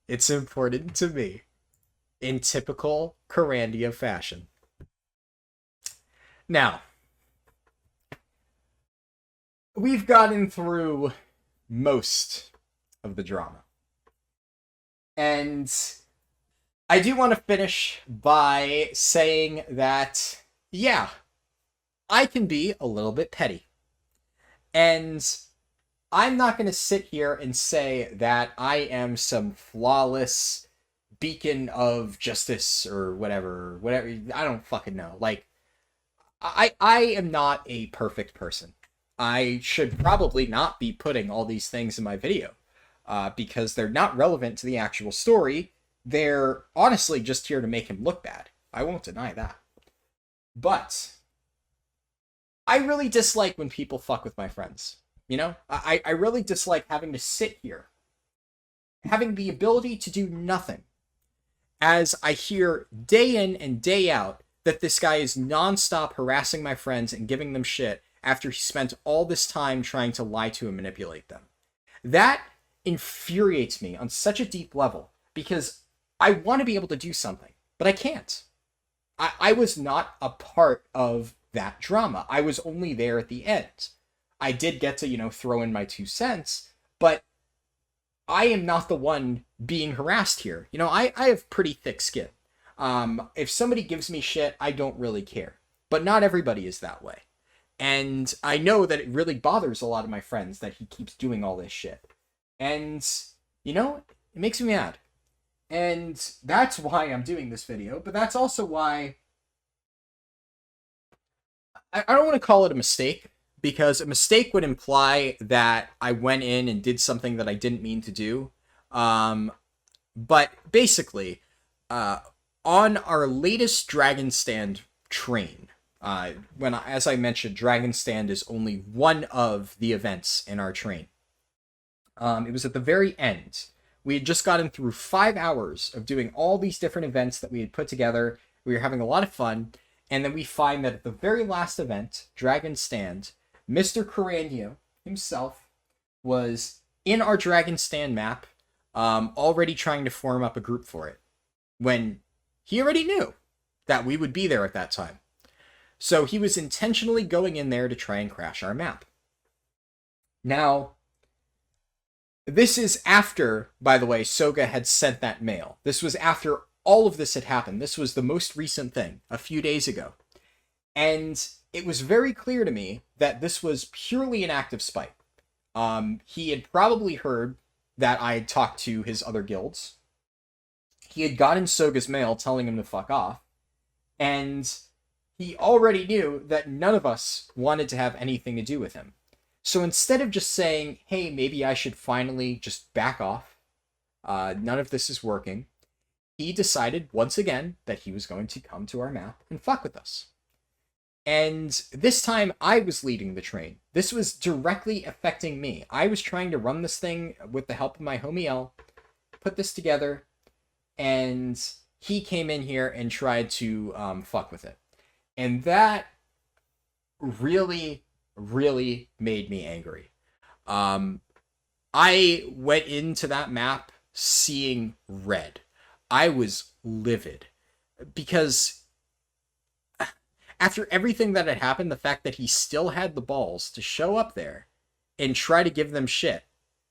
it's important to me. In typical Carandia fashion. Now, we've gotten through most of the drama. And I do want to finish by saying that, yeah, I can be a little bit petty. And I'm not going to sit here and say that I am some flawless beacon of justice or whatever. I don't fucking know. Like, I am not a perfect person. I should probably not be putting all these things in my video because they're not relevant to the actual story. They're honestly just here to make him look bad. I won't deny that. But I really dislike when people fuck with my friends. You know, I really dislike having to sit here, having the ability to do nothing, as I hear day in and day out that this guy is nonstop harassing my friends and giving them shit after he spent all this time trying to lie to and manipulate them. That infuriates me on such a deep level because I want to be able to do something, but I can't. I was not a part of that drama. I was only there at the end. I did get to, throw in my 2 cents, but I am not the one being harassed here. I have pretty thick skin. If somebody gives me shit, I don't really care. But not everybody is that way. And I know that it really bothers a lot of my friends that he keeps doing all this shit. And, it makes me mad. And that's why I'm doing this video, but that's also why I don't want to call it a mistake, because a mistake would imply that I went in and did something that I didn't mean to do. But basically, on our latest Dragon Stand train, as I mentioned, Dragon Stand is only one of the events in our train. It was at the very end. We had just gotten through 5 hours of doing all these different events that we had put together. We were having a lot of fun. And then we find that at the very last event, Dragon Stand, Mr. Carano himself was in our Dragon Stand map, already trying to form up a group for it, when he already knew that we would be there at that time. So he was intentionally going in there to try and crash our map. Now, this is after, by the way, Soga had sent that mail. This was after all of this had happened. This was the most recent thing, a few days ago. And it was very clear to me that this was purely an act of spite. He had probably heard that I had talked to his other guilds. He had gotten Soga's mail telling him to fuck off. And he already knew that none of us wanted to have anything to do with him. So instead of just saying, hey, maybe I should finally just back off, none of this is working, he decided once again that he was going to come to our map and fuck with us. And this time I was leading the train. This was directly affecting me. I was trying to run this thing with the help of my homie L, put this together, and he came in here and tried to fuck with it. And that really made me angry. I went into that map seeing red. I was livid because after everything that had happened, the fact that he still had the balls to show up there and try to give them shit.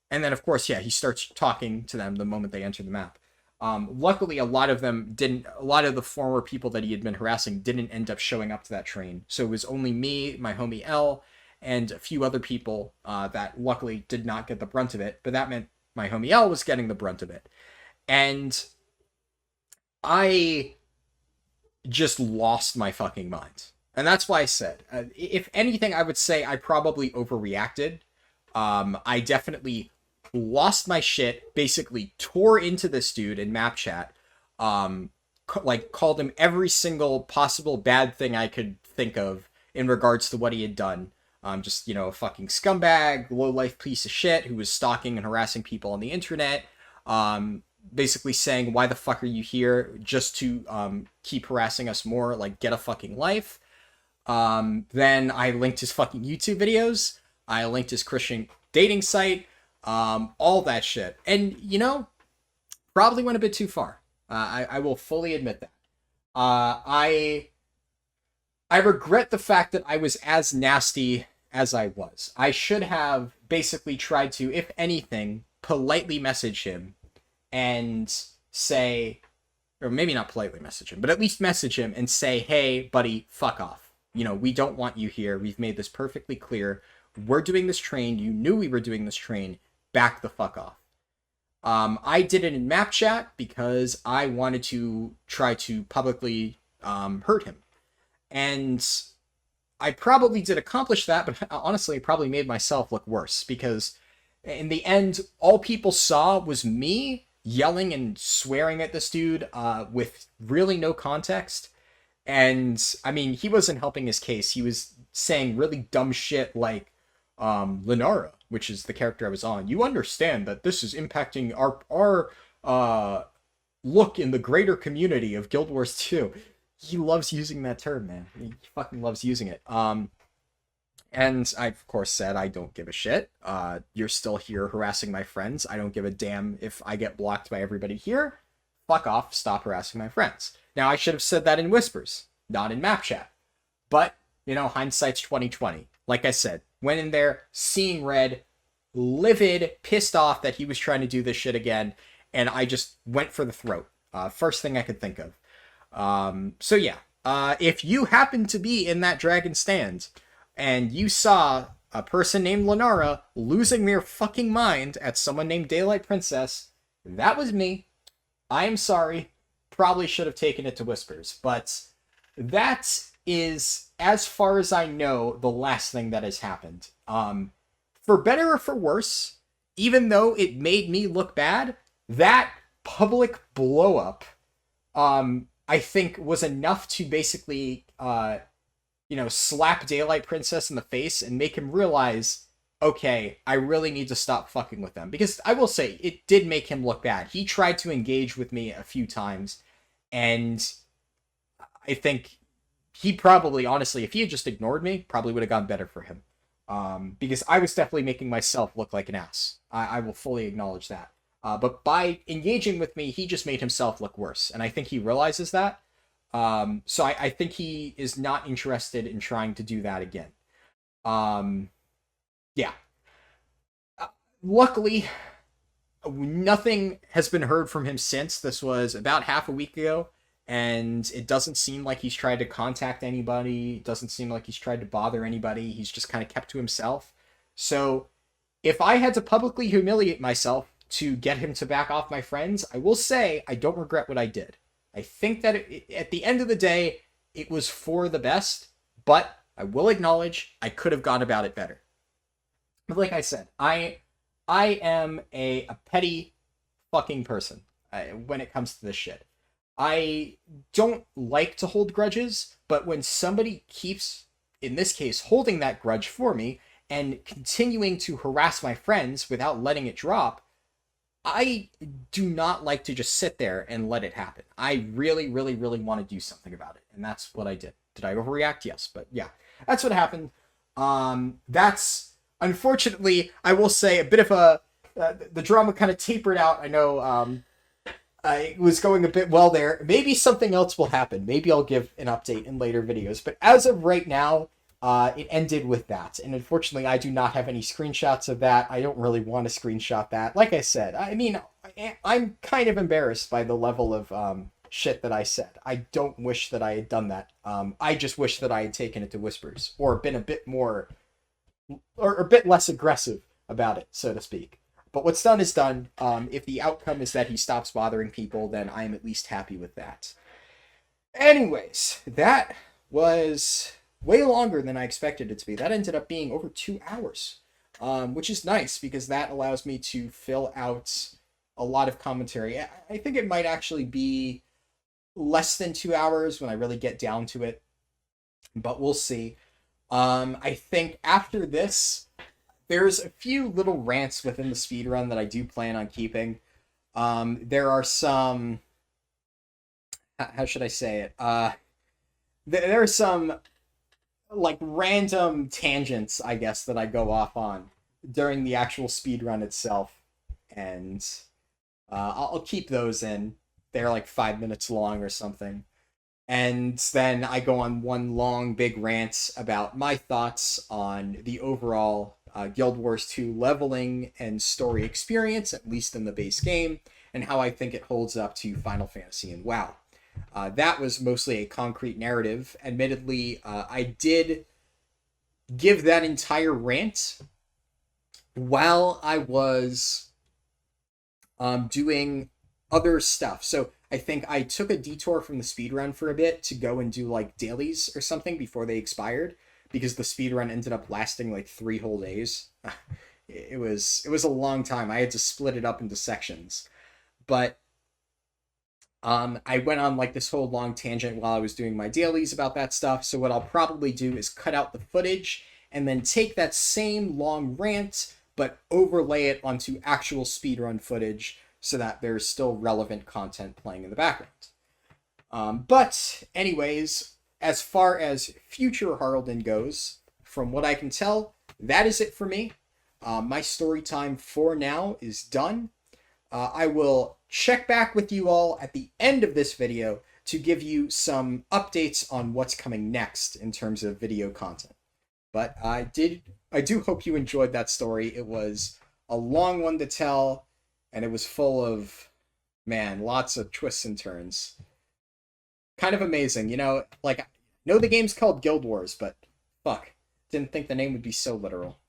And then, of course, he starts talking to them the moment they enter the map. Luckily, a lot of the former people that he had been harassing didn't end up showing up to that train. So it was only me, my homie L, and a few other people that luckily did not get the brunt of it. But that meant my homie L was getting the brunt of it. And I just lost my fucking mind. And that's why I said, if anything, I would say I probably overreacted. I definitely lost my shit, basically tore into this dude in map chat, called him every single possible bad thing I could think of in regards to what he had done. Just, a fucking scumbag, low-life piece of shit who was stalking and harassing people on the internet. Basically saying, why the fuck are you here? Just to keep harassing us more, get a fucking life. Then I linked his fucking YouTube videos. I linked his Christian dating site. All that shit. And, probably went a bit too far. I will fully admit that. I regret the fact that I was as nasty as I was. I should have basically tried to, if anything, politely message him and say, or maybe not politely message him, but at least message him and say, hey, buddy, fuck off. We don't want you here. We've made this perfectly clear. We're doing this train. You knew we were doing this train. Back the fuck off. I did it in map chat because I wanted to try to publicly hurt him. And I probably did accomplish that, but honestly, I probably made myself look worse because in the end, all people saw was me yelling and swearing at this dude with really no context. And I mean, he wasn't helping his case. He was saying really dumb shit like, Linara, which is the character I was on, you understand that this is impacting our look in the greater community of Guild Wars 2. He loves using that term, man. He fucking loves using it. And I, of course, said I don't give a shit. You're still here harassing my friends. I don't give a damn if I get blocked by everybody here. Fuck off. Stop harassing my friends. Now, I should have said that in whispers, not in map chat. But, you know, hindsight's 2020. Like I said, went in there, seeing red, livid, pissed off that he was trying to do this shit again, and I just went for the throat. First thing I could think of. So yeah, if you happen to be in that dragon stand, and you saw a person named Linara losing their fucking mind at someone named Daylight Princess, that was me. I am sorry. Probably should have taken it to whispers, but that is, as far as I know, the last thing that has happened. For better or for worse, even though it made me look bad, that public blow up, I think was enough to basically, slap Daylight Princess in the face and make him realize, okay, I really need to stop fucking with them. Because I will say, it did make him look bad. He tried to engage with me a few times, and I think he probably, honestly, if he had just ignored me, probably would have gone better for him. Because I was definitely making myself look like an ass. I will fully acknowledge that. But by engaging with me, he just made himself look worse. And I think he realizes that. So I think he is not interested in trying to do that again. Yeah. Luckily, nothing has been heard from him since. This was about half a week ago. And it doesn't seem like he's tried to contact anybody. It doesn't seem like he's tried to bother anybody. He's just kind of kept to himself. So if I had to publicly humiliate myself to get him to back off my friends, I will say I don't regret what I did. I think that at the end of the day, it was for the best, but I will acknowledge I could have gone about it better. But like I said, I am a petty fucking person when it comes to this shit. I don't like to hold grudges, but when somebody keeps, in this case, holding that grudge for me and continuing to harass my friends without letting it drop, I do not like to just sit there and let it happen. I really, really, really want to do something about it, and that's what I did. Did I overreact? Yes, but yeah, that's what happened. That's, unfortunately, I will say, a bit of a... the drama kind of tapered out. I know it was going a bit well there. Maybe something else will happen. Maybe I'll give an update in later videos. But as of right now, it ended with that. And unfortunately, I do not have any screenshots of that. I don't really want to screenshot that. Like I said, I mean, I'm kind of embarrassed by the level of shit that I said. I don't wish that I had done that. I just wish that I had taken it to whispers or been a bit more, or a bit less aggressive about it, so to speak. But what's done is done. If the outcome is that he stops bothering people, then I am at least happy with that. Anyways, that was way longer than I expected it to be. That ended up being over 2 hours, which is nice because that allows me to fill out a lot of commentary. I think it might actually be less than 2 hours when I really get down to it, but we'll see. I think after this, there's a few little rants within the speedrun that I do plan on keeping. There are some... How should I say it? There are some, like, random tangents, I guess, that I go off on during the actual speedrun itself. And I'll keep those in. They're like 5 minutes long or something. And then I go on one long, big rant about my thoughts on the overall Guild Wars 2 leveling and story experience, at least in the base game, and how I think it holds up to Final Fantasy and WoW. That was mostly a concrete narrative. Admittedly, I did give that entire rant while I was doing other stuff. So I think I took a detour from the speedrun for a bit to go and do like dailies or something before they expired, because the speedrun ended up lasting like 3 whole days. It was a long time. I had to split it up into sections. But I went on like this whole long tangent while I was doing my dailies about that stuff. So what I'll probably do is cut out the footage and then take that same long rant, but overlay it onto actual speedrun footage so that there's still relevant content playing in the background. But anyways, as far as future Harldan goes, from what I can tell, that is it for me. My story time for now is done. I will check back with you all at the end of this video to give you some updates on what's coming next in terms of video content. But I do hope you enjoyed that story. It was a long one to tell, and it was full of, man, lots of twists and turns. Kind of amazing, you know, like, I know the game's called Guild Wars, but fuck, didn't think the name would be so literal.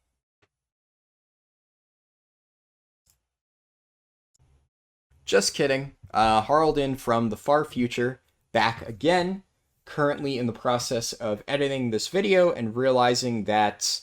Just kidding. Harldan from the far future, back again, currently in the process of editing this video and realizing that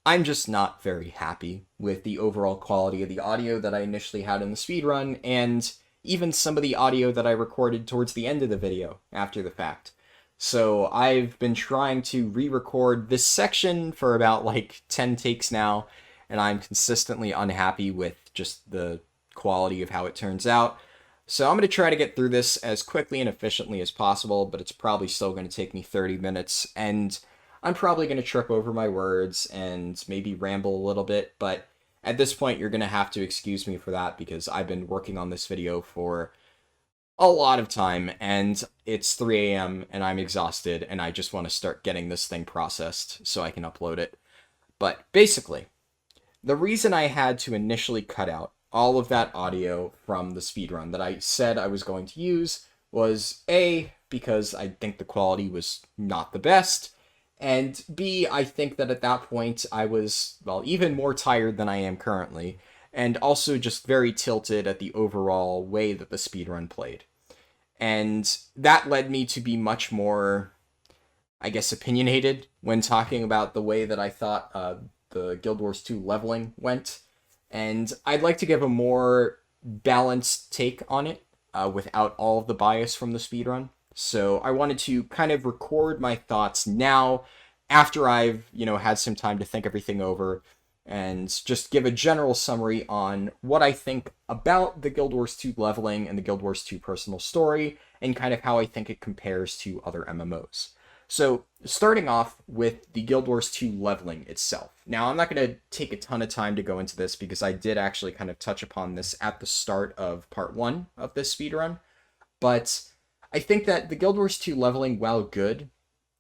I'm just not very happy with the overall quality of the audio that I initially had in the speedrun, and even some of the audio that I recorded towards the end of the video after the fact. So I've been trying to re-record this section for about like 10 takes now, and I'm consistently unhappy with just the quality of how it turns out. So I'm going to try to get through this as quickly and efficiently as possible, but it's probably still going to take me 30 minutes, and I'm probably going to trip over my words and maybe ramble a little bit, but at this point you're going to have to excuse me for that because I've been working on this video for a lot of time, and it's 3 a.m. and I'm exhausted, and I just want to start getting this thing processed so I can upload it. But basically, the reason I had to initially cut out all of that audio from the speedrun that I said I was going to use was A, because I think the quality was not the best, and B, I think that at that point I was, well, even more tired than I am currently, and also just very tilted at the overall way that the speedrun played. And that led me to be much more, I guess, opinionated when talking about the way that I thought the Guild Wars 2 leveling went. And I'd like to give a more balanced take on it without all of the bias from the speedrun. So I wanted to kind of record my thoughts now after I've, had some time to think everything over and just give a general summary on what I think about the Guild Wars 2 leveling and the Guild Wars 2 personal story and kind of how I think it compares to other MMOs. So, starting off with the Guild Wars 2 leveling itself. Now, I'm not going to take a ton of time to go into this because I did actually kind of touch upon this at the start of part 1 of this speedrun, but I think that the Guild Wars 2 leveling, while good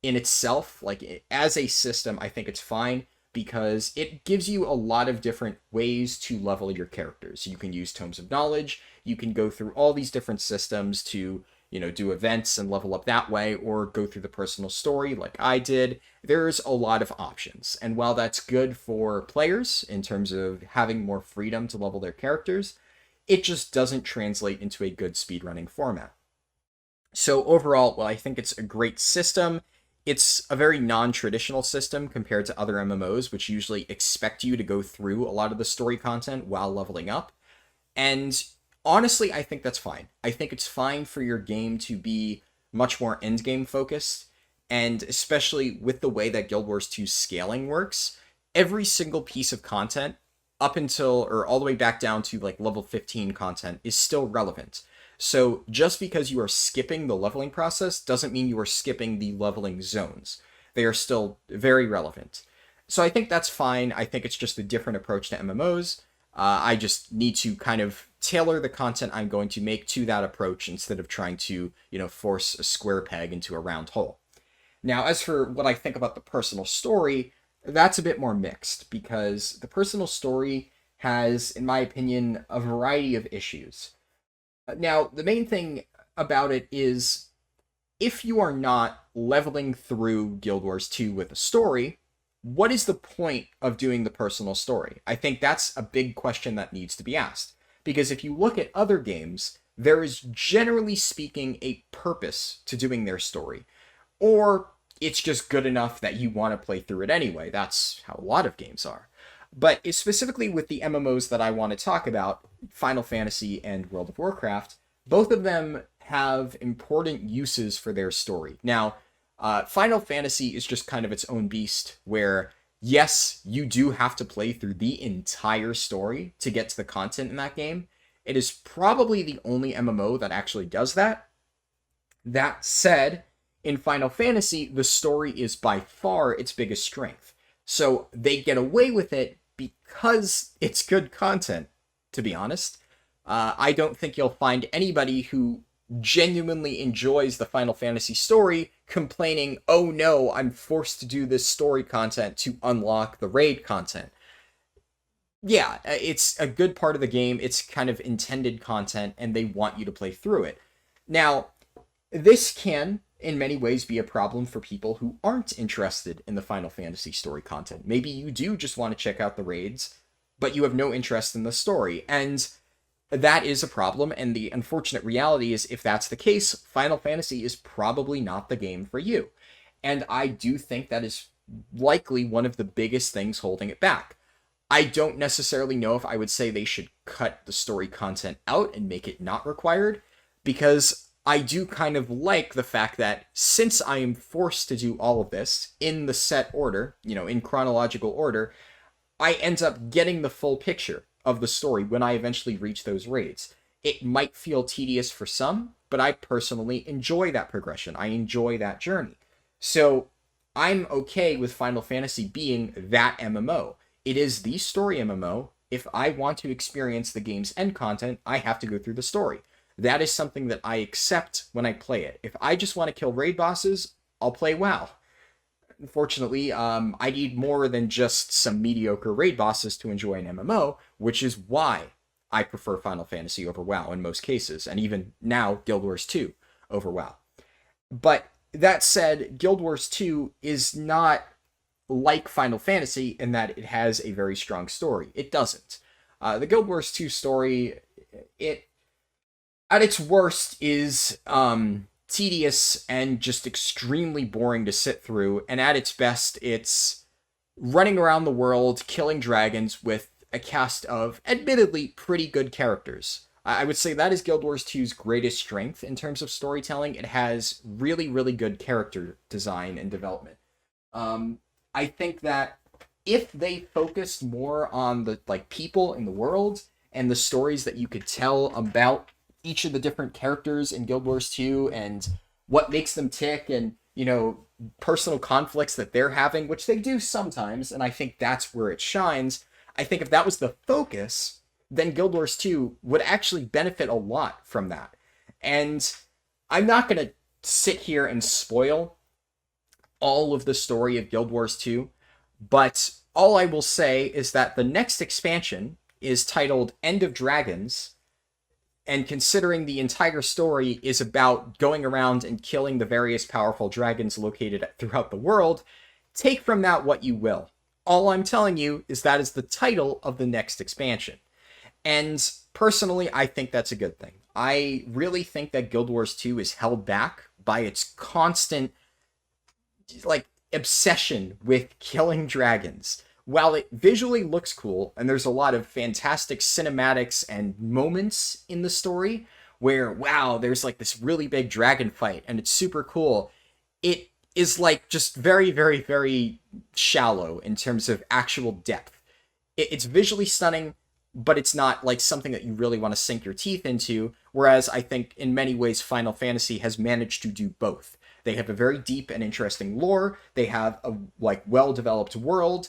in itself, like as a system, I think it's fine because it gives you a lot of different ways to level your characters. You can use Tomes of Knowledge, you can go through all these different systems to do events and level up that way, or go through the personal story like I did. There's a lot of options. And while that's good for players in terms of having more freedom to level their characters, it just doesn't translate into a good speedrunning format. So overall, well, I think it's a great system. It's a very non-traditional system compared to other MMOs, which usually expect you to go through a lot of the story content while leveling up. And honestly, I think that's fine. I think it's fine for your game to be much more endgame focused, and especially with the way that Guild Wars 2 scaling works, every single piece of content up until, or all the way back down to like level 15 content is still relevant. So just because you are skipping the leveling process doesn't mean you are skipping the leveling zones. They are still very relevant. So I think that's fine. I think it's just a different approach to MMOs. I just need to kind of tailor the content I'm going to make to that approach instead of trying to, force a square peg into a round hole. Now, as for what I think about the personal story, that's a bit more mixed because the personal story has, in my opinion, a variety of issues. Now, the main thing about it is if you are not leveling through Guild Wars 2 with a story, what is the point of doing the personal story? I think that's a big question that needs to be asked. Because if you look at other games, there is generally speaking a purpose to doing their story. Or it's just good enough that you want to play through it anyway. That's how a lot of games are. But specifically with the MMOs that I want to talk about, Final Fantasy and World of Warcraft, both of them have important uses for their story. Now, Final Fantasy is just kind of its own beast where, yes, you do have to play through the entire story to get to the content in that game. It is probably the only MMO that actually does that. That said, in Final Fantasy, the story is by far its biggest strength. So they get away with it because it's good content, to be honest. I don't think you'll find anybody who genuinely enjoys the Final Fantasy story complaining, oh no, I'm forced to do this story content to unlock the raid content. Yeah, it's a good part of the game. It's kind of intended content, and they want you to play through it. Now, this can, in many ways, be a problem for people who aren't interested in the Final Fantasy story content. Maybe you do just want to check out the raids, but you have no interest in the story, and that is a problem, and the unfortunate reality is, if that's the case, Final Fantasy is probably not the game for you. And I do think that is likely one of the biggest things holding it back. I don't necessarily know if I would say they should cut the story content out and make it not required, because I do kind of like the fact that since I am forced to do all of this in the set order, in chronological order, I end up getting the full picture of the story when I eventually reach those raids. It might feel tedious for some, but I personally enjoy that progression. I enjoy that journey. So I'm okay with Final Fantasy being that MMO. It is the story MMO. If I want to experience the game's end content, I have to go through the story. That is something that I accept when I play it. If I just want to kill raid bosses, I'll play WoW. Unfortunately, I need more than just some mediocre raid bosses to enjoy an MMO, which is why I prefer Final Fantasy over WoW in most cases, and even now Guild Wars 2 over WoW. But that said, Guild Wars 2 is not like Final Fantasy in that it has a very strong story. It doesn't. The Guild Wars 2 story, it at its worst is tedious and just extremely boring to sit through, and at its best, it's running around the world, killing dragons with a cast of admittedly pretty good characters. I would say that is Guild Wars 2's greatest strength in terms of storytelling. It has really, really good character design and development. I think that if they focused more on the people in the world and the stories that you could tell about each of the different characters in Guild Wars 2 and what makes them tick and, personal conflicts that they're having, which they do sometimes, and I think that's where it shines. I think if that was the focus, then Guild Wars 2 would actually benefit a lot from that. And I'm not going to sit here and spoil all of the story of Guild Wars 2, but all I will say is that the next expansion is titled End of Dragons, and considering the entire story is about going around and killing the various powerful dragons located throughout the world, take from that what you will. All I'm telling you is that is the title of the next expansion. And personally, I think that's a good thing. I really think that Guild Wars 2 is held back by its constant, obsession with killing dragons. While it visually looks cool, and there's a lot of fantastic cinematics and moments in the story where, wow, there's this really big dragon fight, and it's super cool, it is just very, very, very shallow in terms of actual depth. It's visually stunning, but it's not something that you really want to sink your teeth into, whereas I think in many ways Final Fantasy has managed to do both. They have a very deep and interesting lore, they have a well-developed world,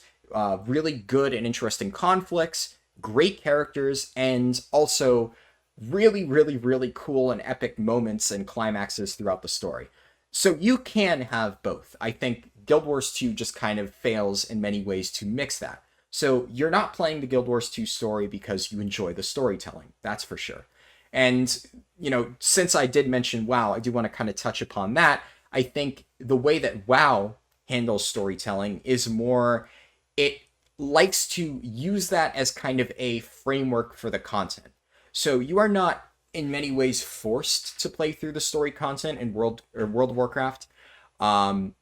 really good and interesting conflicts, great characters, and also really, really, really cool and epic moments and climaxes throughout the story. So you can have both. I think Guild Wars 2 just kind of fails in many ways to mix that. So you're not playing the Guild Wars 2 story because you enjoy the storytelling, that's for sure. And, since I did mention WoW, I do want to kind of touch upon that. I think the way that WoW handles storytelling is more, it likes to use that as kind of a framework for the content. So you are not in many ways forced to play through the story content in World of Warcraft. And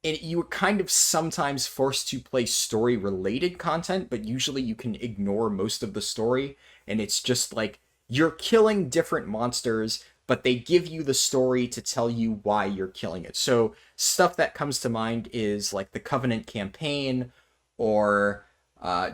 you are kind of sometimes forced to play story related content, but usually you can ignore most of the story. And it's just you're killing different monsters, but they give you the story to tell you why you're killing it. So stuff that comes to mind is like the Covenant campaign, or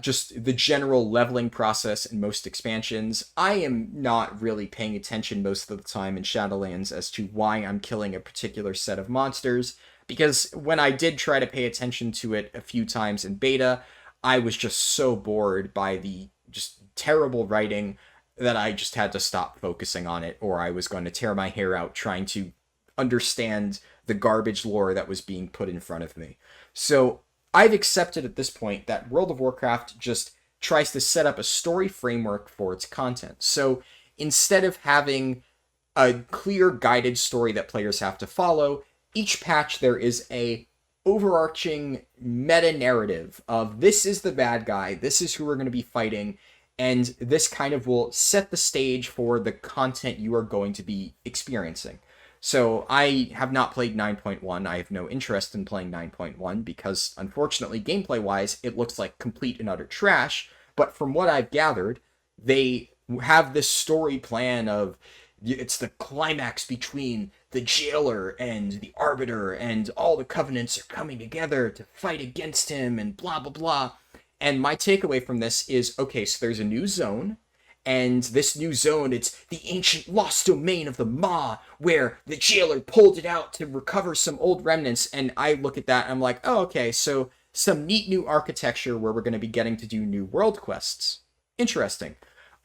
just the general leveling process in most expansions. I am not really paying attention most of the time in Shadowlands as to why I'm killing a particular set of monsters, because when I did try to pay attention to it a few times in beta, I was just so bored by the just terrible writing that I just had to stop focusing on it, or I was going to tear my hair out trying to understand the garbage lore that was being put in front of me. So I've accepted at this point that World of Warcraft just tries to set up a story framework for its content. So instead of having a clear guided story that players have to follow, each patch there is a overarching meta narrative of this is the bad guy, this is who we're going to be fighting, and this kind of will set the stage for the content you are going to be experiencing. So I have not played 9.1. I have no interest in playing 9.1 because, unfortunately, gameplay-wise, it looks like complete and utter trash. But from what I've gathered, they have this story plan of it's the climax between the jailer and the arbiter, and all the covenants are coming together to fight against him, and blah, blah, blah. And my takeaway from this is, okay, so there's a new zone, and this new zone, it's the ancient lost domain of the Maw, where the jailer pulled it out to recover some old remnants. And I look at that and I'm like, oh, okay, so some neat new architecture where we're going to be getting to do new world quests. Interesting.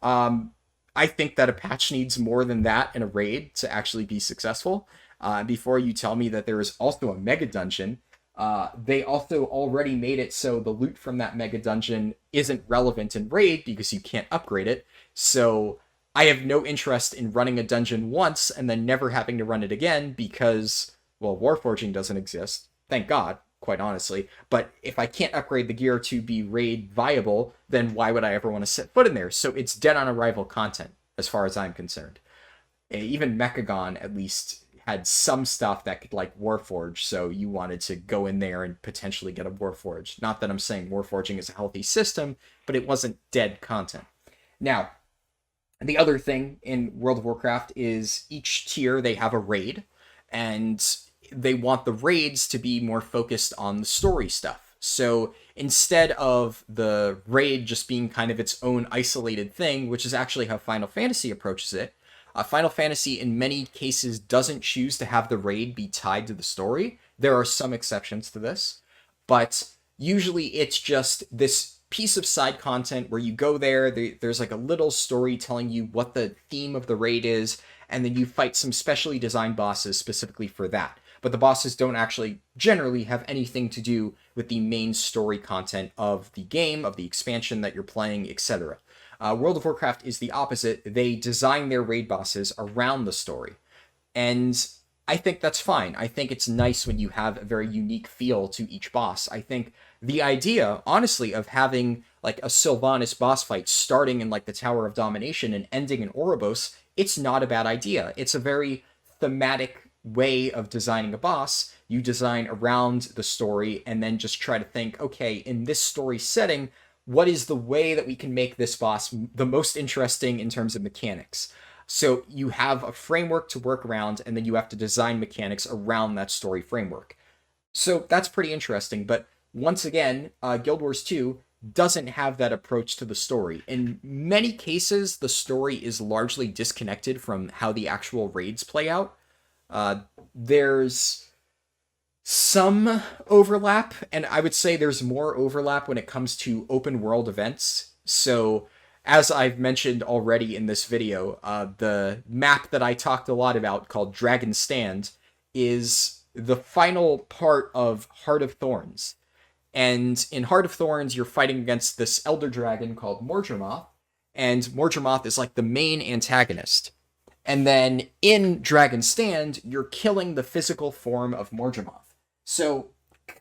I think that a patch needs more than that in a raid to actually be successful. Before you tell me that there is also a mega dungeon, they also already made it so the loot from that mega dungeon isn't relevant in raid because you can't upgrade it. So I have no interest in running a dungeon once and then never having to run it again because, well, Warforging doesn't exist. Thank God, quite honestly. But if I can't upgrade the gear to be raid viable, then why would I ever want to set foot in there? So it's dead on arrival content, as far as I'm concerned. Even Mechagon, at least, had some stuff that could, like, Warforge, so you wanted to go in there and potentially get a Warforge. Not that I'm saying Warforging is a healthy system, but it wasn't dead content. Now, the other thing in World of Warcraft is each tier, they have a raid, and they want the raids to be more focused on the story stuff. So instead of the raid just being kind of its own isolated thing, which is actually how Final Fantasy approaches it, Final Fantasy in many cases doesn't choose to have the raid be tied to the story. There are some exceptions to this, but usually it's just this piece of side content where you go there, there's like a little story telling you what the theme of the raid is, and then you fight some specially designed bosses specifically for that. But the bosses don't actually generally have anything to do with the main story content of the game, of the expansion that you're playing, etc. World of Warcraft is the opposite. They design their raid bosses around the story. And I think that's fine. I think it's nice when you have a very unique feel to each boss. I think the idea, honestly, of having like a Sylvanas boss fight starting in like the Tower of Domination and ending in Oribos, it's not a bad idea. It's a very thematic way of designing a boss. You design around the story and then just try to think, okay, in this story setting, what is the way that we can make this boss the most interesting in terms of mechanics? So you have a framework to work around, and then you have to design mechanics around that story framework. So that's pretty interesting, but once again, Guild Wars 2 doesn't have that approach to the story. In many cases, the story is largely disconnected from how the actual raids play out. There's some overlap, and I would say there's more overlap when it comes to open world events. So as I've mentioned already in this video, the map that I talked a lot about called Dragon Stand is the final part of Heart of Thorns. And in Heart of Thorns, you're fighting against this elder dragon called Mordremoth, and Mordremoth is like the main antagonist. And then in Dragon Stand, you're killing the physical form of Mordremoth. So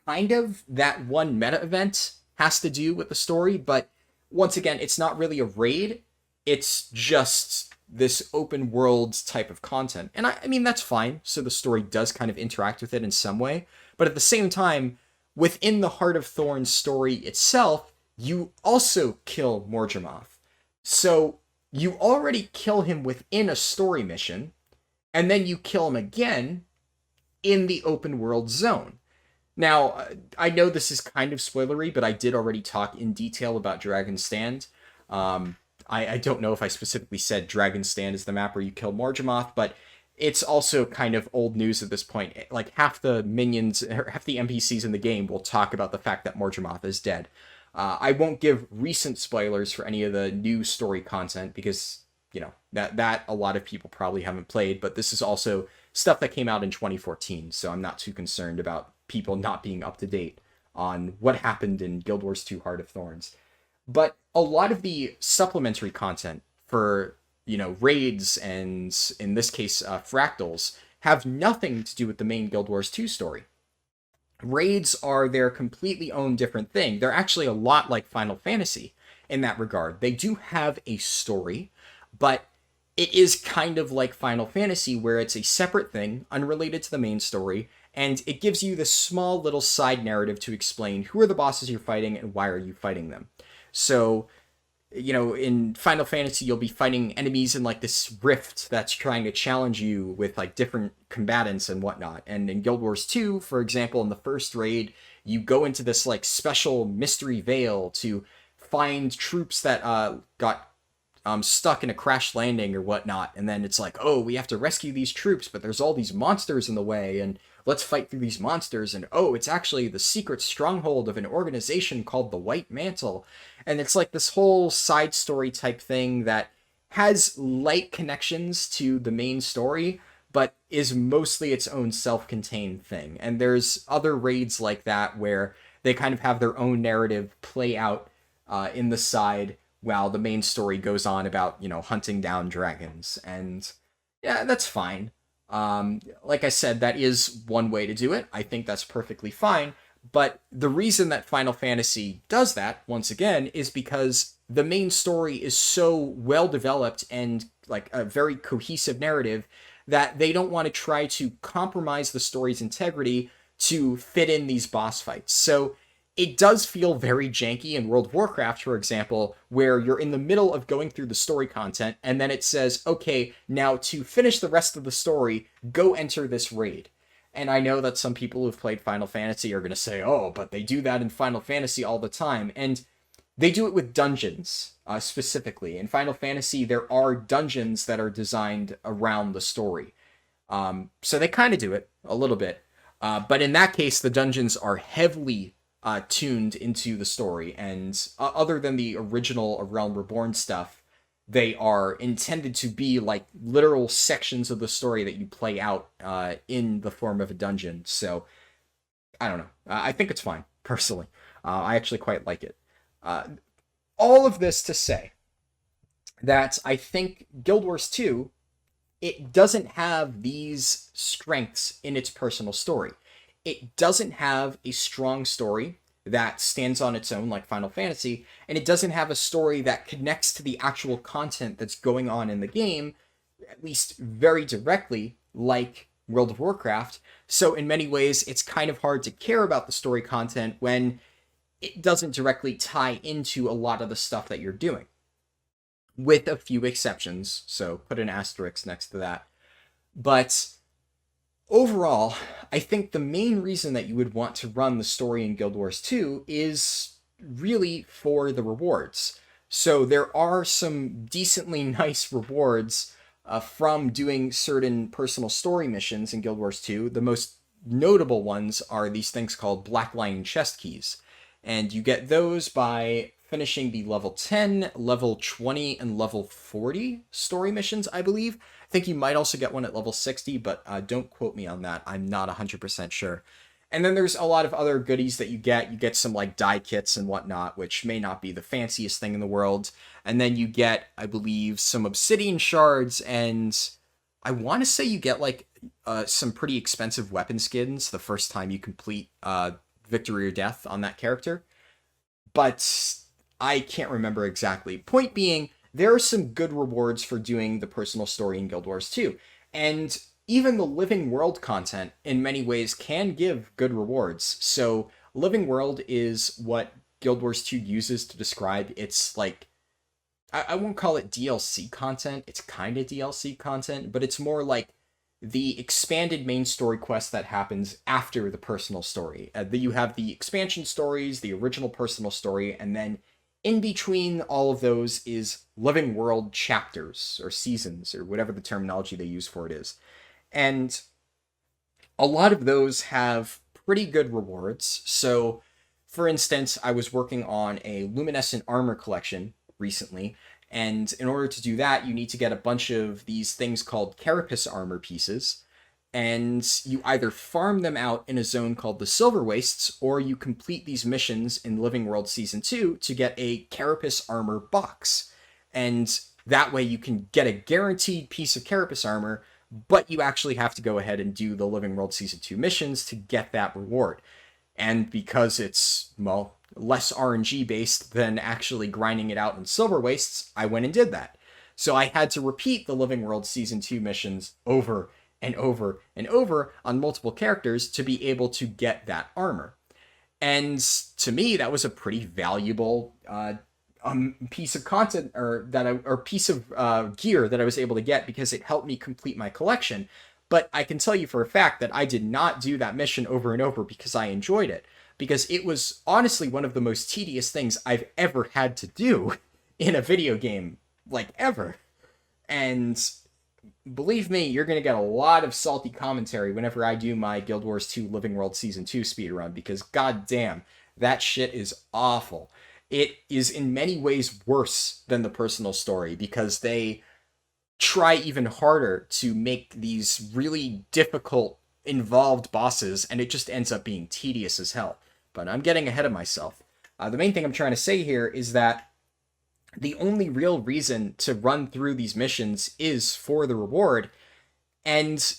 kind of that one meta event has to do with the story, but once again, it's not really a raid. It's just this open world type of content. And I mean, that's fine. So the story does kind of interact with it in some way. But at the same time, within the Heart of Thorns story itself, you also kill Mordremoth. So you already kill him within a story mission, and then you kill him again in the open world zone. Now, I know this is kind of spoilery, but I did already talk in detail about Dragon's Stand. I don't know if I specifically said Dragon's Stand is the map where you kill Morgemoth, but it's also kind of old news at this point. Like, half the minions, or half the NPCs in the game will talk about the fact that Morgemoth is dead. I won't give recent spoilers for any of the new story content because, you know, that a lot of people probably haven't played, but this is also stuff that came out in 2014, so I'm not too concerned about people not being up to date on what happened in Guild Wars 2 Heart of Thorns. But a lot of the supplementary content for, you know, raids and, in this case, fractals, have nothing to do with the main Guild Wars 2 story. Raids are their completely own different thing. They're actually a lot like Final Fantasy in that regard. They do have a story, but it is kind of like Final Fantasy, where it's a separate thing, unrelated to the main story, and it gives you this small little side narrative to explain who are the bosses you're fighting and why are you fighting them. So, you know, in Final Fantasy, you'll be fighting enemies in, like, this rift that's trying to challenge you with, like, different combatants and whatnot. And in Guild Wars 2, for example, in the first raid, you go into this, like, special mystery veil to find troops that got stuck in a crash landing or whatnot, and then it's like, oh, we have to rescue these troops, but there's all these monsters in the way, and let's fight through these monsters, and oh, it's actually the secret stronghold of an organization called the White Mantle. And it's like this whole side story type thing that has light connections to the main story, but is mostly its own self-contained thing. And there's other raids like that where they kind of have their own narrative play out in the side, while the main story goes on about, you know, hunting down dragons. And yeah, that's fine. Like I said, that is one way to do it. I think that's perfectly fine. But the reason that Final Fantasy does that, once again, is because the main story is so well developed and like a very cohesive narrative that they don't want to try to compromise the story's integrity to fit in these boss fights. So it does feel very janky in World of Warcraft, for example, where you're in the middle of going through the story content, and then it says, okay, now to finish the rest of the story, go enter this raid. And I know that some people who've played Final Fantasy are going to say, oh, but they do that in Final Fantasy all the time. And they do it with dungeons, specifically. In Final Fantasy, there are dungeons that are designed around the story. So they kind of do it a little bit. But in that case, the dungeons are heavily tuned into the story, and other than the original Realm Reborn stuff, they are intended to be like literal sections of the story that you play out in the form of a dungeon. So I don't know. I think it's fine, personally. I actually quite like it. All of this to say that I think Guild Wars 2, it doesn't have these strengths in its personal story. It doesn't have a strong story that stands on its own like Final Fantasy, and it doesn't have a story that connects to the actual content that's going on in the game, at least very directly, like World of Warcraft. So in many ways, it's kind of hard to care about the story content when it doesn't directly tie into a lot of the stuff that you're doing. With a few exceptions, so put an asterisk next to that. But overall, I think the main reason that you would want to run the story in Guild Wars 2 is really for the rewards. So there are some decently nice rewards from doing certain personal story missions in Guild Wars 2. The most notable ones are these things called Black Lion chest keys. And you get those by finishing the level 10, level 20, and level 40 story missions, I believe. I think you might also get one at level 60, but don't quote me on that. I'm not 100% sure. And then there's a lot of other goodies that you get. You get some like die kits and whatnot, which may not be the fanciest thing in the world. And then you get, I believe, some obsidian shards, and I want to say you get like some pretty expensive weapon skins the first time you complete Victory or Death on that character. But I can't remember exactly. Point being, there are some good rewards for doing the personal story in Guild Wars 2. And even the Living World content, in many ways, can give good rewards. So, Living World is what Guild Wars 2 uses to describe its, like, I won't call it DLC content. It's kind of DLC content, but it's more like the expanded main story quest that happens after the personal story. You have the expansion stories, the original personal story, and then in between all of those is living world chapters or seasons or whatever the terminology they use for it is. And a lot of those have pretty good rewards. So, for instance, I was working on a luminescent armor collection recently, and in order to do that, you need to get a bunch of these things called carapace armor pieces, and you either farm them out in a zone called the Silver Wastes, or you complete these missions in Living World Season 2 to get a carapace armor box. And that way you can get a guaranteed piece of carapace armor, but you actually have to go ahead and do the Living World Season 2 missions to get that reward. And because it's, well, less RNG based than actually grinding it out in Silver Wastes, I went and did that. So I had to repeat the Living World Season 2 missions over and over and over on multiple characters to be able to get that armor. And to me, that was a pretty valuable piece of content or piece of gear that I was able to get because it helped me complete my collection. But I can tell you for a fact that I did not do that mission over and over because I enjoyed it. Because it was honestly one of the most tedious things I've ever had to do in a video game, like ever. And believe me, you're going to get a lot of salty commentary whenever I do my Guild Wars 2 Living World Season 2 speedrun, because goddamn, that shit is awful. It is in many ways worse than the personal story because they try even harder to make these really difficult, involved bosses, and it just ends up being tedious as hell. But I'm getting ahead of myself. The main thing I'm trying to say here is that the only real reason to run through these missions is for the reward, and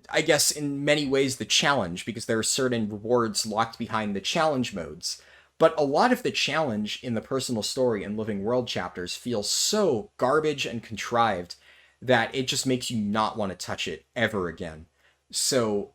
I guess in many ways the challenge, because there are certain rewards locked behind the challenge modes. But a lot of the challenge in the personal story and living world chapters feels so garbage and contrived that it just makes you not want to touch it ever again. So,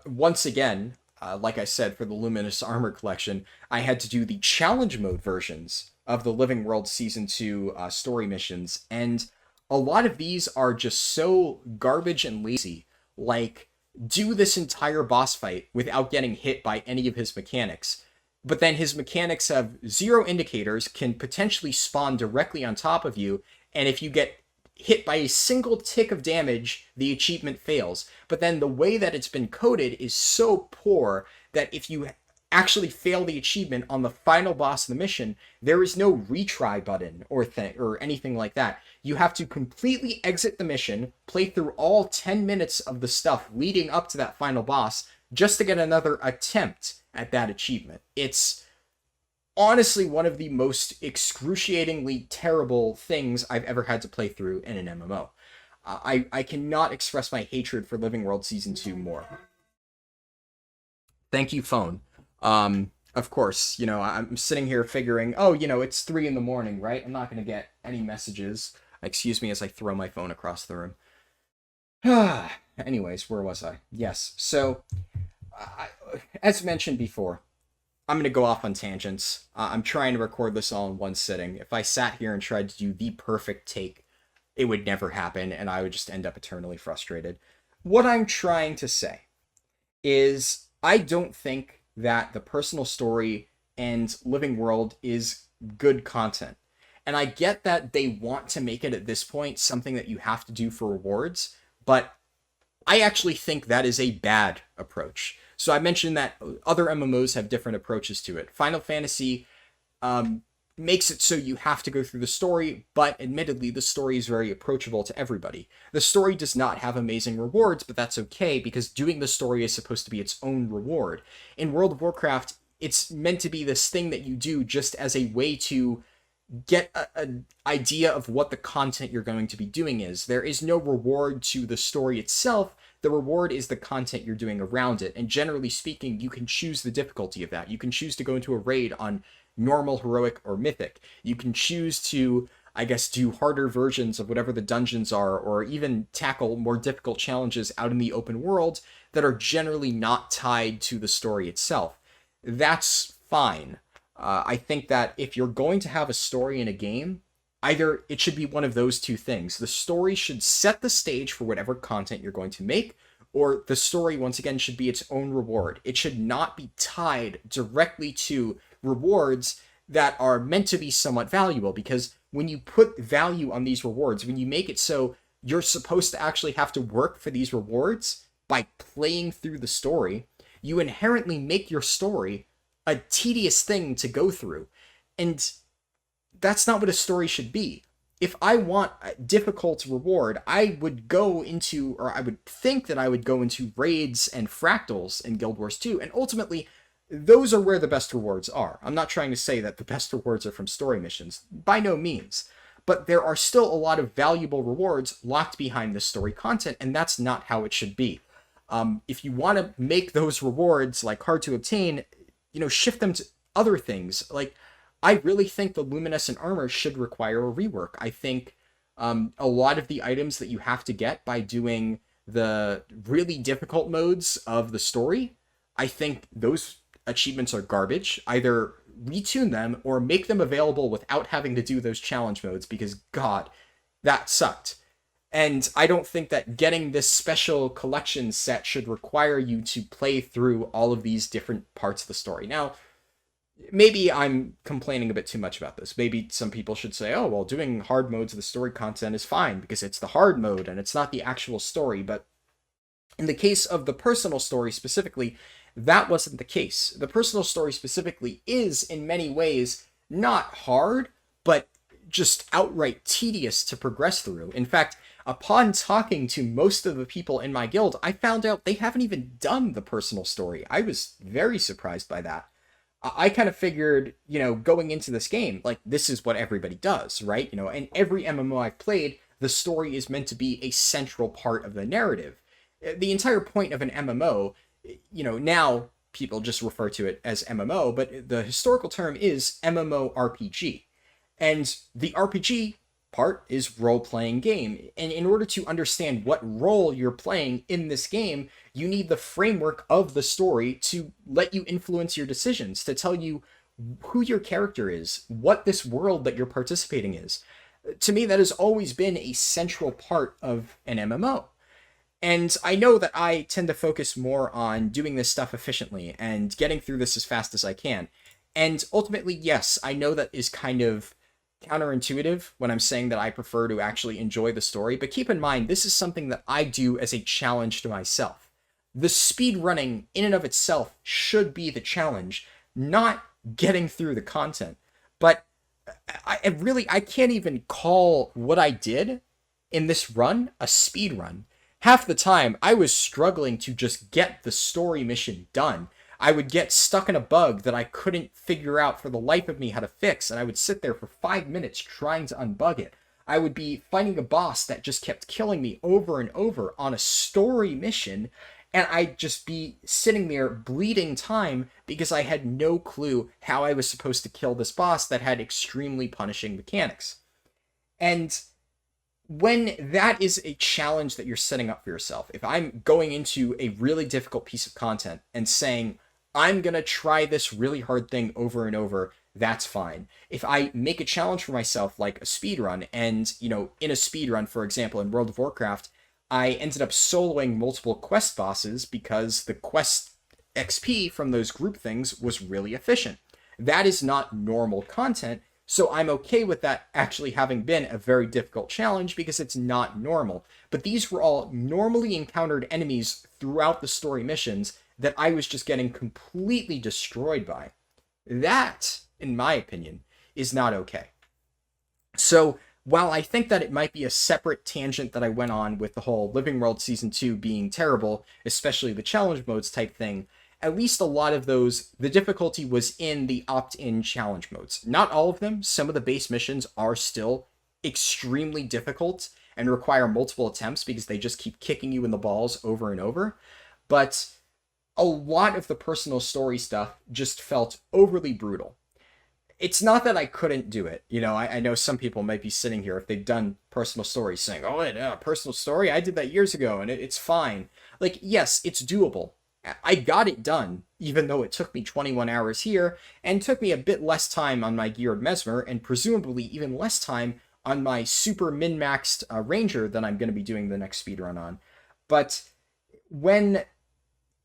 once again, like I said, for the Luminous Armor Collection, I had to do the challenge mode versions of the Living World Season 2 story missions, and a lot of these are just so garbage and lazy. Like, do this entire boss fight without getting hit by any of his mechanics. But then his mechanics have 0 indicators, can potentially spawn directly on top of you, and if you get hit by a single tick of damage, the achievement fails. But then the way that it's been coded is so poor that if you actually fail the achievement on the final boss of the mission, there is no retry button or anything like that. You have to completely exit the mission, play through all 10 minutes of the stuff leading up to that final boss, just to get another attempt at that achievement. It's honestly one of the most excruciatingly terrible things I've ever had to play through in an MMO. I cannot express my hatred for Living World Season 2 more. Thank you, phone. Of course, I'm sitting here figuring, oh, it's 3 in the morning, right? I'm not going to get any messages. Excuse me as I throw my phone across the room. Anyways, where was I? Yes, so, as mentioned before, I'm going to go off on tangents. I'm trying to record this all in one sitting. If I sat here and tried to do the perfect take, it would never happen, and I would just end up eternally frustrated. What I'm trying to say is I don't think that the personal story and living world is good content. And I get that they want to make it at this point something that you have to do for rewards, but I actually think that is a bad approach. So I mentioned that other MMOs have different approaches to it. Final Fantasy makes it so you have to go through the story, but admittedly, the story is very approachable to everybody. The story does not have amazing rewards, but that's okay, because doing the story is supposed to be its own reward. In World of Warcraft, it's meant to be this thing that you do just as a way to get an idea of what the content you're going to be doing is. There is no reward to the story itself. The reward is the content you're doing around it, and generally speaking, you can choose the difficulty of that. You can choose to go into a raid on normal, heroic, or mythic. You can choose to, I guess, do harder versions of whatever the dungeons are, or even tackle more difficult challenges out in the open world that are generally not tied to the story itself. That's fine. I think that if you're going to have a story in a game, Either it should be one of those two things. The story should set the stage for whatever content you're going to make, or the story, once again, should be its own reward. It should not be tied directly to rewards that are meant to be somewhat valuable, because when you put value on these rewards, when you make it so you're supposed to actually have to work for these rewards by playing through the story, you inherently make your story a tedious thing to go through. And that's not what a story should be. If I want a difficult reward, I would go into, or I would think that I would go into raids and fractals in Guild Wars 2, and ultimately, those are where the best rewards are. I'm not trying to say that the best rewards are from story missions, by no means. But there are still a lot of valuable rewards locked behind the story content, and that's not how it should be. If you want to make those rewards like hard to obtain, shift them to other things. Like, I really think the luminescent armor should require a rework. I think a lot of the items that you have to get by doing the really difficult modes of the story, I think those achievements are garbage. Either retune them or make them available without having to do those challenge modes, because God, that sucked. And I don't think that getting this special collection set should require you to play through all of these different parts of the story. Now, maybe I'm complaining a bit too much about this. Maybe some people should say, oh, well, doing hard modes of the story content is fine because it's the hard mode and it's not the actual story. But in the case of the personal story specifically, that wasn't the case. The personal story specifically is, in many ways, not hard, but just outright tedious to progress through. In fact, upon talking to most of the people in my guild, I found out they haven't even done the personal story. I was very surprised by that. I kind of figured, going into this game, like, this is what everybody does, right? And every MMO I've played, the story is meant to be a central part of the narrative. The entire point of an MMO, now people just refer to it as MMO, but the historical term is MMORPG. And the RPG part is role-playing game. And in order to understand what role you're playing in this game, you need the framework of the story to let you influence your decisions, to tell you who your character is, what this world that you're participating is. To me, that has always been a central part of an MMO. And I know that I tend to focus more on doing this stuff efficiently and getting through this as fast as I can. And ultimately, yes, I know that is kind of counterintuitive when I'm saying that I prefer to actually enjoy the story, but keep in mind, this is something that I do as a challenge to myself. The speed running in and of itself should be the challenge, not getting through the content. But I can't even call what I did in this run a speed run. Half the time, I was struggling to just get the story mission done. I would get stuck in a bug that I couldn't figure out for the life of me how to fix, and I would sit there for 5 minutes trying to unbug it. I would be fighting a boss that just kept killing me over and over on a story mission, and I'd just be sitting there bleeding time because I had no clue how I was supposed to kill this boss that had extremely punishing mechanics. And when that is a challenge that you're setting up for yourself, if I'm going into a really difficult piece of content and saying, I'm going to try this really hard thing over and over, that's fine. If I make a challenge for myself, like a speedrun, and, in a speedrun, for example, in World of Warcraft, I ended up soloing multiple quest bosses because the quest XP from those group things was really efficient. That is not normal content, so I'm okay with that actually having been a very difficult challenge because it's not normal. But these were all normally encountered enemies throughout the story missions that I was just getting completely destroyed by. That, in my opinion, is not okay. So, while I think that it might be a separate tangent that I went on with the whole Living World Season 2 being terrible, especially the challenge modes type thing, at least a lot of those, the difficulty was in the opt-in challenge modes. Not all of them. Some of the base missions are still extremely difficult and require multiple attempts because they just keep kicking you in the balls over and over. But a lot of the personal story stuff just felt overly brutal. It's not that I couldn't do it. I know some people might be sitting here if they've done personal stories saying, oh, yeah, personal story, I did that years ago and it's fine. Like, yes, it's doable. I got it done, even though it took me 21 hours here, and took me a bit less time on my Geared Mesmer, and presumably even less time on my super min-maxed ranger that I'm going to be doing the next speedrun on. But when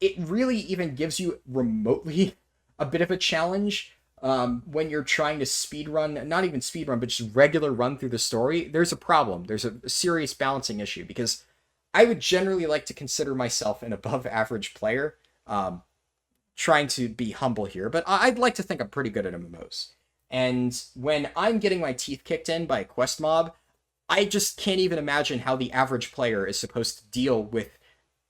it really even gives you remotely a bit of a challenge, when you're trying to speedrun, not even speedrun, but just regular run through the story, there's a problem. There's a serious balancing issue, because I would generally like to consider myself an above average player, trying to be humble here, but I'd like to think I'm pretty good at MMOs. And when I'm getting my teeth kicked in by a quest mob, I just can't even imagine how the average player is supposed to deal with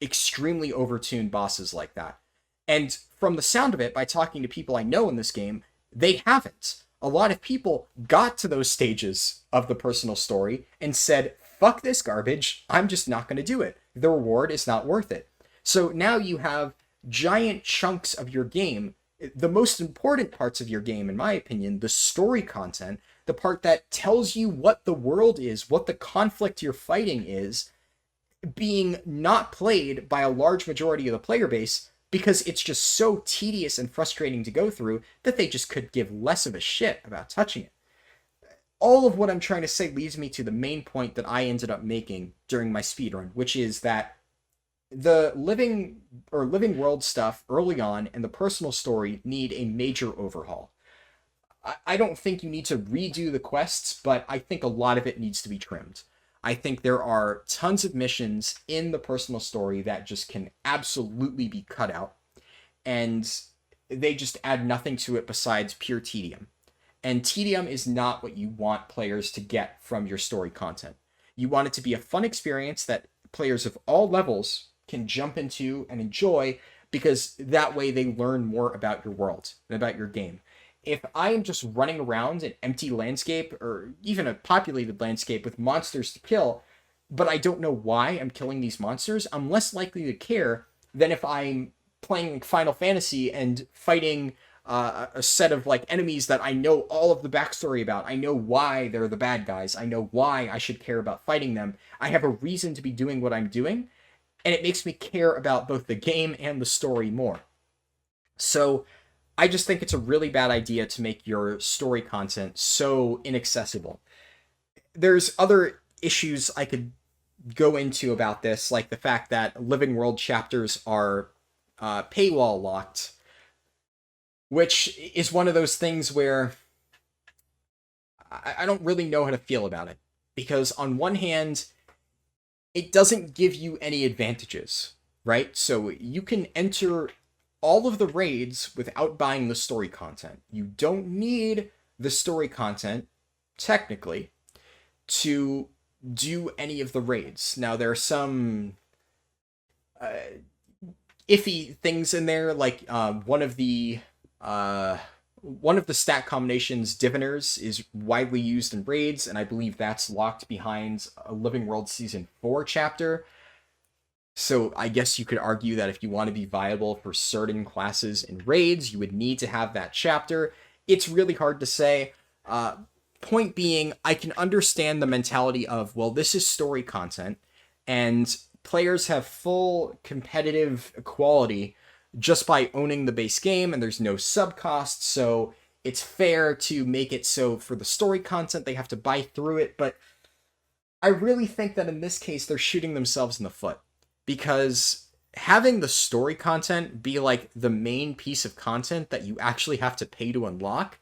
extremely overtuned bosses like that. And from the sound of it, by talking to people I know in this game, they haven't. A lot of people got to those stages of the personal story and said, fuck this garbage, I'm just not going to do it. The reward is not worth it. So now you have giant chunks of your game, the most important parts of your game, in my opinion, the story content, the part that tells you what the world is, what the conflict you're fighting is, being not played by a large majority of the player base because it's just so tedious and frustrating to go through that they just could give less of a shit about touching it. All of what I'm trying to say leads me to the main point that I ended up making during my speedrun, which is that the living world stuff early on and the personal story need a major overhaul. I don't think you need to redo the quests, but I think a lot of it needs to be trimmed. I think there are tons of missions in the personal story that just can absolutely be cut out, and they just add nothing to it besides pure tedium. And tedium is not what you want players to get from your story content. You want it to be a fun experience that players of all levels can jump into and enjoy, because that way they learn more about your world and about your game. If I am just running around an empty landscape, or even a populated landscape with monsters to kill, but I don't know why I'm killing these monsters, I'm less likely to care than if I'm playing Final Fantasy and fighting a set of like enemies that I know all of the backstory about. I know why they're the bad guys. I know why I should care about fighting them. I have a reason to be doing what I'm doing, and it makes me care about both the game and the story more. So I just think it's a really bad idea to make your story content so inaccessible. There's other issues I could go into about this, like the fact that living world chapters are paywall locked, which is one of those things where I don't really know how to feel about it. Because on one hand, it doesn't give you any advantages, right? So you can enter all of the raids without buying the story content. You don't need the story content, technically, to do any of the raids. Now, there are some iffy things in there, like one of the stat combinations, Diviners, is widely used in raids, and I believe that's locked behind a Living World Season 4 chapter. So I guess you could argue that if you want to be viable for certain classes in raids, you would need to have that chapter. It's really hard to say. Point being, I can understand the mentality of, well, this is story content, and players have full competitive equality just by owning the base game, and there's no sub cost, so it's fair to make it so for the story content they have to buy through it. But I really think that in this case they're shooting themselves in the foot, because having the story content be like the main piece of content that you actually have to pay to unlock,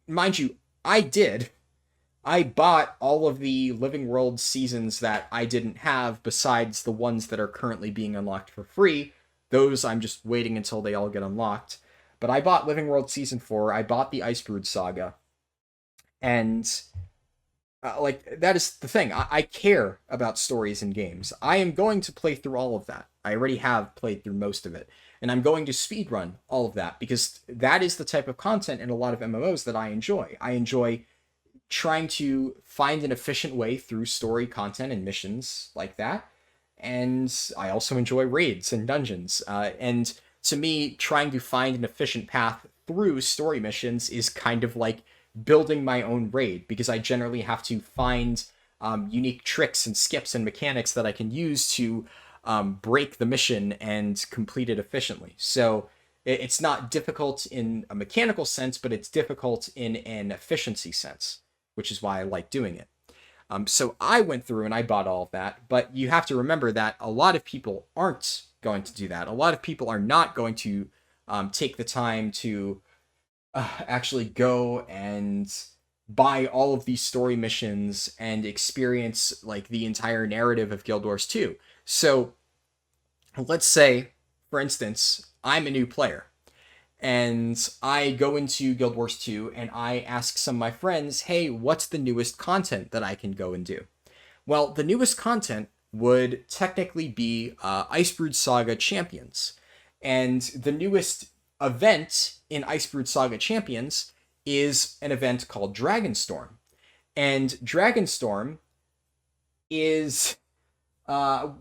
mind you, I bought all of the Living World seasons that I didn't have, besides the ones that are currently being unlocked for free. Those I'm just waiting until they all get unlocked. But I bought Living World Season 4, I bought the Icebrood Saga, and that is the thing. I care about stories in games. I am going to play through all of that. I already have played through most of it. And I'm going to speedrun all of that, because that is the type of content in a lot of MMOs that I enjoy. I enjoy trying to find an efficient way through story content and missions like that. And I also enjoy raids and dungeons. And to me, trying to find an efficient path through story missions is kind of like building my own raid, because I generally have to find unique tricks and skips and mechanics that I can use to break the mission and complete it efficiently. So it's not difficult in a mechanical sense, but it's difficult in an efficiency sense. which is why I like doing it. So I went through and I bought all of that, but you have to remember that a lot of people aren't going to do that. A lot of people are not going to take the time to actually go and buy all of these story missions and experience like the entire narrative of Guild Wars 2. So let's say, for instance, I'm a new player and I go into Guild Wars 2 and I ask some of my friends, hey, what's the newest content that I can go and do? Well, the newest content would technically be Icebrood Saga Champions. And the newest event in Icebrood Saga Champions is an event called Dragonstorm. And Dragonstorm is,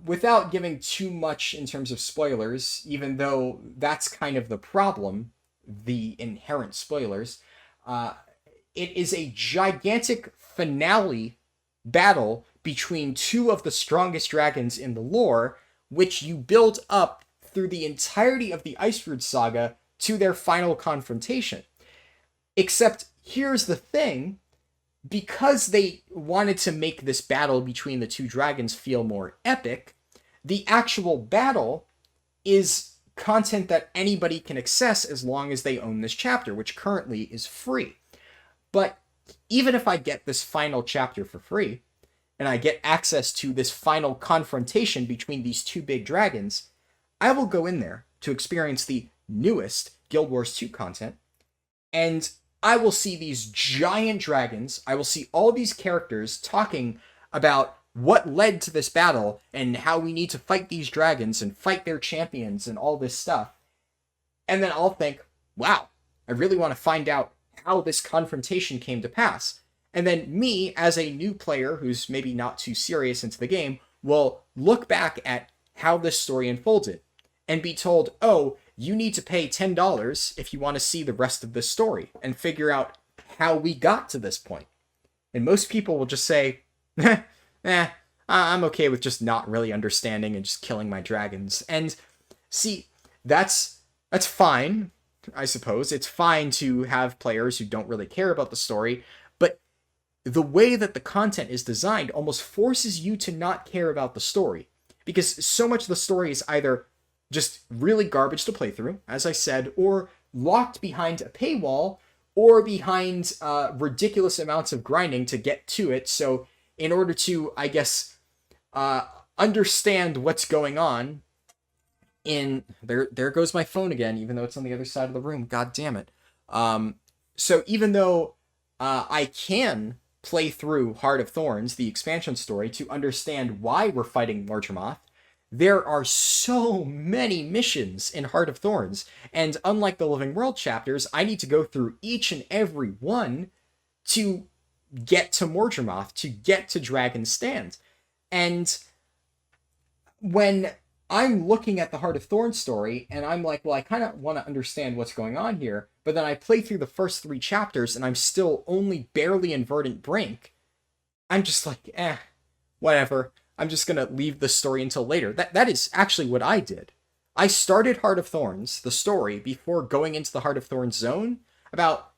without giving too much in terms of spoilers, even though that's kind of the problem, the inherent spoilers, it is a gigantic finale battle between two of the strongest dragons in the lore, which you build up through the entirety of the Icebrood Saga to their final confrontation. Except, here's the thing, because they wanted to make this battle between the two dragons feel more epic, the actual battle is content that anybody can access as long as they own this chapter, which currently is free. But even if I get this final chapter for free, and I get access to this final confrontation between these two big dragons, I will go in there to experience the newest Guild Wars 2 content, and I will see these giant dragons, I will see all these characters talking about what led to this battle, and how we need to fight these dragons, and fight their champions, and all this stuff. And then I'll think, wow, I really want to find out how this confrontation came to pass. And then me, as a new player who's maybe not too serious into the game, will look back at how this story unfolded, and be told, oh, you need to pay $10 if you want to see the rest of this story, and figure out how we got to this point. And most people will just say, I'm okay with just not really understanding and just killing my dragons. And see, that's fine, I suppose. It's fine to have players who don't really care about the story, but the way that the content is designed almost forces you to not care about the story. Because so much of the story is either just really garbage to play through, as I said, or locked behind a paywall, or behind ridiculous amounts of grinding to get to it. So in order to, I guess, understand what's going on in... There goes my phone again, even though it's on the other side of the room. God damn it. So even though I can play through Heart of Thorns, the expansion story, to understand why we're fighting Mordremoth, there are so many missions in Heart of Thorns, and unlike the Living World chapters, I need to go through each and every one to get to Mordremoth, to get to Dragon's Stand. And when I'm looking at the Heart of Thorns story, and I'm like, well, I kind of want to understand what's going on here, but then I play through the first 3 chapters, and I'm still only barely in Verdant Brink, I'm just like, whatever. I'm just going to leave the story until later. That is actually what I did. I started Heart of Thorns, the story, before going into the Heart of Thorns zone. About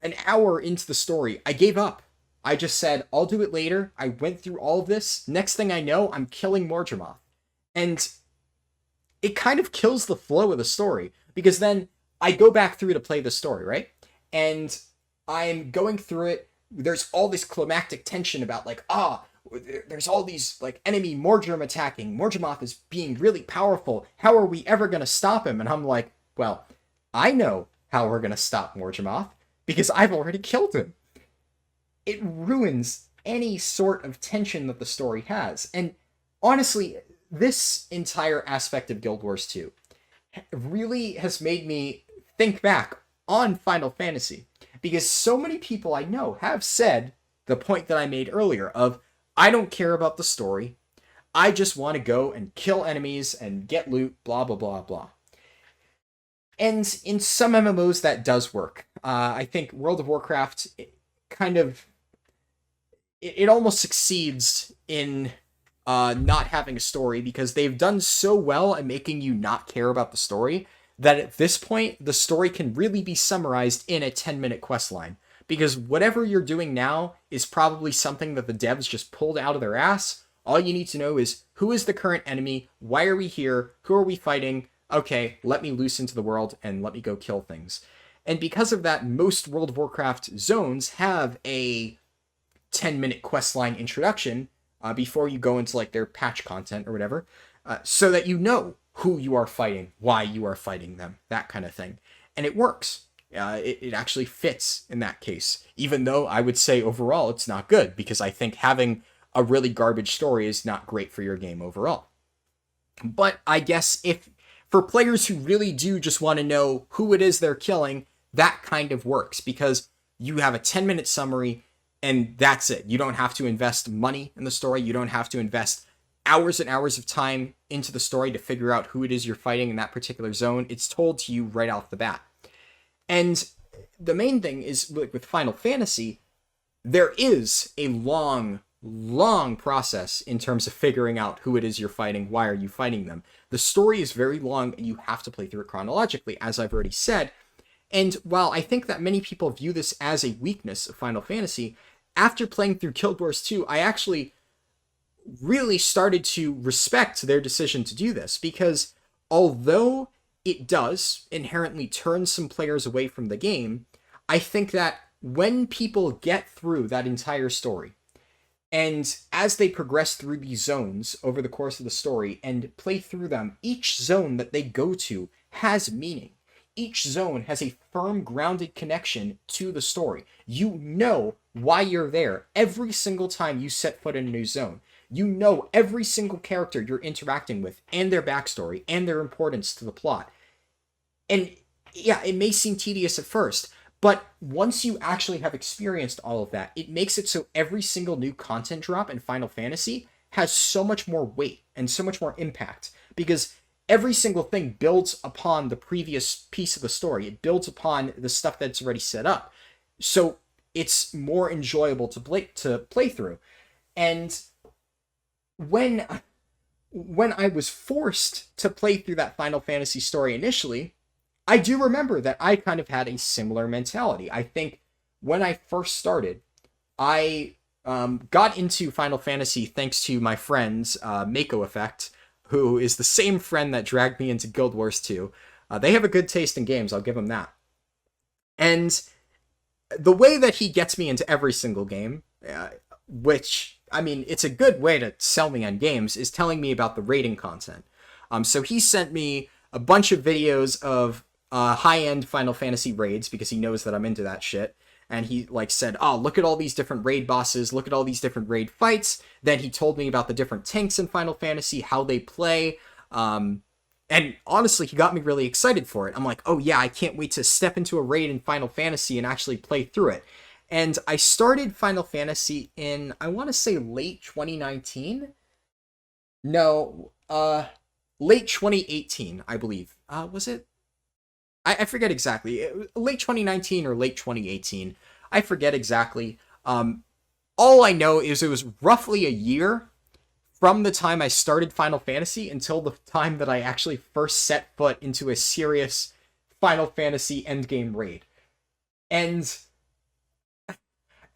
an hour into the story, I gave up. I just said, I'll do it later. I went through all of this. Next thing I know, I'm killing Mordremoth. And it kind of kills the flow of the story, because then I go back through to play the story, right? And I'm going through it. There's all this climactic tension about like, there's all these like enemy Mordrim attacking. Mordremoth is being really powerful. How are we ever going to stop him? And I'm like, well, I know how we're going to stop Mordremoth, because I've already killed him. It ruins any sort of tension that the story has. And honestly, this entire aspect of Guild Wars 2 really has made me think back on Final Fantasy, because so many people I know have said the point that I made earlier of, I don't care about the story, I just want to go and kill enemies and get loot, blah, blah, blah, blah. And in some MMOs that does work. I think World of Warcraft it almost succeeds in not having a story, because they've done so well at making you not care about the story that at this point, the story can really be summarized in a 10-minute quest line. because whatever you're doing now is probably something that the devs just pulled out of their ass. All you need to know is, who is the current enemy? Why are we here? Who are we fighting? Okay, let me loose into the world and let me go kill things. And because of that, most World of Warcraft zones have a 10-minute questline introduction before you go into like their patch content or whatever, so that you know who you are fighting, why you are fighting them, that kind of thing. And it works. It actually fits in that case, even though I would say overall it's not good, because I think having a really garbage story is not great for your game overall. But I guess if for players who really do just want to know who it is they're killing, that kind of works, because you have a 10-minute summary and that's it. You don't have to invest money in the story. You don't have to invest hours and hours of time into the story to figure out who it is you're fighting in that particular zone. It's told to you right off the bat. And the main thing is, with Final Fantasy, there is a long process in terms of figuring out who it is you're fighting, why are you fighting them. The story is very long, and you have to play through it chronologically, as I've already said. And while I think that many people view this as a weakness of Final Fantasy, after playing through Guild Wars 2, I actually really started to respect their decision to do this, because although it does inherently turn some players away from the game, I think that when people get through that entire story, and as they progress through these zones over the course of the story and play through them, each zone that they go to has meaning. Each zone has a firm, grounded connection to the story. You know why you're there every single time you set foot in a new zone. You know every single character you're interacting with, and their backstory, and their importance to the plot. And yeah, it may seem tedious at first, but once you actually have experienced all of that, it makes it so every single new content drop in Final Fantasy has so much more weight and so much more impact, because every single thing builds upon the previous piece of the story. It builds upon the stuff that's already set up. So it's more enjoyable to play through. And when I was forced to play through that Final Fantasy story initially, I do remember that I kind of had a similar mentality. I think when I first started, I got into Final Fantasy thanks to my friends, Mako Effect, who is the same friend that dragged me into Guild Wars 2. They have a good taste in games, I'll give them that. And the way that he gets me into every single game, which, I mean, it's a good way to sell me on games, is telling me about the raiding content. So he sent me a bunch of videos of high-end Final Fantasy raids, because he knows that I'm into that shit. And he said, oh, look at all these different raid bosses, look at all these different raid fights. Then he told me about the different tanks in Final Fantasy, how they play. And honestly, he got me really excited for it. I'm like, oh yeah, I can't wait to step into a raid in Final Fantasy and actually play through it. And I started Final Fantasy in, I want to say late 2019? No, late 2018, I believe. Was it? I forget exactly. Late 2019 or late 2018. I forget exactly. All I know is it was roughly a year from the time I started Final Fantasy until the time that I actually first set foot into a serious Final Fantasy endgame raid. And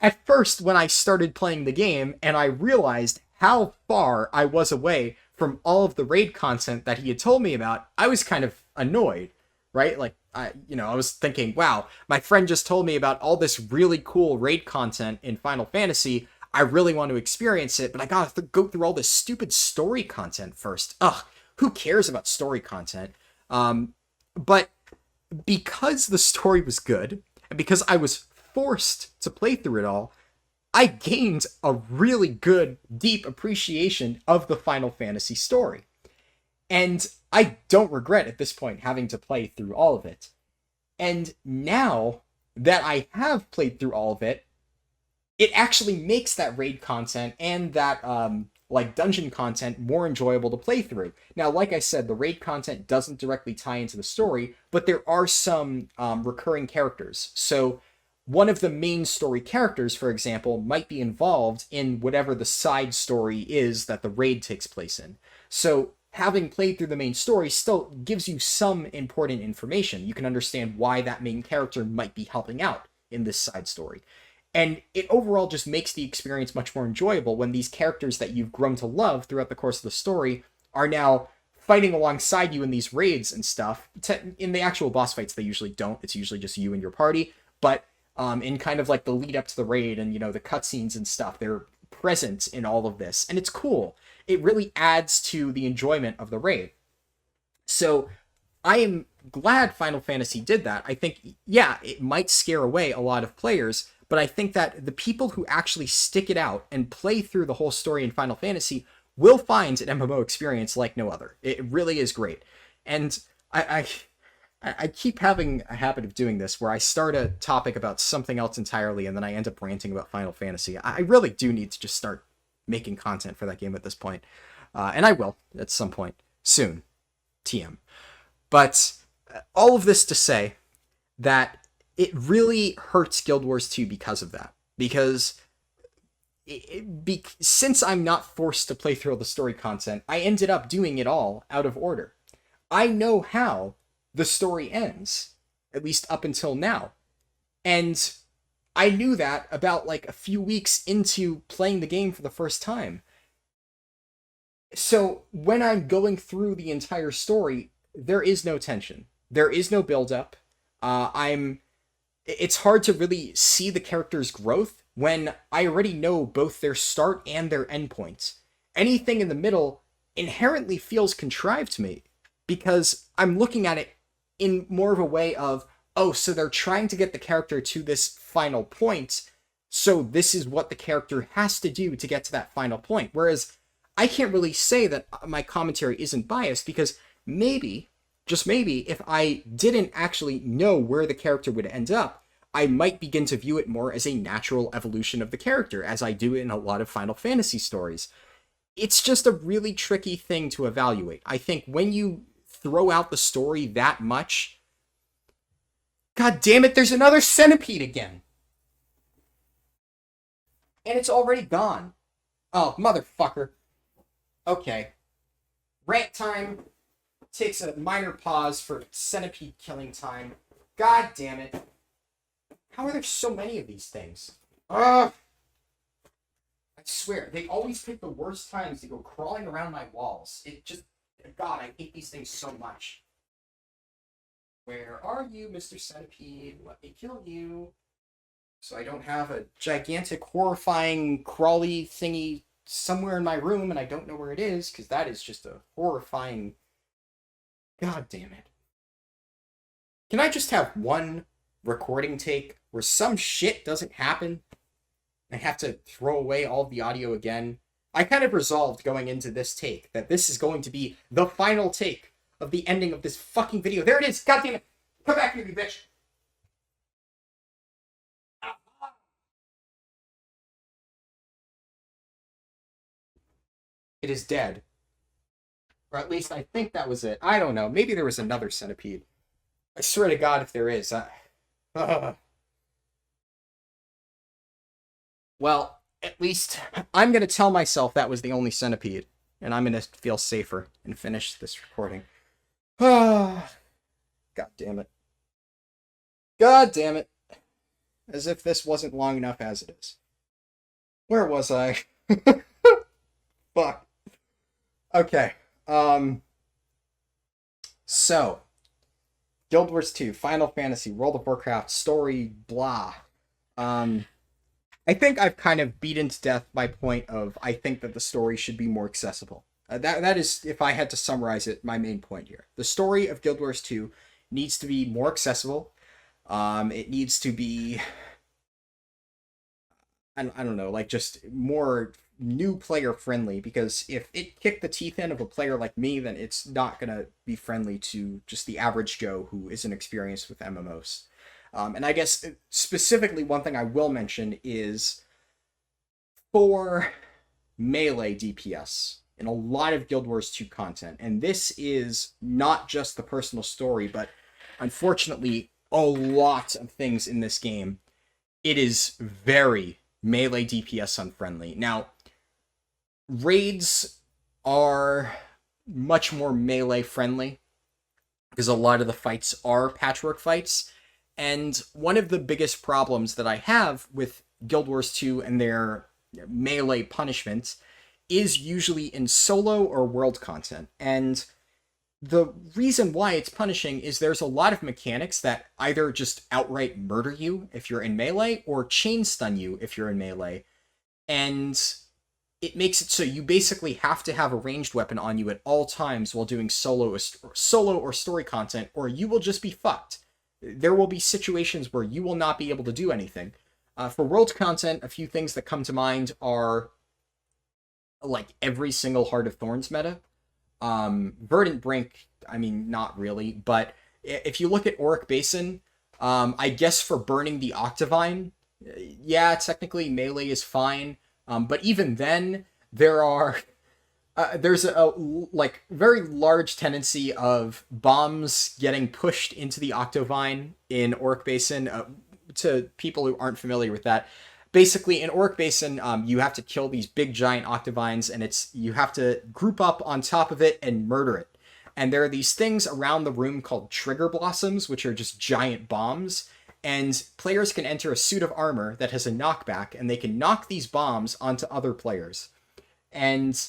at first, when I started playing the game and I realized how far I was away from all of the raid content that he had told me about, I was kind of annoyed. Right? I was thinking, wow, my friend just told me about all this really cool raid content in Final Fantasy. I really want to experience it, but I gotta go through all this stupid story content first. Ugh, who cares about story content? But because the story was good, and because I was forced to play through it all, I gained a really good, deep appreciation of the Final Fantasy story. And I don't regret at this point having to play through all of it. And now that I have played through all of it, it actually makes that raid content and that dungeon content more enjoyable to play through. Now, like I said, the raid content doesn't directly tie into the story, but there are some recurring characters. So one of the main story characters, for example, might be involved in whatever the side story is that the raid takes place in. So having played through the main story still gives you some important information. You can understand why that main character might be helping out in this side story. And it overall just makes the experience much more enjoyable when these characters that you've grown to love throughout the course of the story are now fighting alongside you in these raids and stuff. In the actual boss fights, they usually don't. It's usually just you and your party. But in kind of like the lead up to the raid and, the cutscenes and stuff, they're present in all of this. And it's cool. It really adds to the enjoyment of the raid. So I am glad Final Fantasy did that. I think, yeah, it might scare away a lot of players, but I think that the people who actually stick it out and play through the whole story in Final Fantasy will find an MMO experience like no other. It really is great. And I keep having a habit of doing this where I start a topic about something else entirely and then I end up ranting about Final Fantasy. I really do need to just start making content for that game at this point. And I will at some point soon. TM. But all of this to say that it really hurts Guild Wars 2 because of that. Because since I'm not forced to play through all the story content, I ended up doing it all out of order. I know how the story ends, at least up until now. And I knew that about like a few weeks into playing the game for the first time. So when I'm going through the entire story, there is no tension. There is no build-up. It's hard to really see the character's growth when I already know both their start and their end points. Anything in the middle inherently feels contrived to me because I'm looking at it in more of a way of, oh, so they're trying to get the character to this final point, so this is what the character has to do to get to that final point. Whereas I can't really say that my commentary isn't biased because maybe, just maybe, if I didn't actually know where the character would end up, I might begin to view it more as a natural evolution of the character, as I do in a lot of Final Fantasy stories. It's just a really tricky thing to evaluate. I think when you throw out the story that much... God damn it, there's another centipede again! And it's already gone. Oh, motherfucker. Okay. Rant time takes a minor pause for centipede killing time. God damn it. How are there so many of these things? Ugh! I swear, they always pick the worst times to go crawling around my walls. It just... God, I hate these things so much. Where are you, Mr. Centipede? Let me kill you. So I don't have a gigantic, horrifying, crawly thingy somewhere in my room and I don't know where it is, because that is just a horrifying... God damn it. Can I just have one recording take where some shit doesn't happen? I have to throw away all of the audio again. I kind of resolved going into this take that this is going to be the final take of the ending of this fucking video. There it is! God damn it! Come back here, you bitch! It is dead. Or at least I think that was it. I don't know. Maybe there was another centipede. I swear to God if there is. Well, at least I'm going to tell myself that was the only centipede. And I'm going to feel safer and finish this recording. God damn it. God damn it. As if this wasn't long enough as it is. Where was I? Fuck. Okay. So, Guild Wars 2, Final Fantasy, World of Warcraft, story, blah. I think I've kind of beaten to death my point of I think that the story should be more accessible. That is, if I had to summarize it, my main point here. The story of Guild Wars 2 needs to be more accessible. It needs to be... I don't know, like just more new player friendly, because if it kicked the teeth in of a player like me, then it's not going to be friendly to just the average Joe who isn't experienced with MMOs. And I guess specifically one thing I will mention is for melee DPS in a lot of Guild Wars 2 content, and this is not just the personal story, but unfortunately a lot of things in this game, it is very melee DPS unfriendly. Now, raids are much more melee friendly because a lot of the fights are patchwork fights, And one of the biggest problems that I have with Guild Wars 2 and their melee punishments is usually in solo or world content. And the reason why it's punishing is there's a lot of mechanics that either just outright murder you if you're in melee or chain stun you if you're in melee. And it makes it so you basically have to have a ranged weapon on you at all times while doing solo or story content, or you will just be fucked. There will be situations where you will not be able to do anything. For world content, a few things that come to mind are like every single Heart of Thorns meta. Verdant Brink, I mean, not really, but if you look at Auric Basin, I guess for burning the Octavine, yeah, technically melee is fine, but even then, there's a like very large tendency of bombs getting pushed into the Octavine in Auric Basin. To people who aren't familiar with that, basically in Auric Basin, you have to kill these big giant Octavines, and you have to group up on top of it and murder it. And there are these things around the room called trigger blossoms, which are just giant bombs. And players can enter a suit of armor that has a knockback, and they can knock these bombs onto other players. And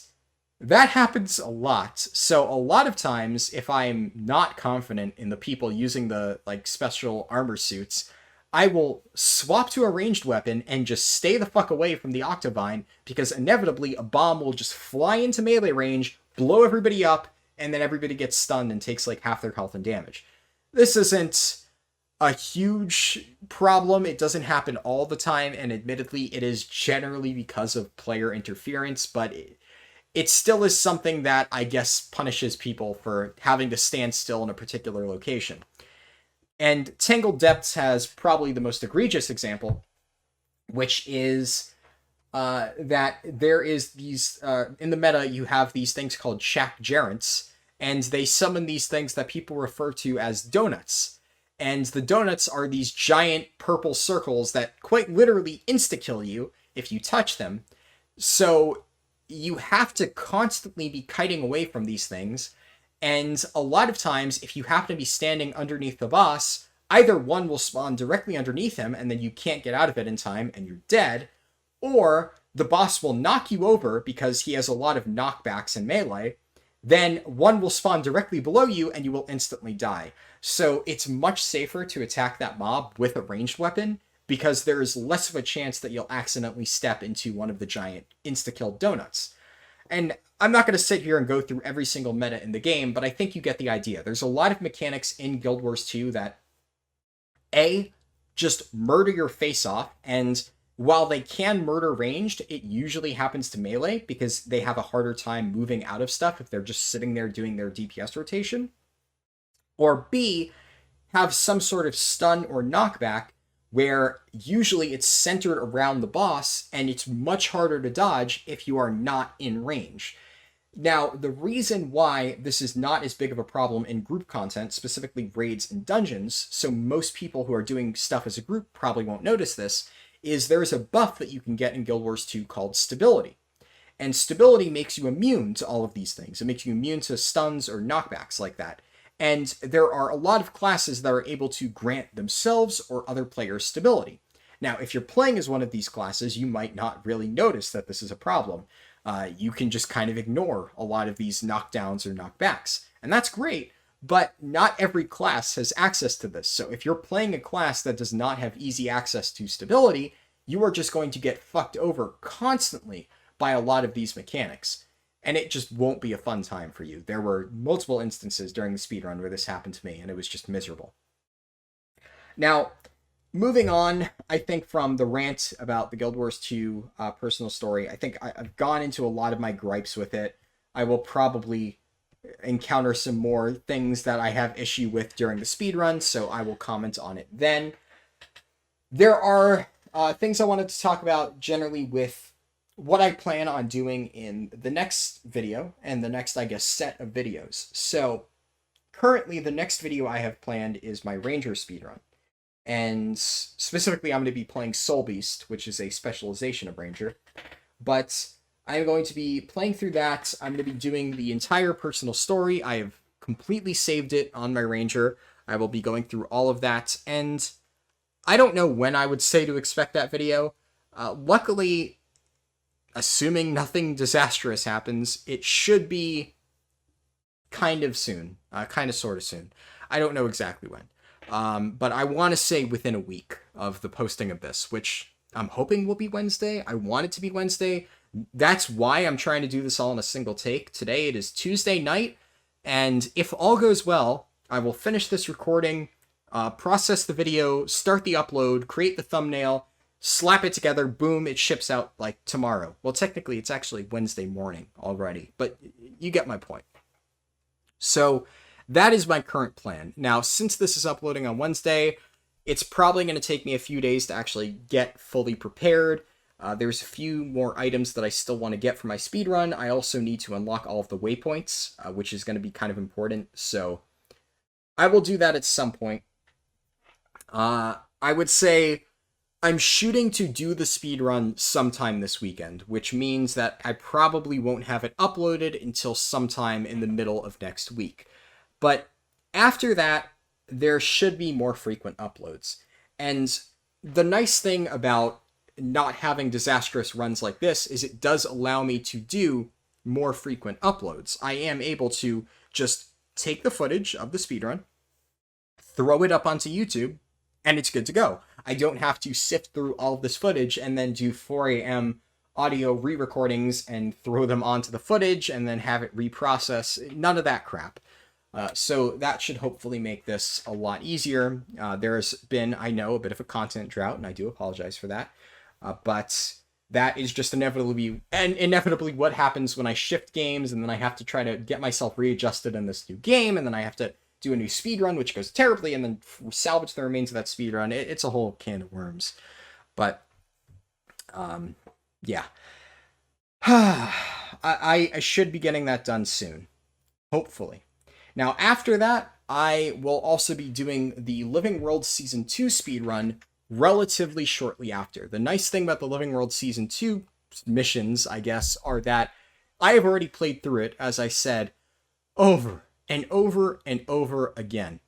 that happens a lot. So a lot of times, if I'm not confident in the people using the like special armor suits, I will swap to a ranged weapon and just stay the fuck away from the Octavine, because inevitably a bomb will just fly into melee range, blow everybody up, and then everybody gets stunned and takes like half their health and damage. This isn't a huge problem. It doesn't happen all the time, and admittedly it is generally because of player interference, but it still is something that I guess punishes people for having to stand still in a particular location. And Tangled Depths has probably the most egregious example, which is that there is these, in the meta, you have these things called Shack Gerents, and they summon these things that people refer to as donuts. And the donuts are these giant purple circles that quite literally insta-kill you if you touch them. So you have to constantly be kiting away from these things. And a lot of times, if you happen to be standing underneath the boss, either one will spawn directly underneath him, and then you can't get out of it in time, and you're dead, or the boss will knock you over because he has a lot of knockbacks in melee. Then one will spawn directly below you, and you will instantly die. So it's much safer to attack that mob with a ranged weapon, because there is less of a chance that you'll accidentally step into one of the giant insta-kill donuts. And I'm not going to sit here and go through every single meta in the game, but I think you get the idea. There's a lot of mechanics in Guild Wars 2 that, A, just murder your face off, and while they can murder ranged, it usually happens to melee because they have a harder time moving out of stuff if they're just sitting there doing their DPS rotation. Or B, have some sort of stun or knockback where usually it's centered around the boss, and it's much harder to dodge if you are not in range. Now, the reason why this is not as big of a problem in group content, specifically raids and dungeons, so most people who are doing stuff as a group probably won't notice this, is there's a buff that you can get in Guild Wars 2 called Stability. And Stability makes you immune to all of these things. It makes you immune to stuns or knockbacks like that. And there are a lot of classes that are able to grant themselves or other players stability. Now, if you're playing as one of these classes, you might not really notice that this is a problem. You can just kind of ignore a lot of these knockdowns or knockbacks. And that's great, but not every class has access to this. So if you're playing a class that does not have easy access to stability, you are just going to get fucked over constantly by a lot of these mechanics. And it just won't be a fun time for you. There were multiple instances during the speedrun where this happened to me, and it was just miserable. Now, moving on, I think from the rant about the Guild Wars 2 personal story, I think I've gone into a lot of my gripes with it. I will probably encounter some more things that I have issue with during the speedrun, so I will comment on it then. There are things I wanted to talk about generally with what I plan on doing in the next video and the next, I guess, set of videos. So currently the next video I have planned is my Ranger speedrun. And specifically I'm going to be playing Soul Beast, which is a specialization of Ranger. But I'm going to be playing through that. I'm going to be doing the entire personal story. I have completely saved it on my Ranger. I will be going through all of that, and I don't know when I would say to expect that video. Luckily, assuming nothing disastrous happens, it should be kind of soon. Kind of sort of soon. I don't know exactly when. But I want to say within a week of the posting of this, which I'm hoping will be Wednesday. I want it to be Wednesday. That's why I'm trying to do this all in a single take. Today it is Tuesday night, and if all goes well, I will finish this recording, process the video, start the upload, create the thumbnail, slap it together, boom, it ships out like tomorrow. Well, technically it's actually Wednesday morning already, but you get my point. So that is my current plan. Now, since this is uploading on Wednesday, it's probably going to take me a few days to actually get fully prepared. There's a few more items that I still want to get for my speedrun. I also need to unlock all of the waypoints, which is going to be kind of important. So I will do that at some point. I would say I'm shooting to do the speedrun sometime this weekend, which means that I probably won't have it uploaded until sometime in the middle of next week. But after that, there should be more frequent uploads. And the nice thing about not having disastrous runs like this is it does allow me to do more frequent uploads. I am able to just take the footage of the speedrun, throw it up onto YouTube, and it's good to go. I don't have to sift through all of this footage and then do 4 a.m. audio re-recordings and throw them onto the footage and then have it reprocess. None of that crap. So that should hopefully make this a lot easier. There's been, I know, a bit of a content drought, and I do apologize for that. But that is just inevitably what happens when I shift games, and then I have to try to get myself readjusted in this new game, and then I have to do a new speedrun, which goes terribly, and then salvage the remains of that speedrun. It's a whole can of worms. But, yeah. I should be getting that done soon. Hopefully. Now, after that, I will also be doing the Living World Season 2 speedrun relatively shortly after. The nice thing about the Living World Season 2 missions, I guess, are that I have already played through it, as I said, over and over and over again.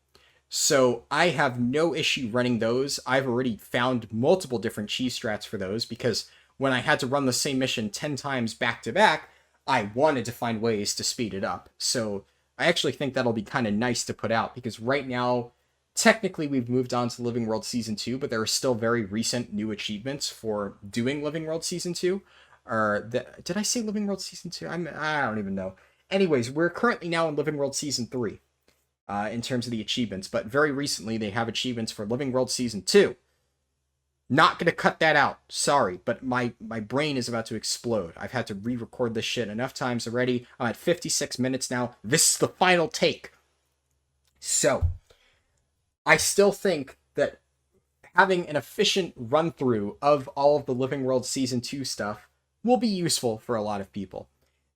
So I have no issue running those. I've already found multiple different cheese strats for those, because when I had to run the same mission 10 times back to back, I wanted to find ways to speed it up. So I actually think that'll be kind of nice to put out, because right now, technically we've moved on to Living World Season 2, but there are still very recent new achievements for doing Living World Season 2. Did I say Living World Season 2? I don't even know. Anyways, we're currently now in Living World Season 3 in terms of the achievements, but very recently they have achievements for Living World Season 2. Not going to cut that out. Sorry, but my brain is about to explode. I've had to re-record this shit enough times already. I'm at 56 minutes now. This is the final take. So, I still think that having an efficient run-through of all of the Living World Season 2 stuff will be useful for a lot of people.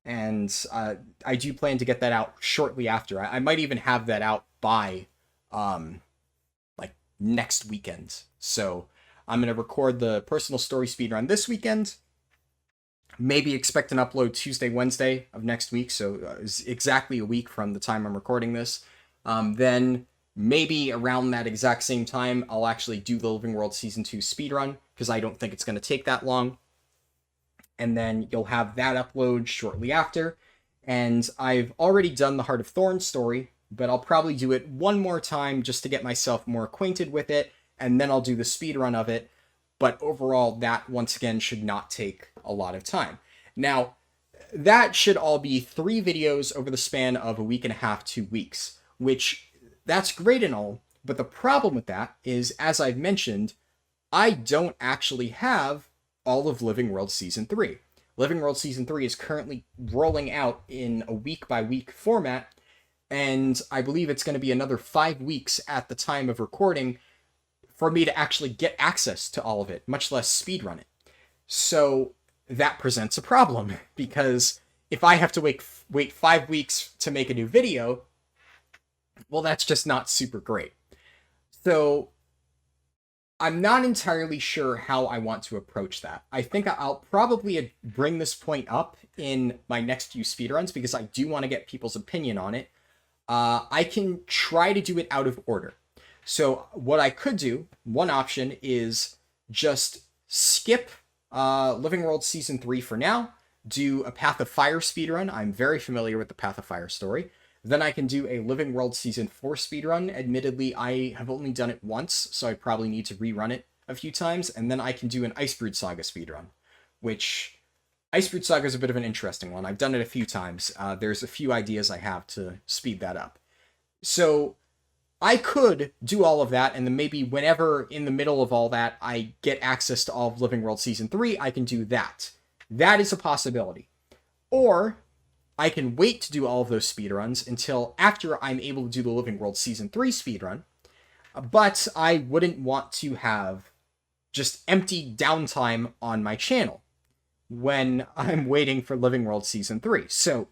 And I do plan to get that out shortly after. I might even have that out by, like, next weekend. So I'm going to record the personal story speedrun this weekend. Maybe expect an upload Tuesday, Wednesday of next week. So it's exactly a week from the time I'm recording this. Then maybe around that exact same time, I'll actually do the Living World Season 2 speedrun, because I don't think it's going to take that long. And then you'll have that upload shortly after. And I've already done the Heart of Thorns story, but I'll probably do it one more time just to get myself more acquainted with it, and then I'll do the speedrun of it. But overall, that, once again, should not take a lot of time. Now, that should all be 3 videos over the span of a week and a half, 2 weeks, which, that's great and all, but the problem with that is, as I've mentioned, I don't actually have all of Living World Season 3. Living World Season 3 is currently rolling out in a week-by-week format, and I believe it's going to be another 5 weeks at the time of recording for me to actually get access to all of it, much less speedrun it. So that presents a problem, because if I have to wait 5 weeks to make a new video, well, that's just not super great. So I'm not entirely sure how I want to approach that. I think I'll probably bring this point up in my next few speedruns, because I do want to get people's opinion on it. I can try to do it out of order. So what I could do, one option is just skip Living World Season 3 for now, do a Path of Fire speedrun. I'm very familiar with the Path of Fire story. Then I can do a Living World Season 4 speedrun. Admittedly, I have only done it once, so I probably need to rerun it a few times. And then I can do an Icebrood Saga speedrun, which Icebrood Saga is a bit of an interesting one. I've done it a few times. There's a few ideas I have to speed that up. So I could do all of that, and then maybe whenever in the middle of all that I get access to all of Living World Season 3, I can do that. That is a possibility. Or I can wait to do all of those speedruns until after I'm able to do the Living World Season 3 speedrun, but I wouldn't want to have just empty downtime on my channel when I'm waiting for Living World Season 3. So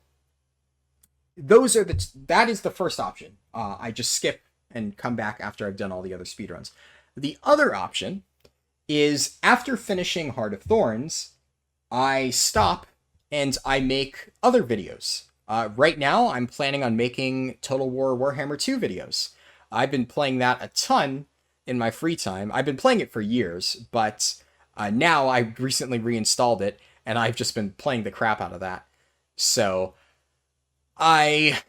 that is the first option. I just skip and come back after I've done all the other speedruns. The other option is after finishing Heart of Thorns, I stop and I make other videos. Right now, I'm planning on making Total War Warhammer 2 videos. I've been playing that a ton in my free time. I've been playing it for years, but now I recently reinstalled it, and I've just been playing the crap out of that. So I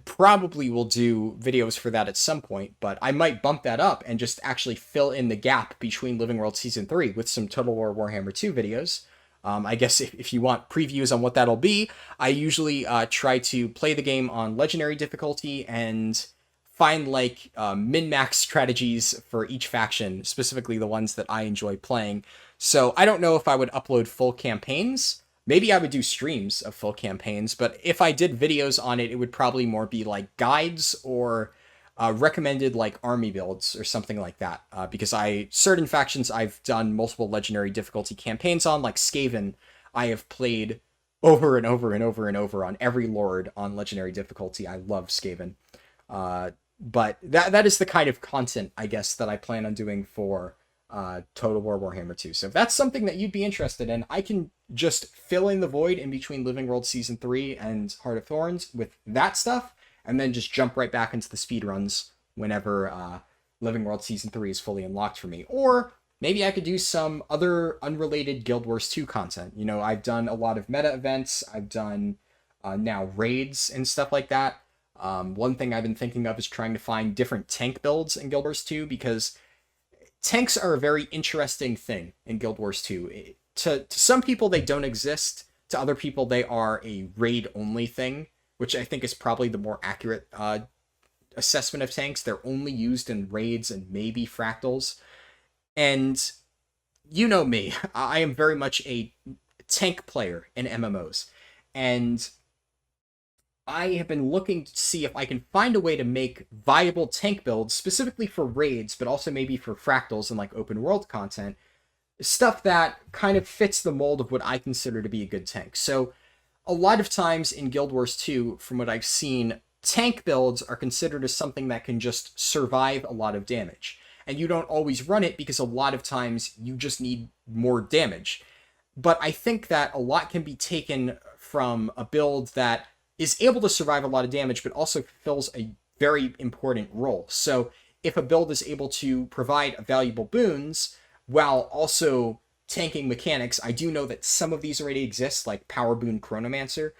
probably will do videos for that at some point, but I might bump that up and just actually fill in the gap between Living World Season 3 with some Total War Warhammer 2 videos. I guess if you want previews on what that'll be, I usually try to play the game on Legendary difficulty and find like min-max strategies for each faction, specifically the ones that I enjoy playing. So I don't know if I would upload full campaigns. Maybe I would do streams of full campaigns, but if I did videos on it, it would probably more be like guides or recommended like army builds or something like that. Because certain factions I've done multiple legendary difficulty campaigns on, like Skaven, I have played over and over and over and over on every lord on legendary difficulty. I love Skaven. But that is the kind of content, I guess, that I plan on doing for Total War Warhammer 2. So if that's something that you'd be interested in, I can just fill in the void in between Living World Season 3 and Heart of Thorns with that stuff, and then just jump right back into the speedruns whenever Living World Season 3 is fully unlocked for me. Or maybe I could do some other unrelated Guild Wars 2 content. You know, I've done a lot of meta events, I've done now raids and stuff like that. One thing I've been thinking of is trying to find different tank builds in Guild Wars 2, because tanks are a very interesting thing in Guild Wars 2. To some people, they don't exist. To other people, they are a raid-only thing, which I think is probably the more accurate assessment of tanks. They're only used in raids and maybe fractals. And you know me, I am very much a tank player in MMOs. And I have been looking to see if I can find a way to make viable tank builds, specifically for raids, but also maybe for fractals and like open world content, stuff that kind of fits the mold of what I consider to be a good tank. So a lot of times in Guild Wars 2, from what I've seen, tank builds are considered as something that can just survive a lot of damage. And you don't always run it because a lot of times you just need more damage. But I think that a lot can be taken from a build that is able to survive a lot of damage, but also fills a very important role. So if a build is able to provide valuable boons while also tanking mechanics, I do know that some of these already exist, like Power Boon Chronomancer,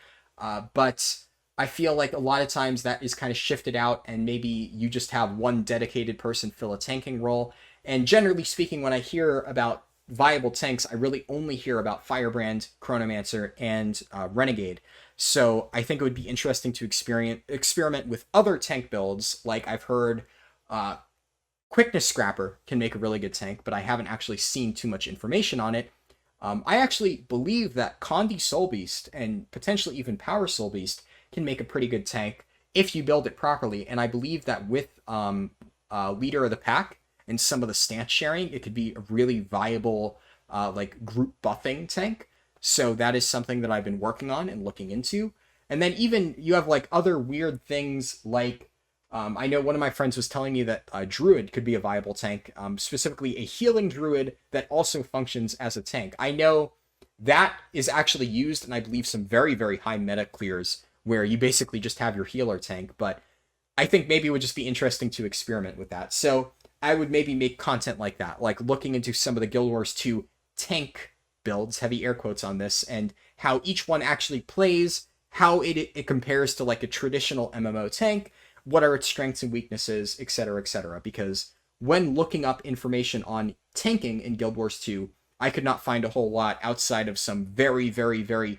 but I feel like a lot of times that is kind of shifted out, and maybe you just have one dedicated person fill a tanking role. And generally speaking, when I hear about viable tanks, I really only hear about Firebrand, Chronomancer, and Renegade. So I think it would be interesting to experiment with other tank builds. Like I've heard Quickness Scrapper can make a really good tank, but I haven't actually seen too much information on it. I actually believe that Condi Soul Beast and potentially even Power Soul Beast can make a pretty good tank if you build it properly. And I believe that with Leader of the Pack and some of the stance sharing, it could be a really viable like group buffing tank. So that is something that I've been working on and looking into. And then even you have like other weird things like I know one of my friends was telling me that a druid could be a viable tank, specifically a healing druid that also functions as a tank. I know that is actually used, and I believe some very, very high meta clears where you basically just have your healer tank, but I think maybe it would just be interesting to experiment with that. So I would maybe make content like that, like looking into some of the Guild Wars 2 tank builds, heavy air quotes on this, and how each one actually plays, how it compares to like a traditional MMO tank, what are its strengths and weaknesses, etc., etc. Because when looking up information on tanking in Guild Wars 2, I could not find a whole lot outside of some very, very, very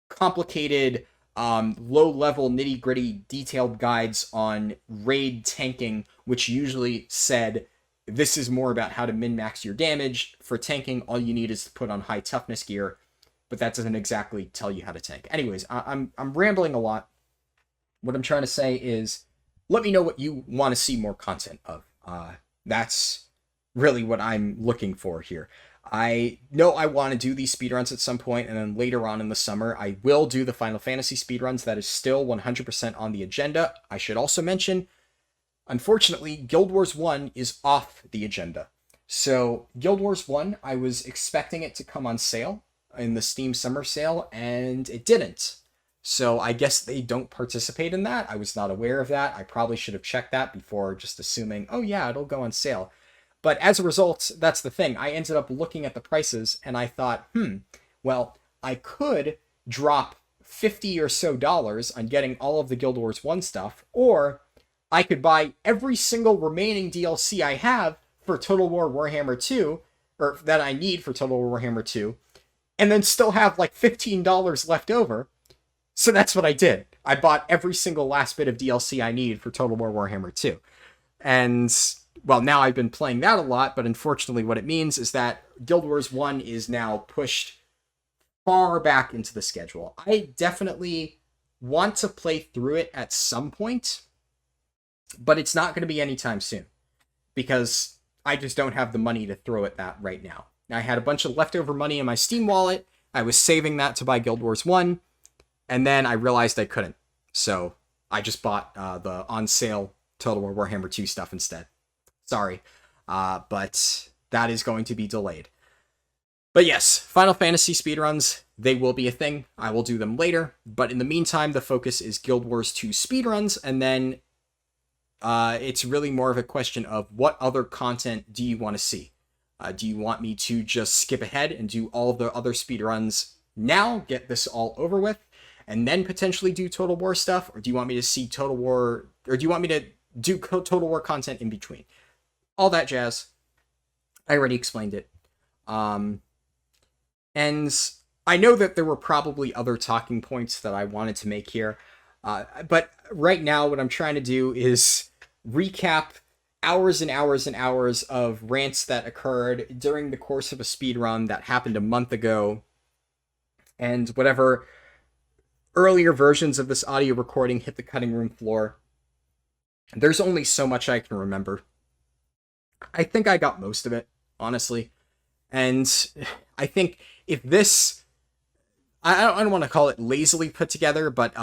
complicated, low-level, nitty-gritty, detailed guides on raid tanking, which usually said, this is more about how to min-max your damage. For tanking, all you need is to put on high toughness gear, but that doesn't exactly tell you how to tank. Anyways, I'm rambling a lot. What I'm trying to say is, let me know what you want to see more content of. That's really what I'm looking for here. I know I want to do these speedruns at some point, and then later on in the summer, I will do the Final Fantasy speedruns. That is still 100% on the agenda. I should also mention, unfortunately, Guild Wars 1 is off the agenda. So, Guild Wars 1, I was expecting it to come on sale in the Steam Summer Sale, and it didn't. So, I guess they don't participate in that. I was not aware of that. I probably should have checked that before just assuming, oh yeah, it'll go on sale. But as a result, that's the thing. I ended up looking at the prices, and I thought, well, I could drop $50 or so on getting all of the Guild Wars 1 stuff, or I could buy every single remaining DLC I have for Total War Warhammer 2, or that I need for Total War Warhammer 2, and then still have like $15 left over. So that's what I did. I bought every single last bit of DLC I need for Total War Warhammer 2. And, well, now I've been playing that a lot, but unfortunately what it means is that Guild Wars 1 is now pushed far back into the schedule. I definitely want to play through it at some point, but it's not going to be anytime soon, because I just don't have the money to throw at that right now. I had a bunch of leftover money in my Steam wallet. I was saving that to buy Guild Wars 1, and then I realized I couldn't. So I just bought the on-sale Total War Warhammer 2 stuff instead. Sorry, but that is going to be delayed. But yes, Final Fantasy speedruns, they will be a thing. I will do them later. But in the meantime, the focus is Guild Wars 2 speedruns, and then it's really more of a question of what other content do you want to see? Do you want me to just skip ahead and do all the other speedruns now, get this all over with, and then potentially do Total War stuff? Or do you want me to see Total War, or do you want me to do Total War content in between? All that jazz. I already explained it. And I know that there were probably other talking points that I wanted to make here. But right now, what I'm trying to do is recap hours and hours and hours of rants that occurred during the course of a speedrun that happened a month ago, and whatever earlier versions of this audio recording hit the cutting room floor. There's only so much I can remember. I think I got most of it, honestly. And I think if this, I don't want to call it lazily put together, but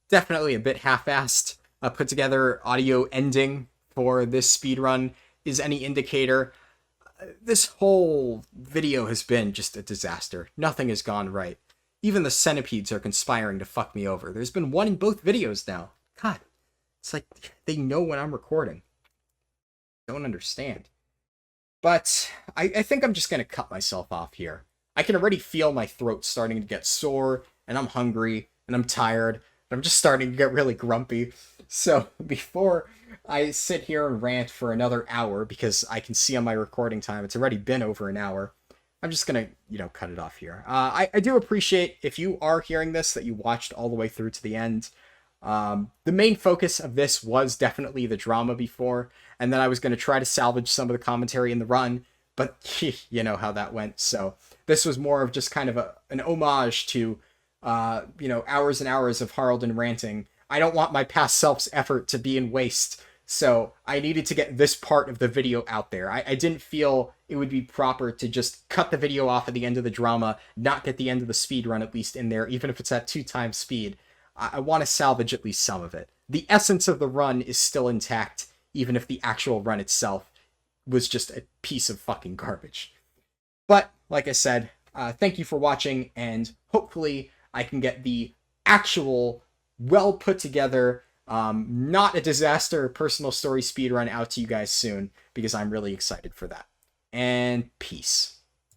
definitely a bit half-assed put together audio ending for this speedrun is any indicator, this whole video has been just a disaster. Nothing has gone right. Even the centipedes are conspiring to fuck me over. There's been one in both videos now. God, it's like they know when I'm recording. Don't understand. But I think I'm just going to cut myself off here. I can already feel my throat starting to get sore, and I'm hungry, and I'm tired, and I'm just starting to get really grumpy. So before I sit here and rant for another hour, because I can see on my recording time it's already been over an hour, I'm just going to, cut it off here. I do appreciate, if you are hearing this, that you watched all the way through to the end. The main focus of this was definitely the drama before, and then I was going to try to salvage some of the commentary in the run, but you know how that went. So this was more of just kind of an homage to, hours and hours of Harldan ranting. I don't want my past self's effort to be in waste, so I needed to get this part of the video out there. I didn't feel it would be proper to just cut the video off at the end of the drama, not get the end of the speed run at least in there, even if it's at 2x speed. I want to salvage at least some of it. The essence of the run is still intact, even if the actual run itself was just a piece of fucking garbage. But, like I said, thank you for watching, and hopefully I can get the actual, well put together, not a disaster personal story speedrun out to you guys soon, because I'm really excited for that. And peace.